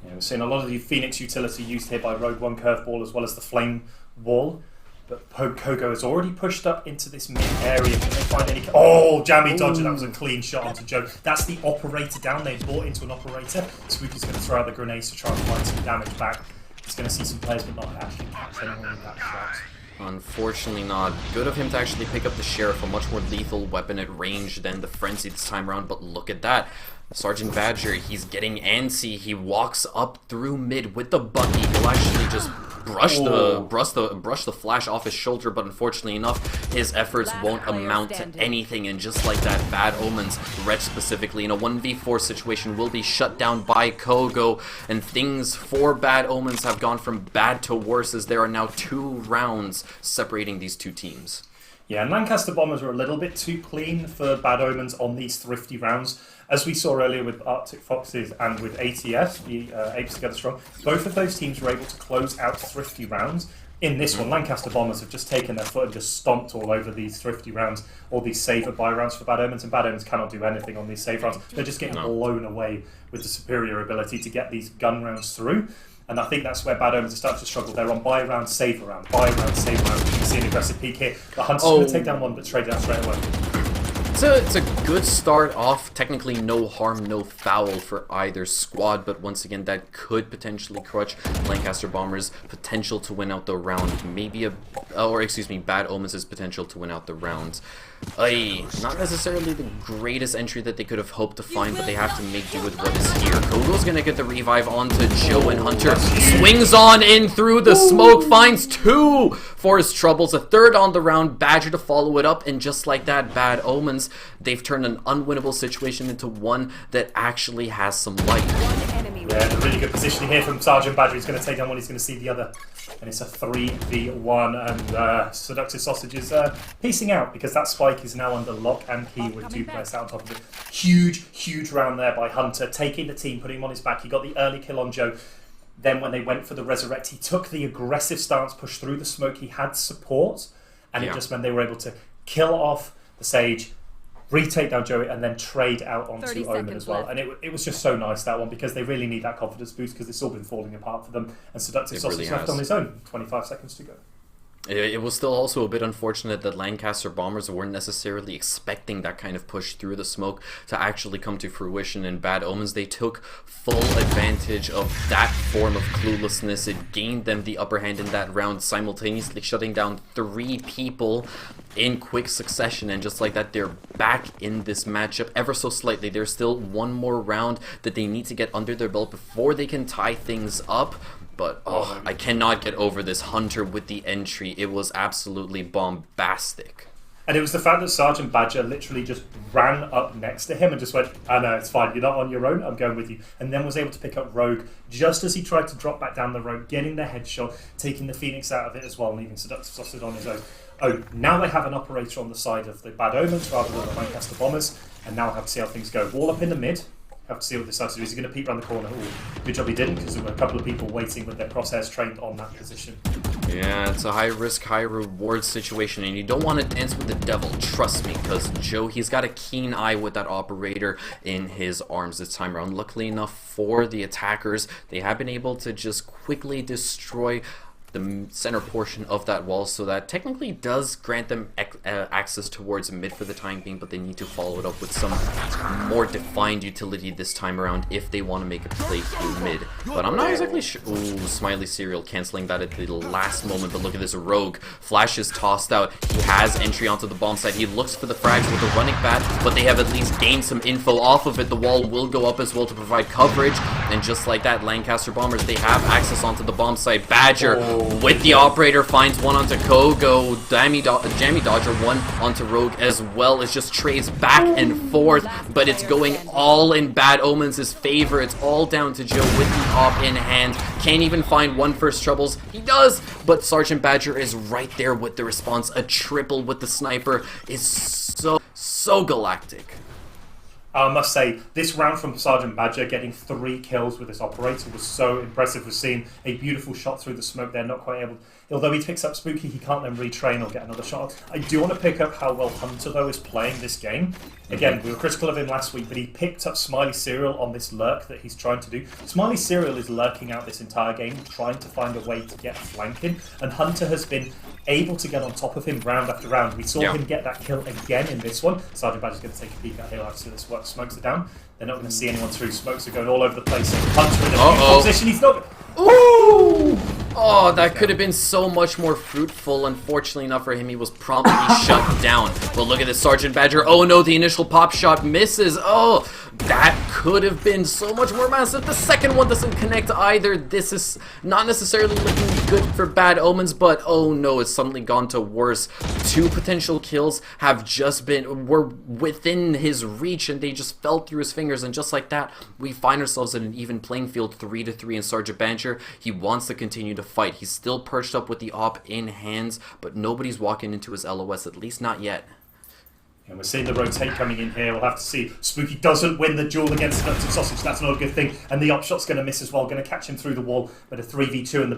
Yeah, we're seeing a lot of the Phoenix utility used here by Rogue One Curveball as well as the Flame Wall. But Kogo has already pushed up into this mid area. Can they find any... Oh, Jammy Dodger. That was a clean shot onto Joe. That's the operator down. They bought into an operator. Spooky's going to throw out the grenades to try and find some damage back. He's going to see some players, but not actually catch anyone with that shot. Unfortunately not. Good of him to actually pick up the Sheriff, a much more lethal weapon at range than the Frenzy this time around, but look at that. Sergeant Badger, he's getting antsy. He walks up through mid with the Bucky. He'll actually just brush the flash off his shoulder, but unfortunately enough, his efforts won't amount to anything, and just like that, Bad Omens, Wretch specifically, in a 1v4 situation, will be shut down by Kogo, and things for Bad Omens have gone from bad to worse, as there are now 2 rounds separating these two teams. Yeah, and Lancaster Bombers were a little bit too clean for Bad Omens on these thrifty rounds. As we saw earlier with Arctic Foxes and with ATS, the Apes Together Strong, both of those teams were able to close out thrifty rounds. In this one, Lancaster Bombers have just taken their foot and just stomped all over these thrifty rounds, all these save or buy rounds for Bad Omens, and Bad Omens cannot do anything on these save rounds. They're just getting blown away with the superior ability to get these gun rounds through. And I think that's where Bad Omens are starting to struggle. They're on buy round, save round, buy round, save round. You can see an aggressive peak here. The Hunter's going to take down one, but trade down straight away. It's a good start off. Technically no harm, no foul for either squad, but once again that could potentially crutch Lancaster Bombers' potential to win out the round. Bad Omens' potential to win out the round. Not necessarily the greatest entry that they could have hoped to find, but they have to make do with what is here. Kogo's gonna get the revive onto Joe, and Hunter swings on in through the smoke, finds 2 for his troubles, a 3rd on the round, Badger to follow it up, and just like that, Bad Omens, they've turned an unwinnable situation into one that actually has some light. Yeah, a really good positioning here from Sergeant Badger. He's going to take down one, he's going to see the other. And it's a 3v1, and Seductive Sausage is piecing out because that spike is now under lock and key with 2 players out on top of it. Huge round there by Hunter, taking the team, putting him on his back. He got the early kill on Joe. Then when they went for the resurrect, he took the aggressive stance, pushed through the smoke. He had support, and it just meant they were able to kill off the Sage, retake down Joey, and then trade out onto Omen as well. And it was just so nice, that one, because they really need that confidence boost because it's all been falling apart for them. And Seductive Sausage left on his own. 25 seconds to go. It was still also a bit unfortunate that Lancaster Bombers weren't necessarily expecting that kind of push through the smoke to actually come to fruition. In Bad Omens, they took full advantage of that form of cluelessness. It gained them the upper hand in that round, simultaneously shutting down 3 people in quick succession, and just like that, they're back in this matchup ever so slightly. There's still 1 more round that they need to get under their belt before they can tie things up. But, I cannot get over this Hunter with the entry. It was absolutely bombastic. And it was the fact that Sergeant Badger literally just ran up next to him and just went, "Oh no, it's fine, you're not on your own, I'm going with you." And then was able to pick up Rogue just as he tried to drop back down the road, getting the headshot, taking the Phoenix out of it as well, leaving Seductive Sausage on his own. Oh, now they have an operator on the side of the Bad Omens rather than the Lancaster Bombers, and now have to see how things go. Wall up in the mid. Have to see what they decide to do. Is he going to peep around the corner? Ooh, good job he didn't, because there were a couple of people waiting with their crosshairs trained on that position. Yeah, it's a high risk, high reward situation, and you don't want to dance with the devil, trust me, because Joe, he's got a keen eye with that operator in his arms this time around. Luckily enough for the attackers, they have been able to just quickly destroy the center portion of that wall, so that technically does grant them access towards mid for the time being, but they need to follow it up with some more defined utility this time around if they want to make a play through mid. But I'm not exactly sure. Ooh, Smiley Serial canceling that at the last moment, but look at this Rogue. Flash is tossed out. He has entry onto the bomb site. He looks for the frags with a running bat, but they have at least gained some info off of it. The wall will go up as well to provide coverage, and just like that, Lancaster Bombers, they have access onto the bomb site. Badger with the operator, finds one onto Kogo. Jammy Dodger one onto Rogue as well. It just trades back and forth, but it's going all in Bad Omens' favor. It's all down to Joe with the op in hand. Can't even find one first troubles. He does, but Sergeant Badger is right there with the response. A triple with the sniper is so galactic. I must say, this round from Sergeant Badger, getting 3 kills with this operator was so impressive. We've seen a beautiful shot through the smoke there, not quite able... Although he picks up Spooky, he can't then retrain or get another shot. I do want to pick up how well Hunter, though, is playing this game. Again, we were critical of him last week, but he picked up Smiley Serial on this lurk that he's trying to do. Smiley Serial is lurking out this entire game, trying to find a way to get flanking, and Hunter has been able to get on top of him round after round. We saw him get that kill again in this one. Sergeant Badger's going to take a peek at here after this work. Smokes it down. They're not going to see anyone through. Smokes are going all over the place. Hunter in a beautiful position. He's not... Ooh! Oh, that could have been so much more fruitful. Unfortunately enough for him, he was promptly shut down. But look at this Sergeant Badger. Oh no, the initial pop shot misses. Oh, that could have been so much more massive. The second one doesn't connect either. This is not necessarily looking good for Bad Omens, but oh no, it's suddenly gone to worse. 2 potential kills were within his reach, and they just fell through his fingers. And just like that, we find ourselves in an even playing field, 3-3 in Sergeant Badger. He wants to continue to fight. He's still perched up with the op in hands, but nobody's walking into his LOS, at least not yet. And we're seeing the rotate coming in here. We'll have to see. Spooky doesn't win the duel against Seductive Sausage. That's not a good thing. And the op shot's going to miss as well. Going to catch him through the wall. But a 3v2 and the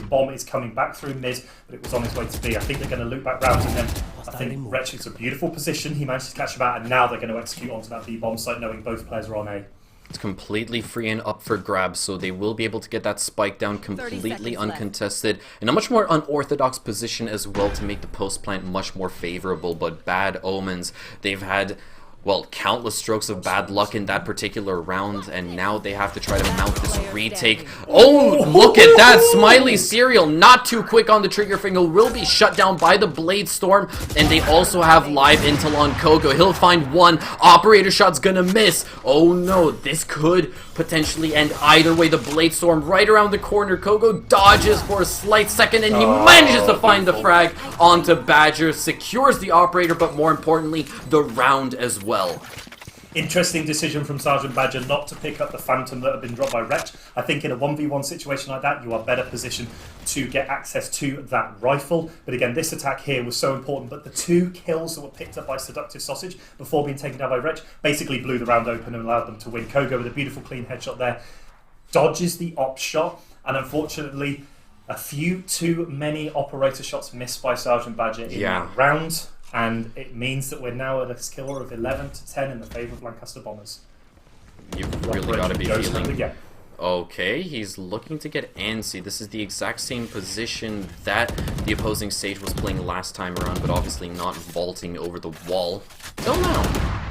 bomb is coming back through mid. But it was on his way to B. I think they're going to loop back round. And then I think Wretch is a beautiful position. He managed to catch him out. And now they're going to execute onto that B bomb site, knowing both players are on A. It's completely free and up for grabs, so they will be able to get that spike down completely uncontested. In a much more unorthodox position as well to make the post plant much more favorable. But Bad Omens, they've had, well, countless strokes of bad luck in that particular round, and now they have to try to mount this retake. Oh, look at that! Smiley Serial, not too quick on the trigger finger, will be shut down by the Blade Storm, and they also have live intel on Kogo. He'll find one. Operator shot's gonna miss. Oh no, this could potentially end either way. The Blade Storm right around the corner. Kogo dodges for a slight second, and he manages to find the frag onto Badger, secures the operator, but more importantly, the round as well. Interesting decision from Sergeant Badger not to pick up the Phantom that had been dropped by Wretch. I think in a 1v1 situation like that, you are better positioned to get access to that rifle. But again, this attack here was so important. But the 2 kills that were picked up by Seductive Sausage before being taken down by Wretch basically blew the round open and allowed them to win. Kogo with a beautiful clean headshot there. Dodges the op shot, and unfortunately, a few too many operator shots missed by Sergeant Badger in that round. And it means that we're now at a score of 11-10 in the favour of Lancaster Bombers. You've really got to be feeling... Okay, he's looking to get antsy. This is the exact same position that the opposing stage was playing last time around, but obviously not vaulting over the wall. Till now.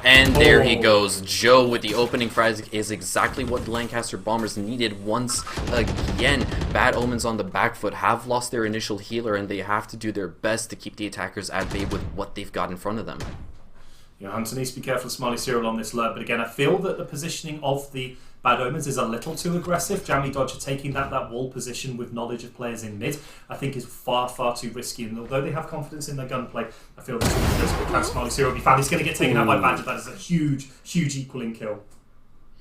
And there he goes. Joe with the opening frag is exactly what the Lancaster Bombers needed once again. Bad Omens on the back foot have lost their initial healer, and they have to do their best to keep the attackers at bay with what they've got in front of them. Yeah, Hunter needs to be careful of Smiley Serial on this lurk, but again, I feel that the positioning of the Bad Omens is a little too aggressive. Jammy Dodger taking that wall position with knowledge of players in mid, I think is far too risky. And although they have confidence in their gunplay, I feel this can Smiley Serial be found. He's going to get taken out by Badger. That is a huge equaling kill.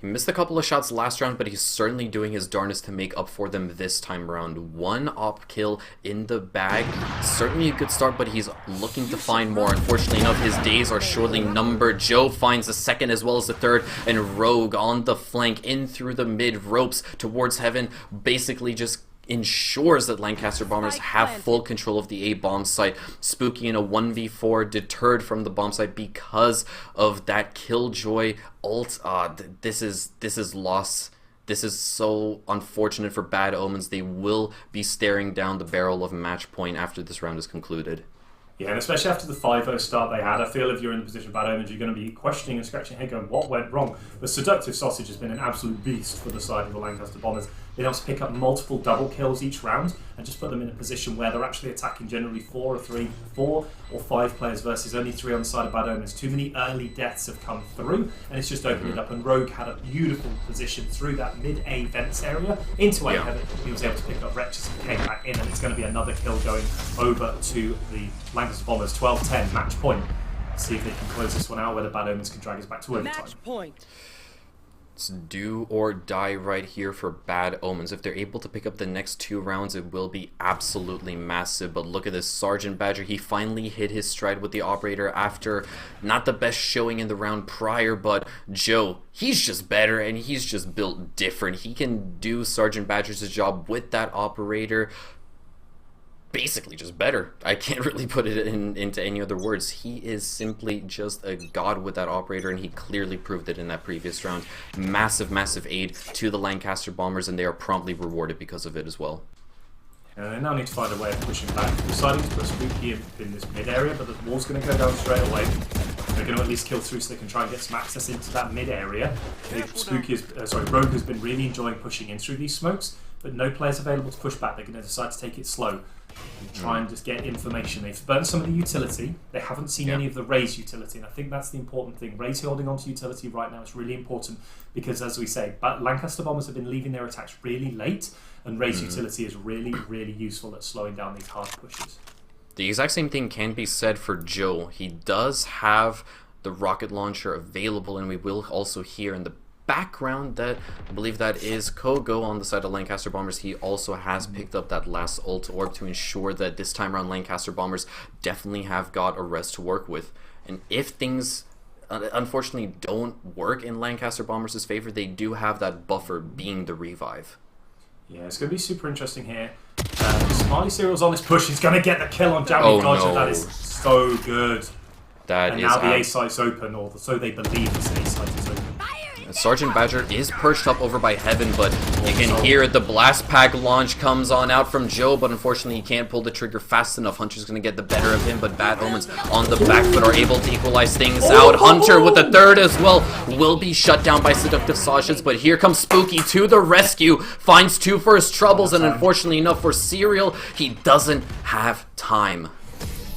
He missed a couple of shots last round, but he's certainly doing his darnest to make up for them this time around. 1 op kill in the bag. Certainly a good start, but he's looking to find more. Unfortunately enough, his days are surely numbered. Joe finds the second as well as the third, and Rogue on the flank in through the mid ropes towards heaven, basically just ensures that Lancaster Bombers have full control of the A bomb site. Spooky in a 1v4, deterred from the bomb site because of that Killjoy ult. This is loss. This is so unfortunate for Bad Omens. They will be staring down the barrel of match point after this round is concluded. Yeah, and especially after the 5-0 start they had, I feel if you're in the position of Bad Omens, you're going to be questioning and scratching your head going, what went wrong? But Seductive Sausage has been an absolute beast for the side of the Lancaster Bombers. being able to pick up multiple double kills each round and just put them in a position where they're actually attacking generally 4 or 5 players versus only 3 on the side of Bad Omens. Too many early deaths have come through, and it's just opened it up. And Rogue had a beautiful position through that mid-A vents area into A heaven. He was able to pick up Wretches and came back in, and it's going to be another kill going over to the Lancaster Bombers. 12-10, match point. See if they can close this one out, whether Bad Omens can drag us back to overtime. Match point. It's do or die right here for Bad Omens. If they're able to pick up the next 2 rounds, it will be absolutely massive. But look at this, Sergeant Badger. He finally hit his stride with the Operator after not the best showing in the round prior. But Joe, he's just better, and he's just built different. He can do Sergeant Badger's job with that Operator. Basically just better. I can't really put it into any other words. He is simply just a god with that Operator, and he clearly proved it in that previous round. Massive, massive aid to the Lancaster Bombers, and they are promptly rewarded because of it as well. They now need to find a way of pushing back. They're deciding to put Spooky in this mid area, but the wall's going to go down straight away. They're going to at least kill through so they can try and get some access into that mid area. Rogue has been really enjoying pushing in through these smokes, but no players available to push back. They're going to decide to take it slow and try and just get information. They've burnt some of the utility. They haven't seen any of the Raze utility, and I think that's the important thing. Raze holding on to utility right now is really important because, as we say, Lancaster Bombers have been leaving their attacks really late, and Raze utility is really, really useful at slowing down these hard pushes. The exact same thing can be said for Joe. He does have the rocket launcher available, and we will also hear in the background that I believe that is Kogo on the side of Lancaster Bombers. He also has picked up that last ult orb to ensure that this time around Lancaster Bombers definitely have got a res to work with. And if things unfortunately don't work in Lancaster Bombers' favor, they do have that buffer being the revive. Yeah, it's going to be super interesting here. Smiley Serial's on this push. He's going to get the kill on Jamie Dodger. No. That is so good. And now the A site's open, or so they believe the A site is open. Sergeant Badger is perched up over by Heaven, but you can hear the blast pack launch comes on out from Joe, but unfortunately he can't pull the trigger fast enough. Hunter's going to get the better of him, but Bad Omens on the back foot are able to equalize things out. Hunter with the third as well will be shut down by Seductive Sausage, but here comes Spooky to the rescue, finds 2 for his troubles, and unfortunately enough for Serial, he doesn't have time.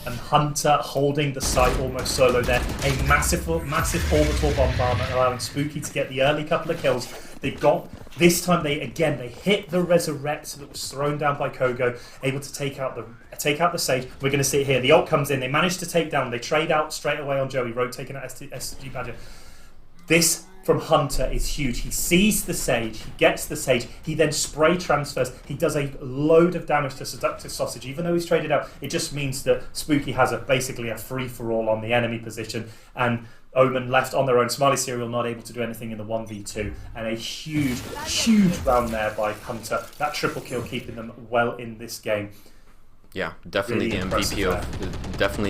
And Hunter holding the site almost solo there. A massive orbital bombardment allowing Spooky to get the early couple of kills. They got, this time they hit the Resurrect that was thrown down by Kogo, able to take out the Sage. We're going to see it here. The ult comes in. They manage to take down. They trade out straight away on Joey. Rogue taking out SG Badger. This from Hunter is huge. He sees the Sage, he gets the Sage, he then spray transfers, he does a load of damage to Seductive Sausage. Even though he's traded out, it just means that Spooky has basically a free-for-all on the enemy position, and Omen left on their own. Smiley Serial not able to do anything in the 1v2, and a huge round there by Hunter. That triple kill keeping them well in this game. Yeah, definitely Really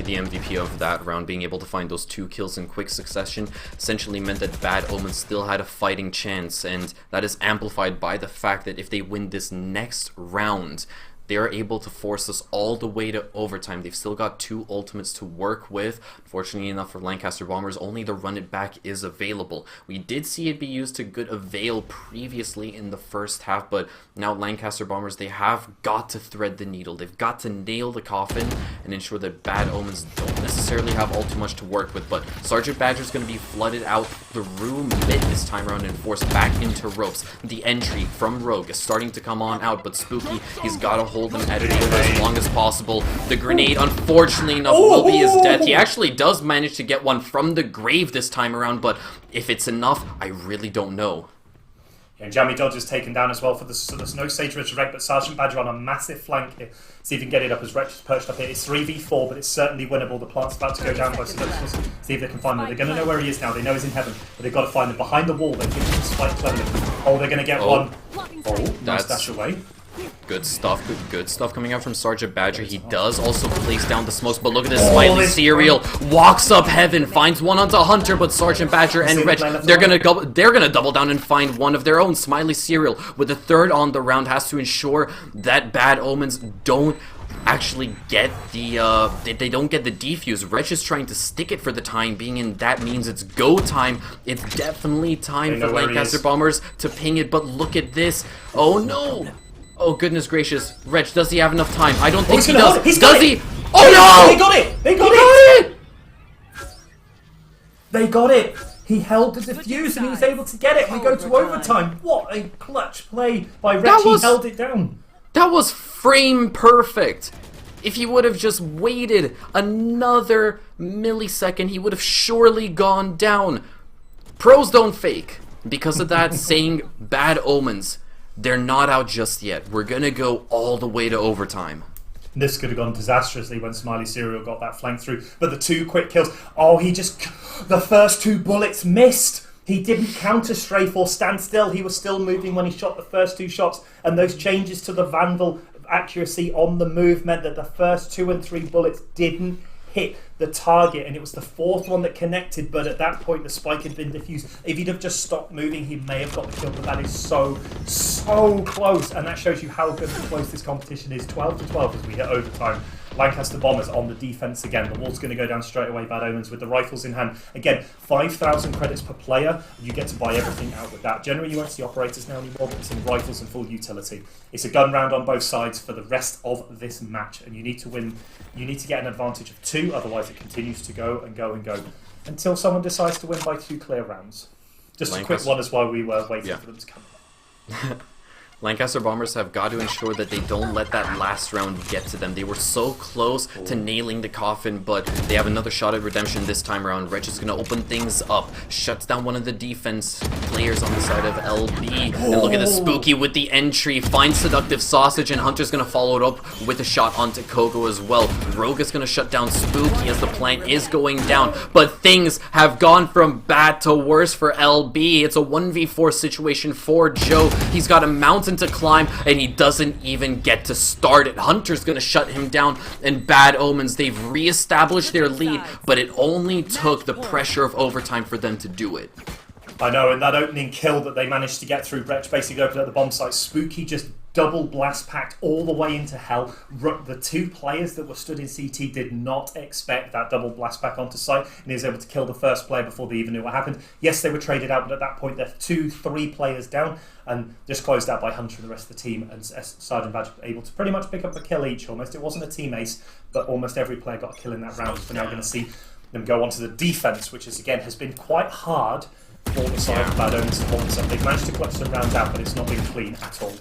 the MVP of that round. Being able to find those 2 kills in quick succession essentially meant that Bad Omens still had a fighting chance, and that is amplified by the fact that if they win this next round, they are able to force us all the way to overtime. They've still got 2 ultimates to work with. Fortunately enough for Lancaster Bombers, only the run it back is available. We did see it be used to good avail previously in the first half, but now Lancaster Bombers, they have got to thread the needle. They've got to nail the coffin and ensure that Bad Omens don't necessarily have all too much to work with. But Sergeant Badger is going to be flooded out through mid this time around and forced back into ropes. The entry from Rogue is starting to come on out, but Spooky, he's got to hold them at it for as long as possible. The grenade, unfortunately enough, will be his death. He actually does manage to get one from the grave this time around, but if it's enough, I really don't know. And Jamie Dodger's taken down as well for so there's no Sage Resurrect, but Sergeant Badger on a massive flank here. See if he can get it up as Wretch is perched up here. It's 3v4, but it's certainly winnable. The plant's about to go down by Seductive. See if they can find him. They're going to know where he is now. They know he's in heaven, but they've got to find him behind the wall. They think he can spike cleverly. Oh, they're going to get one. Oh, nice dash away. Good stuff, good stuff coming out from Sergeant Badger. He does also place down the smokes, but look at this Smiley Serial walks up Heaven, finds one onto Hunter, but Sergeant Badger and Wretch, they're gonna double down and find one of their own. Smiley Serial with the third on the round has to ensure that Bad Omens don't actually get the they don't get the defuse. Wretch is trying to stick it for the time being, and that means it's go time. It's definitely time for Lancaster Bombers to ping it, but look at this. Oh no! Oh goodness gracious. Wretch, does he have enough time? I don't think he does. Does he? Oh no! They got it! They got it! They got it! He held the defuse and he was able to get it. We go to overtime. What a clutch play by Wretch. He held it down. That was frame perfect. If he would have just waited another millisecond, he would have surely gone down. Pros don't fake. Because of that, saying bad omens, they're not out just yet. We're going to go all the way to overtime. This could have gone disastrously when Smiley Serial got that flank through. But the 2 quick kills. Oh, the first 2 bullets missed. He didn't counter strafe or stand still. He was still moving when he shot the first 2 shots. And those changes to the Vandal accuracy on the move meant that the first 2 and 3 bullets didn't hit the target. And it was the 4th one that connected. But at that point, the spike had been diffused. If he'd have just stopped moving, he may have got the kill. But that is so close. And that shows you how good and close this competition is. 12-12 as we hit overtime. Lancaster Bombers on the defense again. The wall's going to go down straight away. Bad Omens with the rifles in hand. Again, 5,000 credits per player. You get to buy everything out with that. Generally, you won't see operators now anymore, but it's in rifles and full utility. It's a gun round on both sides for the rest of this match, and you need to win. You need to get an advantage of 2, otherwise it continues to go and go and go until someone decides to win by 2 clear rounds. Just a quick one as while we were waiting for them to come. Lancaster Bombers have got to ensure that they don't let that last round get to them. They were so close to nailing the coffin, but they have another shot at redemption this time around. Wretch is going to open things up, shuts down one of the defense players on the side of LB. And look at the Spooky with the entry, finds Seductive Sausage, and Hunter's going to follow it up with a shot onto Kogo as well. Rogue is going to shut down Spooky as the plant is going down, but things have gone from bad to worse for LB. It's a 1v4 situation for Joe. He's got a mountain to climb, and he doesn't even get to start it. Hunter's gonna shut him down, and Bad Omens, they've re-established their lead, but it only took the pressure of overtime for them to do it. I know, and that opening kill that they managed to get through, Wretch basically opened up the bomb site. Spooky just double blast packed all the way into hell. The 2 players that were stood in CT did not expect that double blast pack onto site, and he was able to kill the first player before they even knew what happened. Yes, they were traded out, but at that point they're 2-3 players down, and just closed out by Hunter and the rest of the team, and Sergeant Badge able to pretty much pick up a kill each almost. It wasn't a team ace, but almost every player got a kill in that round. We're now going to see them go onto the defense, which is again has been quite hard for the side of Bad Omens to hold this up. They've managed to clutch some rounds out, but it's not been clean at all.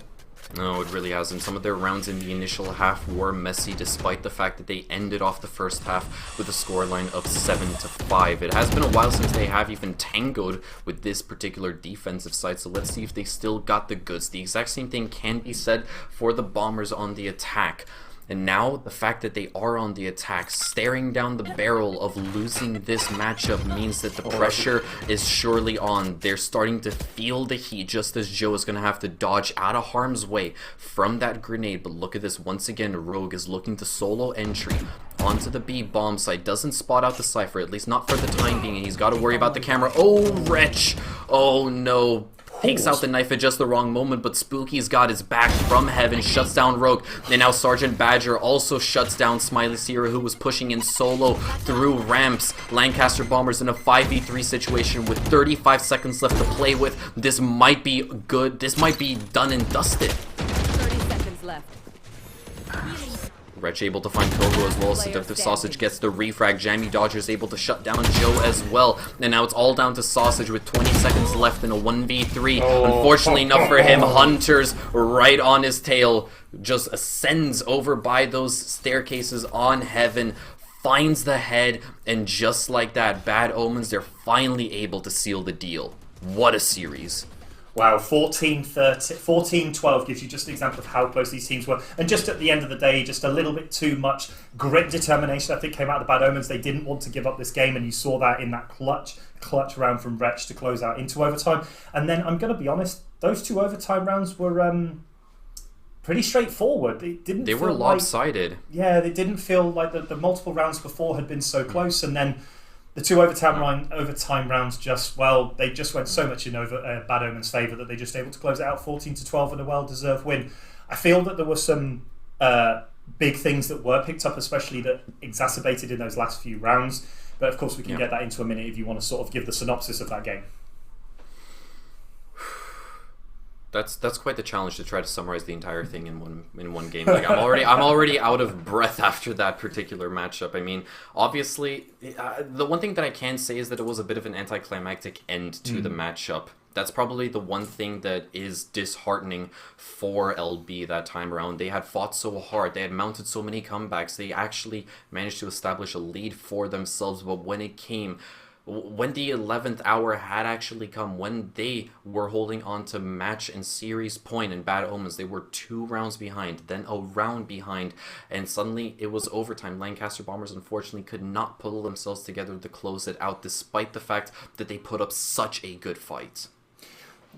No, it really hasn't. Some of their rounds in the initial half were messy, despite the fact that they ended off the first half with a scoreline of 7-5. It has been a while since they have even tangoed with this particular defensive side, so let's see if they still got the goods. The exact same thing can be said for the Bombers on the attack. And now, the fact that they are on the attack, staring down the barrel of losing this matchup means that the pressure is surely on. They're starting to feel the heat, just as Joe is going to have to dodge out of harm's way from that grenade. But look at this, once again, Rogue is looking to solo entry onto the B bomb site. Doesn't spot out the Cypher, at least not for the time being. He's got to worry about the camera. Oh, Wretch! Oh, no. Takes out the knife at just the wrong moment, but Spooky's got his back from heaven, shuts down Rogue, and now Sergeant Badger also shuts down Smiley Sierra, who was pushing in solo through ramps. Lancaster Bombers in a 5v3 situation with 35 seconds left to play with. This might be good. This might be done and dusted. 30 seconds left. Wretch able to find Kogo as well. Seductive Sausage gets the refrag. Jammy Dodger's able to shut down Joe as well. And now it's all down to Sausage with 20 seconds left in a 1v3. Unfortunately enough for him, Hunter's right on his tail. Just ascends over by those staircases on heaven. Finds the head. And just like that, Bad Omens, they're finally able to seal the deal. What a series. Wow, 14-12 gives you just an example of how close these teams were. And just at the end of the day, just a little bit too much grit, determination, I think, came out of the Bad Omens. They didn't want to give up this game, and you saw that in that clutch round from Wretch to close out into overtime. And then, I'm going to be honest, those 2 overtime rounds were pretty straightforward. They were lopsided. Yeah, they didn't feel like the multiple rounds before had been so close, and then the 2 overtime rounds they just went so much in Bad Omen's favour that they just able to close it out 14-12 in a well-deserved win. I feel that there were some big things that were picked up, especially that exacerbated in those last few rounds. But of course, we can get that into a minute if you want to sort of give the synopsis of that game. That's quite the challenge to try to summarize the entire thing in one game. Like I'm already out of breath after that particular matchup. I mean, obviously, the one thing that I can say is that it was a bit of an anticlimactic end to the matchup. That's probably the one thing that is disheartening for LB that time around. They had fought so hard. They had mounted so many comebacks. They actually managed to establish a lead for themselves. But when it came, when the 11th hour had actually come, when they were holding on to match and series point in Bad Omens, they were 2 rounds behind, then a round behind, and suddenly it was overtime. Lancaster Bombers unfortunately could not pull themselves together to close it out, despite the fact that they put up such a good fight.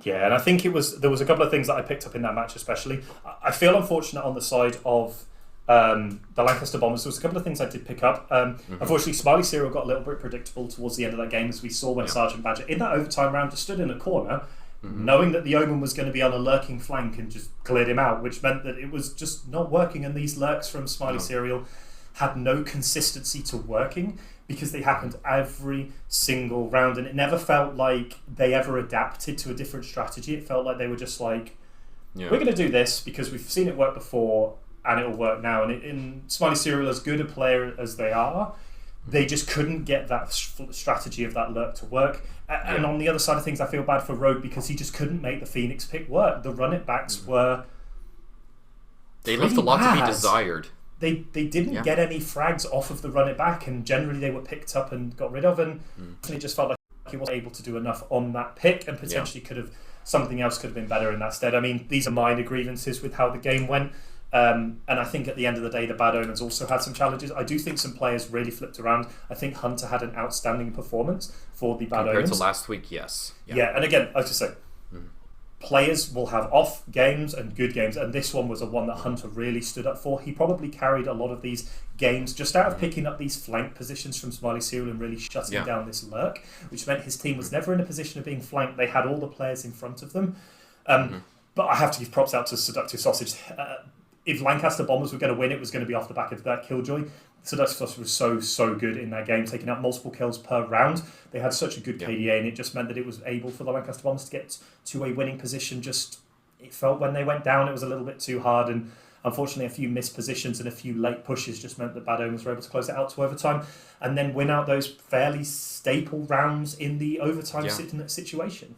Yeah, and I think there was a couple of things that I picked up in that match especially. I feel unfortunate on the side of the Lancaster Bombers. There was a couple of things I did pick up. Unfortunately, Smiley Serial got a little bit predictable towards the end of that game, as we saw when Sergeant Badger, in that overtime round, just stood in a corner, knowing that the Omen was going to be on a lurking flank and just cleared him out, which meant that it was just not working, and these lurks from Smiley Serial had no consistency to working, because they happened every single round, and it never felt like they ever adapted to a different strategy. It felt like they were just like, we're going to do this because we've seen it work before and it'll work now. And in Smiley Serial, as good a player as they are, they just couldn't get that strategy of that lurk to work. And on the other side of things, I feel bad for Rogue, because he just couldn't make the Phoenix pick work. The run it backs were They left a lot to be desired. They didn't get any frags off of the run it back, and generally they were picked up and got rid of, and it just felt like he wasn't able to do enough on that pick, and potentially something else could have been better in that stead. I mean, these are minor grievances with how the game went, and I think at the end of the day, the Bad Omens also had some challenges. I do think some players really flipped around. I think Hunter had an outstanding performance for the Bad Omens. Compared to last week, yes. Yeah, and again, I was just saying, players will have off games and good games, and this one was a one that Hunter really stood up for. He probably carried a lot of these games just out of picking up these flank positions from Smiley Serial and really shutting down this lurk, which meant his team was never in a position of being flanked. They had all the players in front of them. But I have to give props out to Seductive Sausage. If Lancaster Bombers were going to win, it was going to be off the back of that Killjoy. Seductive Sausage was so good in that game, taking out multiple kills per round. They had such a good KDA, and it just meant that it was able for the Lancaster Bombers to get to a winning position. Just, it felt when they went down, it was a little bit too hard, and unfortunately a few missed positions and a few late pushes just meant that Bad Omens were able to close it out to overtime and then win out those fairly staple rounds in the overtime situation.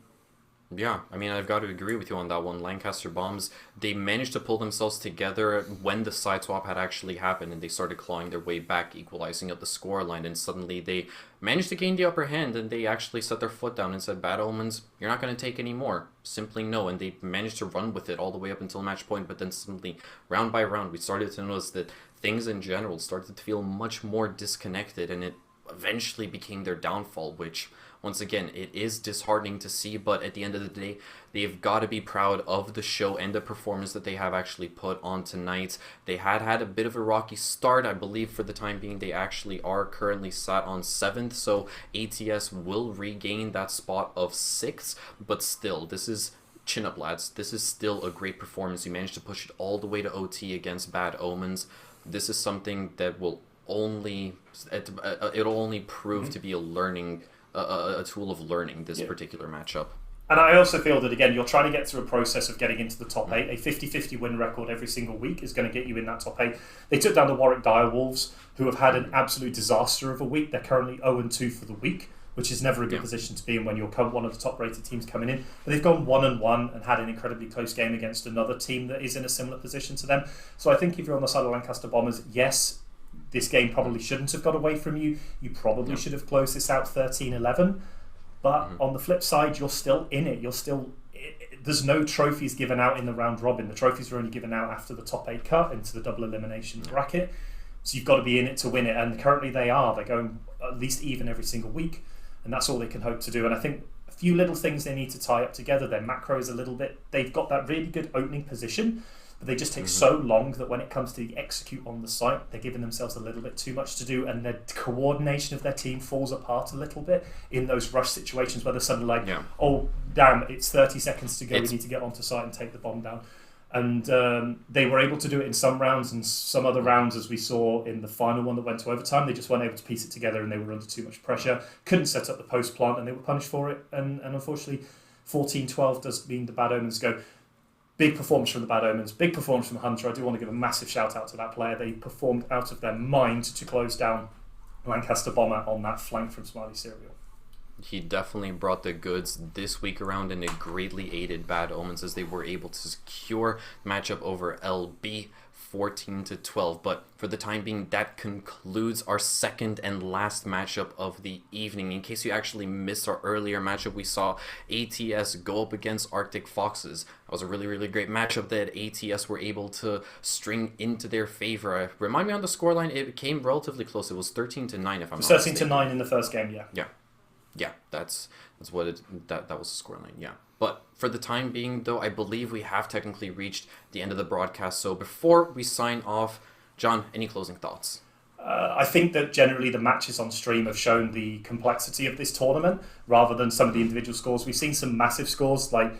Yeah, I mean, I've got to agree with you on that one. Lancaster Bombs, they managed to pull themselves together when the side swap had actually happened, and they started clawing their way back, equalizing up the scoreline, and suddenly they managed to gain the upper hand, and they actually set their foot down and said, Bad Omens, you're not going to take any more. Simply no. And they managed to run with it all the way up until match point, but then suddenly, round by round, we started to notice that things in general started to feel much more disconnected, and it eventually became their downfall, which, once again, it is disheartening to see, but at the end of the day, they've got to be proud of the show and the performance that they have actually put on tonight. They had a bit of a rocky start. I believe for the time being, they actually are currently sat on 7th, so ATS will regain that spot of 6th, but still, this is chin up, lads. This is still a great performance. You managed to push it all the way to OT against Bad Omens. This is something that will it'll only prove to be a tool of learning, this particular matchup. And I also feel that, again, you're trying to get through a process of getting into the top 8. A 50-50 win record every single week is going to get you in that top 8. They took down the Warwick Direwolves, who have had an absolute disaster of a week. They're currently 0-2 for the week, which is never a good position to be in when you're one of the top-rated teams coming in. But they've gone 1-1 and had an incredibly close game against another team that is in a similar position to them. So I think if you're on the side of Lancaster Bombers, yes, this game probably shouldn't have got away from you. You probably should have closed this out 13-11. But on the flip side, you're still in it. There's no trophies given out in the round robin. The trophies are only given out after the top 8 cut into the double elimination bracket. So you've got to be in it to win it. And currently they are. They're going at least even every single week. And that's all they can hope to do. And I think a few little things they need to tie up together. Their macro is a little bit... They've got that really good opening position, but they just take so long that when it comes to the execute on the site, they're giving themselves a little bit too much to do, and their coordination of their team falls apart a little bit in those rush situations where they're suddenly like, oh, damn, it's 30 seconds to go, we need to get onto site and take the bomb down. And they were able to do it in some rounds, and some other rounds, as we saw in the final one that went to overtime, they just weren't able to piece it together, and they were under too much pressure. Couldn't set up the post plant, and they were punished for it. And unfortunately, 14-12 does mean the Bad Omens go. Big performance from the Bad Omens, big performance from Hunter. I do want to give a massive shout out to that player. They performed out of their mind to close down Lancaster Bomber on that flank from Smiley Serial. He definitely brought the goods this week around, and it greatly aided Bad Omens as they were able to secure matchup over LB 14-12. But for the time being, that concludes our second and last matchup of the evening. In case you actually missed our earlier matchup, we saw ATS go up against Arctic Foxes. That was a really, really great matchup that ATS were able to string into their favor. Remind me on the scoreline, it came relatively close. It was 13-9 if I'm not mistaken. 13-9 in the first game, yeah. Yeah, that's what that was the scoreline. Yeah, but for the time being, though, I believe we have technically reached the end of the broadcast. So before we sign off, John, any closing thoughts? I think that generally the matches on stream have shown the complexity of this tournament rather than some of the individual scores. We've seen some massive scores like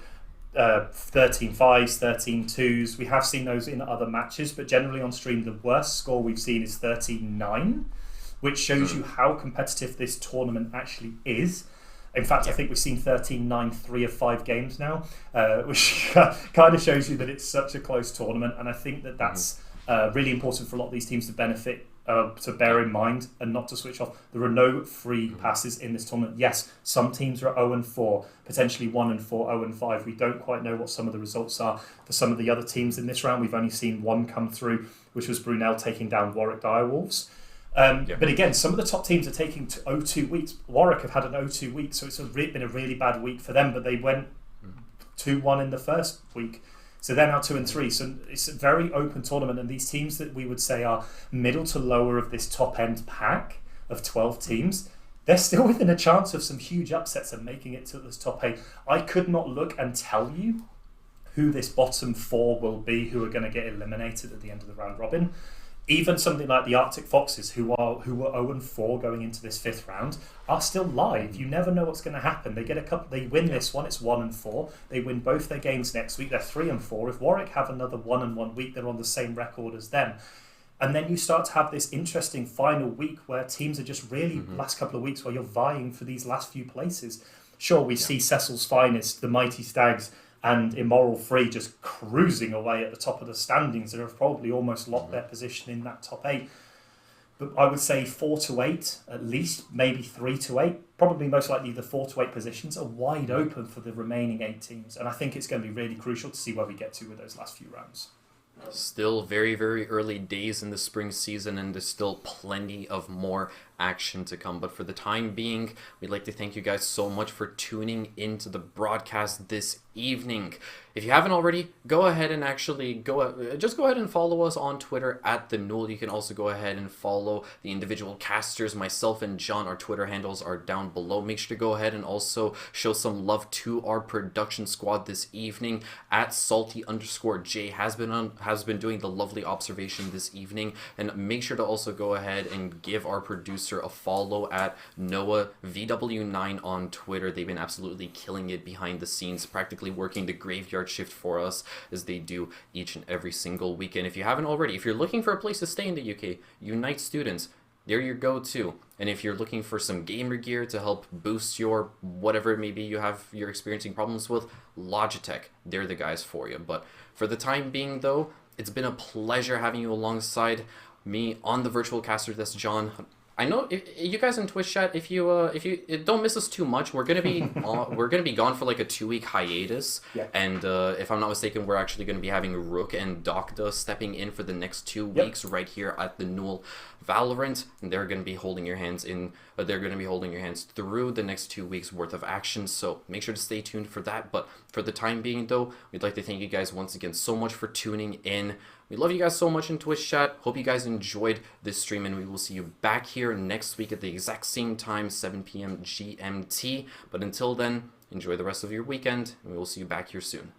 13-5s, 13-2s. We have seen those in other matches, but generally on stream, the worst score we've seen is 13-9. Which shows you how competitive this tournament actually is. In fact, I think we've seen 13-9 3 of 5 games now, which kind of shows you that it's such a close tournament. And I think that that's really important for a lot of these teams to benefit, to bear in mind and not to switch off. There are no free passes in this tournament. Yes, some teams are 0-4, potentially 1-4, 0-5. We don't quite know what some of the results are for some of the other teams in this round. We've only seen one come through, which was Brunel taking down Warwick Direwolves. But again, some of the top teams are taking 0-2 weeks. Warwick have had an 0-2 week, so it's been a really bad week for them, but they went 2-1 in the first week. So they're now 2-3. So it's a very open tournament, and these teams that we would say are middle to lower of this top-end pack of 12 teams, they're still within a chance of some huge upsets and making it to this top 8. I could not look and tell you who this bottom 4 will be, who are going to get eliminated at the end of the round robin. Even something like the Arctic Foxes, who were 0-4 going into this 5th round, are still live. You never know what's going to happen. They get a couple. They win this one. It's 1-4. They win both their games next week. They're 3-4. If Warwick have another 1-1 week, they're on the same record as them. And then you start to have this interesting final week where teams are just really last couple of weeks where you're vying for these last few places. Sure, we see Cecil's Finest, the Mighty Stags, and Immoral Free just cruising away at the top of the standings and have probably almost locked their position in that top 8. But I would say 4-8 at least, maybe 3-8. Probably most likely the 4-8 positions are wide open for the remaining 8 teams. And I think it's going to be really crucial to see where we get to with those last few rounds. Still very, very early days in the spring season, and there's still plenty of more action to come. But for the time being, we'd like to thank you guys so much for tuning into the broadcast this evening. If you haven't already, go ahead and just go ahead and follow us on Twitter at The Null. You can also go ahead and follow the individual casters. Myself and John, our Twitter handles are down below. Make sure to go ahead and also show some love to our production squad this evening. At Salty_J has been doing the lovely observation this evening. And make sure to also go ahead and give our producer a follow at Noah VW9 on Twitter. They've been absolutely killing it behind the scenes, practically working the graveyard shift for us as they do each and every single weekend. If you haven't already, if you're looking for a place to stay in the UK, Unite Students, they're your go-to. And if you're looking for some gamer gear to help boost your whatever maybe you're experiencing problems with, Logitech, they're the guys for you. But for the time being, though, it's been a pleasure having you alongside me on the virtual caster. That's John. I know you guys in Twitch chat, if you don't miss us too much, we're gonna be gone for like a 2-week hiatus, and if I'm not mistaken, we're actually gonna be having Rook and Docta stepping in for the next 2 weeks right here at the Null Valorant, and they're gonna be holding your hands through the next 2 weeks worth of action. So make sure to stay tuned for that. But for the time being, though, we'd like to thank you guys once again so much for tuning in. We love you guys so much in Twitch chat. Hope you guys enjoyed this stream, and we will see you back here next week at the exact same time, 7 p.m. GMT. But until then, enjoy the rest of your weekend, and we will see you back here soon.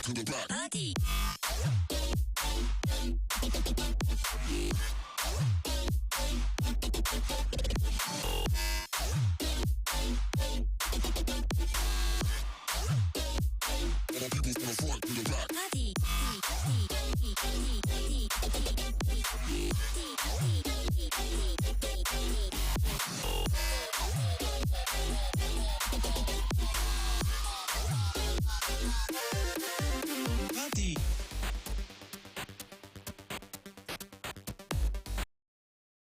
to the back.